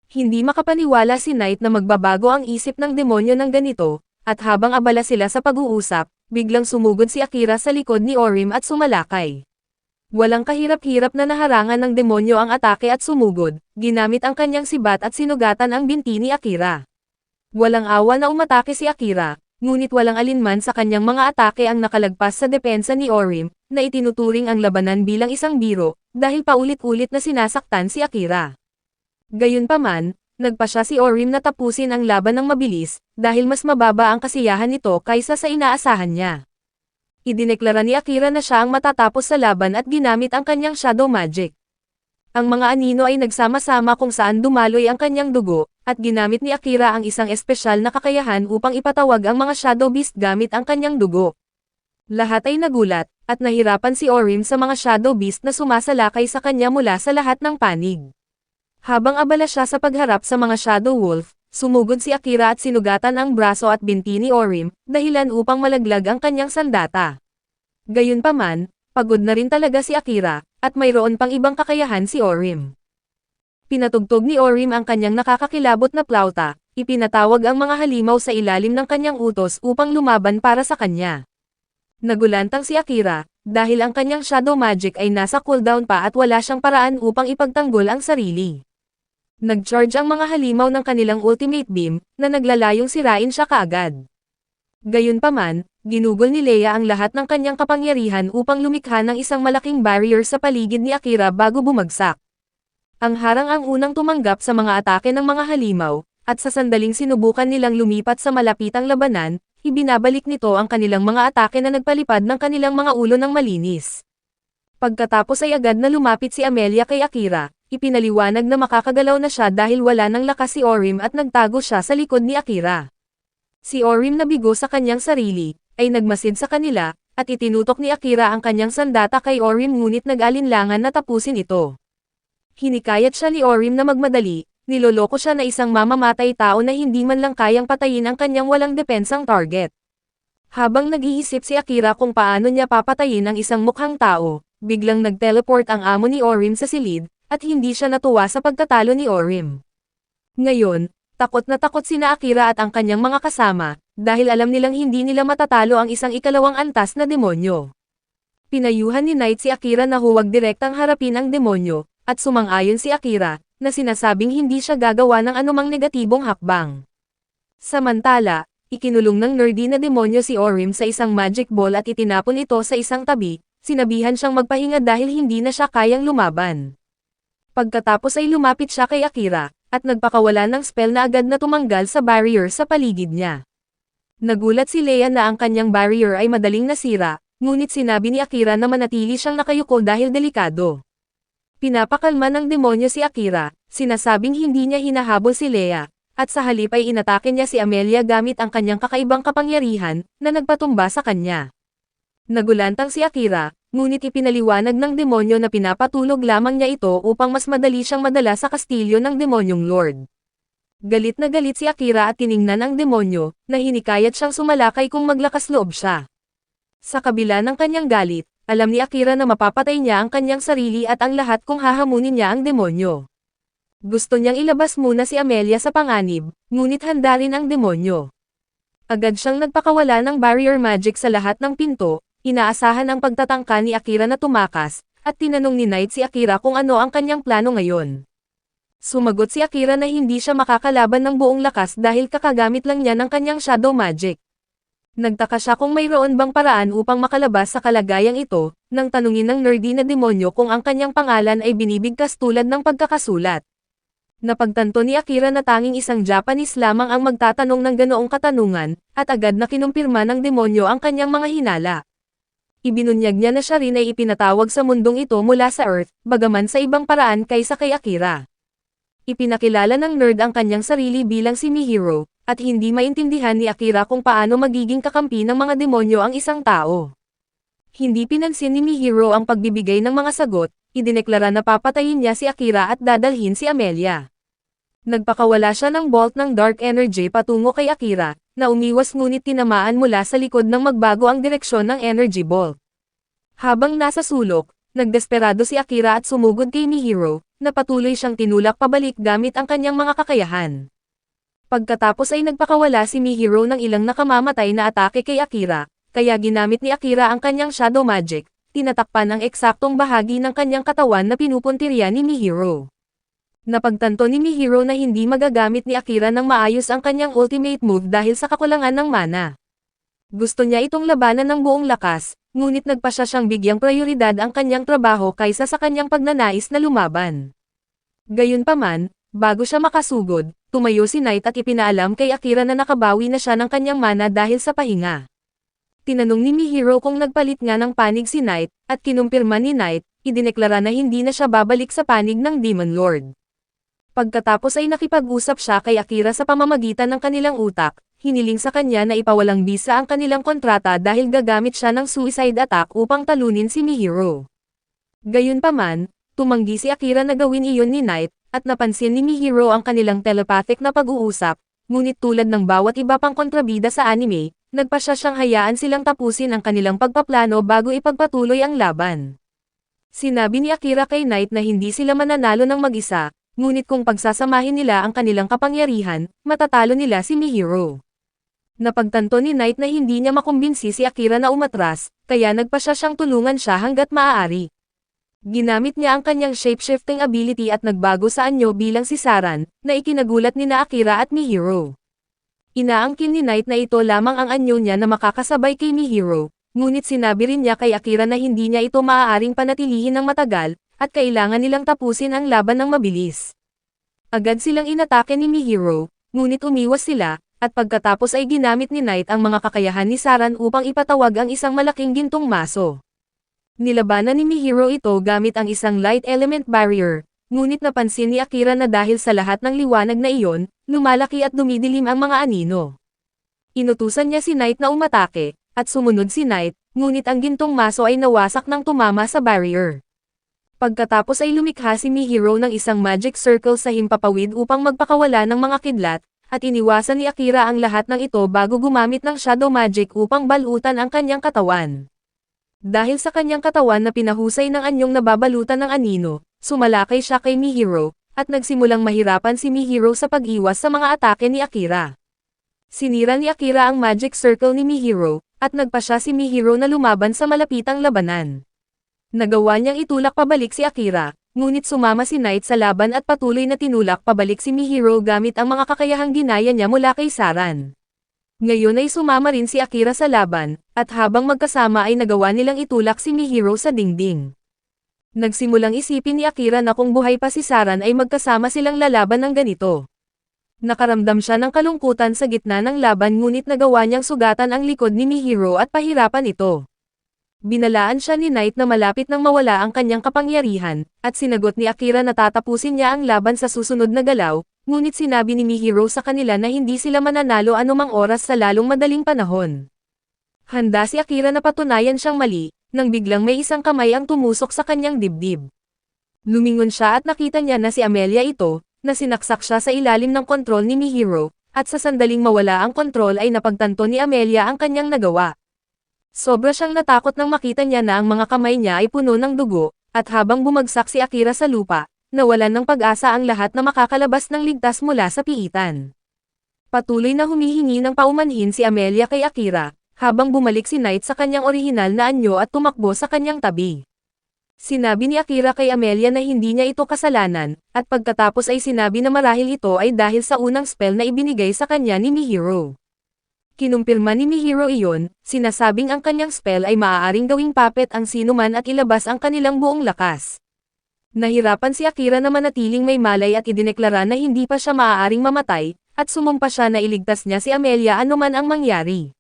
Hindi makapaniwala si Knight na magbabago ang isip ng demonyo ng ganito, at habang abala sila sa pag-uusap, biglang sumugod si Akira sa likod ni Orim at sumalakay. Walang kahirap-hirap na naharangan ng demonyo ang atake at sumugod, ginamit ang kanyang sibat at sinugatan ang binti ni Akira. Walang awa na umatake si Akira, ngunit walang alinman sa kanyang mga atake ang nakalagpas sa depensa ni Orim, na itinuturing ang labanan bilang isang biro, dahil paulit-ulit na sinasaktan si Akira. Gayunpaman, nagpa siya si Orim na tapusin ang laban ng mabilis, dahil mas mababa ang kasiyahan nito kaysa sa inaasahan niya. Idineklara ni Akira na siya ang matatapos sa laban at ginamit ang kanyang shadow magic. Ang mga anino ay nagsama-sama kung saan dumaloy ang kanyang dugo, at ginamit ni Akira ang isang espesyal na kakayahan upang ipatawag ang mga shadow beast gamit ang kanyang dugo. Lahat ay nagulat, at nahirapan si Orim sa mga shadow beast na sumasalakay sa kanya mula sa lahat ng panig. Habang abala siya sa pagharap sa mga shadow wolf, sumugod si Akira at sinugatan ang braso at binti ni Orim, dahilan upang malaglag ang kanyang sandata. Gayunpaman, pagod na rin talaga si Akira, at mayroon pang ibang kakayahan si Orim. Pinatugtog ni Orim ang kanyang nakakakilabot na plauta, ipinatawag ang mga halimaw sa ilalim ng kanyang utos upang lumaban para sa kanya. Nagulantang si Akira, dahil ang kanyang shadow magic ay nasa cooldown pa at wala siyang paraan upang ipagtanggol ang sarili. Nag-charge ang mga halimaw ng kanilang ultimate beam, na naglalayong sirain siya kaagad. Gayunpaman, ginugol ni Leia ang lahat ng kanyang kapangyarihan upang lumikha ng isang malaking barrier sa paligid ni Akira bago bumagsak. Ang harang ang unang tumanggap sa mga atake ng mga halimaw, at sa sandaling sinubukan nilang lumipat sa malapitang labanan, ibinabalik nito ang kanilang mga atake na nagpalipad ng kanilang mga ulo ng malinis. Pagkatapos ay agad na lumapit si Amelia kay Akira, ipinaliwanag na makakagalaw na siya dahil wala nang lakas si Orim at nagtago siya sa likod ni Akira. Si Orim na bigo sa kanyang sarili, ay nagmasid sa kanila, at itinutok ni Akira ang kanyang sandata kay Orim ngunit nag-alinlangan na tapusin ito. Hinikayat siya ni Orim na magmadali, niloloko siya na isang mamamatay tao na hindi man lang kayang patayin ang kanyang walang depensang target. Habang nag-iisip si Akira kung paano niya papatayin ang isang mukhang tao, biglang nag-teleport ang amo ni Orim sa silid, at hindi siya natuwa sa pagtatalo ni Orim. Ngayon, takot na takot sina Akira at ang kanyang mga kasama, dahil alam nilang hindi nila matatalo ang isang ikalawang antas na demonyo. Pinayuhan ni Knight si Akira na huwag direktang harapin ang demonyo, at sumang-ayon si Akira, na sinasabing hindi siya gagawa ng anumang negatibong hakbang. Samantala, ikinulong ng nerdy na demonyo si Orim sa isang magic ball at itinapon ito sa isang tabi, sinabihan siyang magpahinga dahil hindi na siya kayang lumaban. Pagkatapos ay lumapit siya kay Akira, at nagpakawala ng spell na agad na tumanggal sa barrier sa paligid niya. Nagulat si Leia na ang kanyang barrier ay madaling nasira, ngunit sinabi ni Akira na manatili siyang nakayuko dahil delikado. Pinapakalma ng demonyo si Akira, sinasabing hindi niya hinahabol si Leia, at sa halip ay inatake niya si Amelia gamit ang kanyang kakaibang kapangyarihan, na nagpatumba sa kanya. Nagulantang si Akira, ngunit ipinaliwanag ng demonyo na pinapatulog lamang niya ito upang mas madali siyang madala sa kastilyo ng demonyong lord. Galit na galit si Akira at tiningnan ang demonyo, na hinikayat siyang sumalakay kung maglakas loob siya. Sa kabila ng kanyang galit, alam ni Akira na mapapatay niya ang kanyang sarili at ang lahat kung hahamunin niya ang demonyo. Gusto niyang ilabas muna si Amelia sa panganib, ngunit handa rin ang demonyo. Agad siyang nagpakawala ng barrier magic sa lahat ng pinto. Inaasahan ang pagtatangka ni Akira na tumakas, at tinanong ni Knight si Akira kung ano ang kanyang plano ngayon. Sumagot si Akira na hindi siya makakalaban ng buong lakas dahil kakagamit lang niya ng kanyang shadow magic. Nagtaka siya kung mayroon bang paraan upang makalabas sa kalagayang ito, nang tanungin ng nerdy na demonyo kung ang kanyang pangalan ay binibigkas tulad ng pagkakasulat. Napagtanto ni Akira na tanging isang Japanese lamang ang magtatanong ng ganoong katanungan, at agad na kinumpirma ng demonyo ang kanyang mga hinala. Ibinunyag niya na siya rin ay ipinatawag sa mundong ito mula sa Earth, bagaman sa ibang paraan kaysa kay Akira. Ipinakilala ng nerd ang kanyang sarili bilang si Mihiro, at hindi maintindihan ni Akira kung paano magiging kakampi ng mga demonyo ang isang tao. Hindi pinansin ni Mihiro ang pagbibigay ng mga sagot, idineklara na papatayin niya si Akira at dadalhin si Amelia. Nagpakawala siya ng bolt ng dark energy patungo kay Akira, na umiwas ngunit tinamaan mula sa likod nang magbago ang direksyon ng energy bolt. Habang nasa sulok, nagdesperado si Akira at sumugod kay Mihiro, na patuloy siyang tinulak pabalik gamit ang kanyang mga kakayahan. Pagkatapos ay nagpakawala si Mihiro ng ilang nakamamatay na atake kay Akira, kaya ginamit ni Akira ang kanyang shadow magic, tinatakpan ang eksaktong bahagi ng kanyang katawan na pinupuntirya ni Mihiro. Napagtanto ni Mihiro na hindi magagamit ni Akira ng maayos ang kanyang ultimate move dahil sa kakulangan ng mana. Gusto niya itong labanan ng buong lakas, ngunit nagpasya siyang bigyang prioridad ang kanyang trabaho kaysa sa kanyang pagnanais na lumaban. Gayunpaman, bago siya makasugod, tumayo si Knight at ipinaalam kay Akira na nakabawi na siya ng kanyang mana dahil sa pahinga. Tinanong ni Mihiro kung nagpalit nga ng panig si Knight, at kinumpirma ni Knight, idineklara na hindi na siya babalik sa panig ng Demon Lord. Pagkatapos ay nakipag-usap siya kay Akira sa pamamagitan ng kanilang utak, hiniling sa kanya na ipawalang bisa ang kanilang kontrata dahil gagamit siya ng suicide attack upang talunin si Mihiro. Gayunpaman, tumanggi si Akira na gawin iyon ni Knight, at napansin ni Mihiro ang kanilang telepathic na pag-uusap, ngunit tulad ng bawat iba pang kontrabida sa anime, nagpasya siyang hayaan silang tapusin ang kanilang pagpaplano bago ipagpatuloy ang laban. Sinabi ni Akira kay Knight na hindi sila mananalo ng mag-isa, ngunit kung pagsasamahin nila ang kanilang kapangyarihan, matatalo nila si Mihiro. Napagtanto ni Knight na hindi niya makumbinsi si Akira na umatras, kaya nagpasya siyang tulungan siya hanggat maaari. Ginamit niya ang kanyang shapeshifting ability at nagbago sa anyo bilang si Saran, na ikinagulat ni na Akira at Mihiro. Inaangkin ni Knight na ito lamang ang anyo niya na makakasabay kay Mihiro, ngunit sinabi rin niya kay Akira na hindi niya ito maaaring panatilihin ng matagal, at kailangan nilang tapusin ang laban ng mabilis. Agad silang inatake ni Mihiro, ngunit umiwas sila, at pagkatapos ay ginamit ni Knight ang mga kakayahan ni Saran upang ipatawag ang isang malaking gintong maso. Nilabanan ni Mihiro ito gamit ang isang light element barrier, ngunit napansin ni Akira na dahil sa lahat ng liwanag na iyon, lumalaki at dumidilim ang mga anino. Inutusan niya si Knight na umatake, at sumunod si Knight, ngunit ang gintong maso ay nawasak nang tumama sa barrier. Pagkatapos ay lumikha si Mihiro ng isang magic circle sa himpapawid upang magpakawala ng mga kidlat, at iniwasan ni Akira ang lahat ng ito bago gumamit ng shadow magic upang balutan ang kanyang katawan. Dahil sa kanyang katawan na pinahusay ng anyong nababalutan ng anino, sumalakay siya kay Mihiro, at nagsimulang mahirapan si Mihiro sa pag-iwas sa mga atake ni Akira. Sinira ni Akira ang magic circle ni Mihiro, at nagpasya si Mihiro na lumaban sa malapitang labanan. Nagawa niyang itulak pabalik si Akira, ngunit sumama si Knight sa laban at patuloy na tinulak pabalik si Mihiro gamit ang mga kakayahang ginaya niya mula kay Saran. Ngayon ay sumama rin si Akira sa laban, at habang magkasama ay nagawa nilang itulak si Mihiro sa dingding. Nagsimulang isipin ni Akira na kung buhay pa si Saran ay magkasama silang lalaban ng ganito. Nakaramdam siya ng kalungkutan sa gitna ng laban ngunit nagawa niyang sugatan ang likod ni Mihiro at pahirapan ito. Binalaan siya ni Knight na malapit nang mawala ang kanyang kapangyarihan, at sinagot ni Akira na tatapusin niya ang laban sa susunod na galaw, ngunit sinabi ni Mihiro sa kanila na hindi sila mananalo anumang oras sa lalong madaling panahon. Handa si Akira na patunayan siyang mali, nang biglang may isang kamay ang tumusok sa kanyang dibdib. Lumingon siya at nakita niya na si Amelia ito, na sinaksak siya sa ilalim ng kontrol ni Mihiro, at sa sandaling mawala ang kontrol ay napagtanto ni Amelia ang kanyang nagawa. Sobra siyang natakot nang makita niya na ang mga kamay niya ay puno ng dugo, at habang bumagsak si Akira sa lupa, nawalan ng pag-asa ang lahat na makakalabas ng ligtas mula sa piitan. Patuloy na humihingi ng paumanhin si Amelia kay Akira, habang bumalik si Knight sa kanyang orihinal na anyo at tumakbo sa kanyang tabi. Sinabi ni Akira kay Amelia na hindi niya ito kasalanan, at pagkatapos ay sinabi na marahil ito ay dahil sa unang spell na ibinigay sa kanya ni Mihiro. Kinumpirma ni Mihiro iyon, sinasabing ang kanyang spell ay maaaring gawing puppet ang sinuman at ilabas ang kanilang buong lakas. Nahirapan si Akira na manatiling may malay at idineklara na hindi pa siya maaaring mamatay, at sumumpa siya na iligtas niya si Amelia anuman ang mangyari.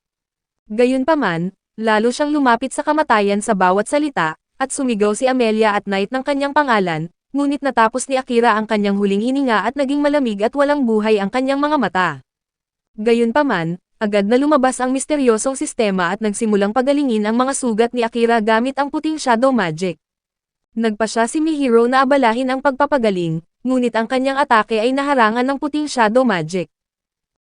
Gayunpaman, lalo siyang lumapit sa kamatayan sa bawat salita, at sumigaw si Amelia at Knight ng kanyang pangalan, ngunit natapos ni Akira ang kanyang huling hininga at naging malamig at walang buhay ang kanyang mga mata. Gayunpaman, agad na lumabas ang misteryosong sistema at nagsimulang pagalingin ang mga sugat ni Akira gamit ang puting shadow magic. Nagpasya si Mihiro na abalahin ang pagpapagaling, ngunit ang kanyang atake ay naharangan ng puting shadow magic.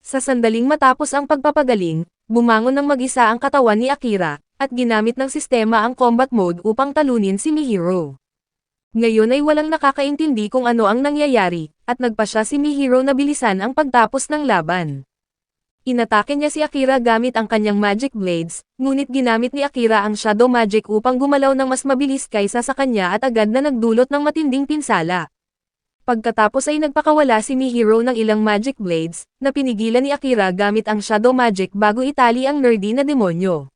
Sa sandaling matapos ang pagpapagaling, bumangon ng mag-isa ang katawan ni Akira, at ginamit ng sistema ang combat mode upang talunin si Mihiro. Ngayon ay walang nakakaintindi kung ano ang nangyayari, at nagpa siya si Mihiro na bilisan ang pagtapos ng laban. Inatake niya si Akira gamit ang kanyang magic blades, ngunit ginamit ni Akira ang shadow magic upang gumalaw ng mas mabilis kaysa sa kanya at agad na nagdulot ng matinding pinsala. Pagkatapos ay nagpakawala si Mihiro ng ilang magic blades, na pinigilan ni Akira gamit ang shadow magic bago itali ang nerdy na demonyo.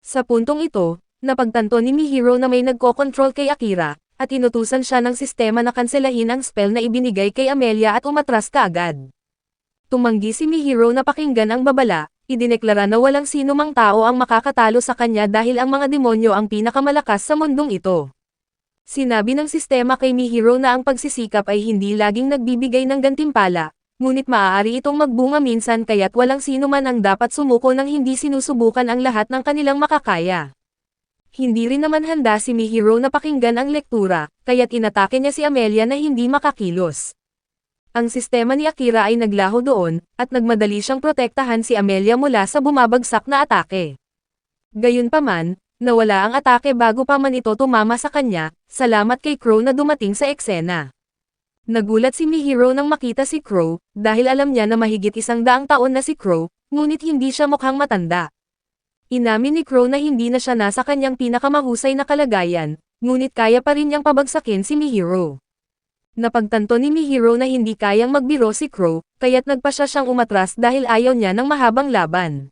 Sa puntong ito, napagtanto ni Mihiro na may nagko-control kay Akira, at inutusan siya ng sistema na kanselahin ang spell na ibinigay kay Amelia at umatras kaagad. Tumanggi si Mihiro na pakinggan ang babala, idineklara na walang sino mang tao ang makakatalo sa kanya dahil ang mga demonyo ang pinakamalakas sa mundong ito. Sinabi ng sistema kay Mihiro na ang pagsisikap ay hindi laging nagbibigay ng gantimpala, ngunit maaari itong magbunga minsan kaya't walang sino man ang dapat sumuko nang hindi sinusubukan ang lahat ng kanilang makakaya. Hindi rin naman handa si Mihiro na pakinggan ang lektura, kaya't inatake niya si Amelia na hindi makakilos. Ang sistema ni Akira ay naglaho doon, at nagmadali siyang protektahan si Amelia mula sa bumabagsak na atake. Gayunpaman, nawala ang atake bago pa man ito tumama sa kanya, salamat kay Crow na dumating sa eksena. Nagulat si Mihiro nang makita si Crow, dahil alam niya na mahigit 100 taon na si Crow, ngunit hindi siya mukhang matanda. Inamin ni Crow na hindi na siya nasa kanyang pinakamahusay na kalagayan, ngunit kaya pa rin niyang pabagsakin si Mihiro. Napagtanto ni Mihiro na hindi kayang magbiro si Crow, kaya't nagpa siya siyang umatras dahil ayaw niya ng mahabang laban.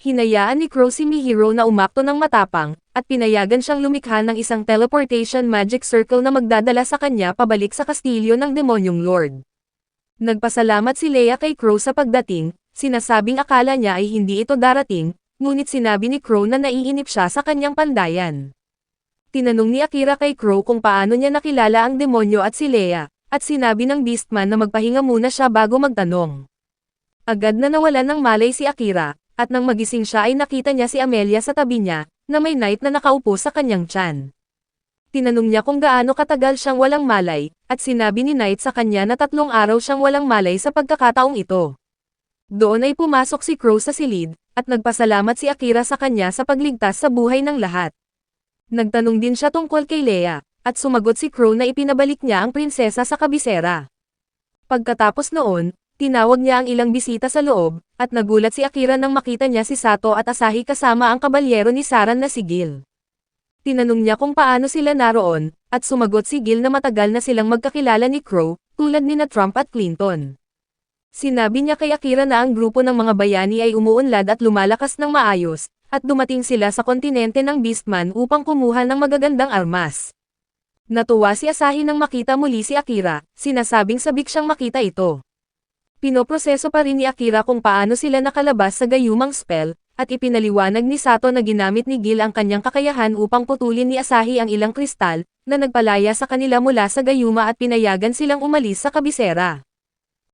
Hinayaan ni Crow si Mihiro na umakto ng matapang, at pinayagan siyang lumikha ng isang teleportation magic circle na magdadala sa kanya pabalik sa kastilyo ng demonyong lord. Nagpasalamat si Leia kay Crow sa pagdating, sinasabing akala niya ay hindi ito darating, ngunit sinabi ni Crow na naiinip siya sa kanyang pandayan. Tinanong ni Akira kay Crow kung paano niya nakilala ang demonyo at si Leia, at sinabi ng Beastman na magpahinga muna siya bago magtanong. Agad na nawalan ng malay si Akira, at nang magising siya ay nakita niya si Amelia sa tabi niya, na may knight na nakaupo sa kanyang tiyan. Tinanong niya kung gaano katagal siyang walang malay, at sinabi ni Knight sa kanya na 3 araw siyang walang malay sa pagkakataong ito. Doon ay pumasok si Crow sa silid, at nagpasalamat si Akira sa kanya sa pagligtas sa buhay ng lahat. Nagtanong din siya tungkol kay Leia, at sumagot si Crow na ipinabalik niya ang prinsesa sa kabisera. Pagkatapos noon, tinawag niya ang ilang bisita sa loob, at nagulat si Akira nang makita niya si Sato at Asahi kasama ang kabalyero ni Saran na si Gil. Tinanong niya kung paano sila naroon, at sumagot si Gil na matagal na silang magkakilala ni Crow, tulad ni Trump at Clinton. Sinabi niya kay Akira na ang grupo ng mga bayani ay umuunlad at lumalakas ng maayos, at dumating sila sa kontinente ng Beastman upang kumuha ng magagandang armas. Natuwa si Asahi nang makita muli si Akira, sinasabing sabik siyang makita ito. Pinoproseso pa rin ni Akira kung paano sila nakalabas sa gayumang spell, at ipinaliwanag ni Sato na ginamit ni Gil ang kanyang kakayahan upang putulin ni Asahi ang ilang kristal, na nagpalaya sa kanila mula sa gayuma at pinayagan silang umalis sa kabisera.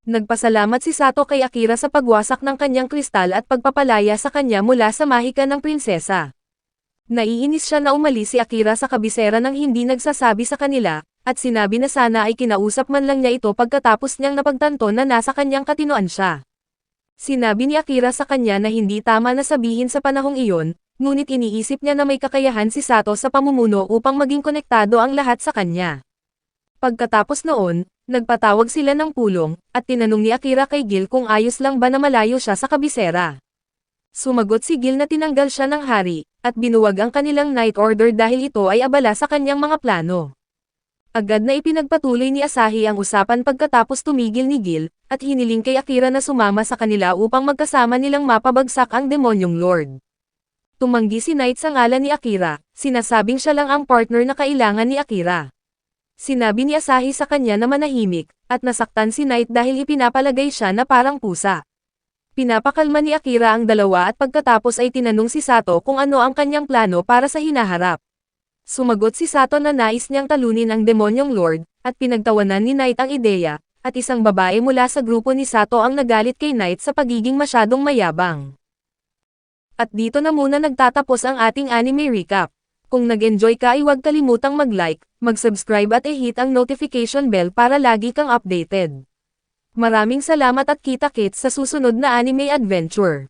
Nagpasalamat si Sato kay Akira sa pagwasak ng kanyang kristal at pagpapalaya sa kanya mula sa mahika ng prinsesa. Naiinis siya na umalis si Akira sa kabisera nang hindi nagsasabi sa kanila, at sinabi na sana ay kinausap man lang niya ito pagkatapos niyang napagtanto na nasa kanyang katinoan siya. Sinabi ni Akira sa kanya na hindi tama na sabihin sa panahong iyon, ngunit iniisip niya na may kakayahan si Sato sa pamumuno upang maging konektado ang lahat sa kanya. Pagkatapos noon, nagpatawag sila ng pulong, at tinanong ni Akira kay Gil kung ayos lang ba na malayo siya sa kabisera. Sumagot si Gil na tinanggal siya ng hari, at binuwag ang kanilang night order dahil ito ay abala sa kanyang mga plano. Agad na ipinagpatuloy ni Asahi ang usapan pagkatapos tumigil ni Gil, at hiniling kay Akira na sumama sa kanila upang magkasama nilang mapabagsak ang demonyong lord. Tumanggi si Knight sa ngalan ni Akira, sinasabing siya lang ang partner na kailangan ni Akira. Sinabi ni Asahi sa kanya na manahimik, at nasaktan si Knight dahil ipinapalagay siya na parang pusa. Pinapakalma ni Akira ang dalawa at pagkatapos ay tinanong si Sato kung ano ang kanyang plano para sa hinaharap. Sumagot si Sato na nais niyang talunin ang demonyong lord, at pinagtawanan ni Knight ang ideya, at isang babae mula sa grupo ni Sato ang nagalit kay Knight sa pagiging masyadong mayabang. At dito na muna nagtatapos ang ating anime recap. Kung nag-enjoy ka ay huwag kalimutang mag-like, mag-subscribe at i-hit ang notification bell para lagi kang updated. Maraming salamat at kita-kits sa susunod na anime adventure.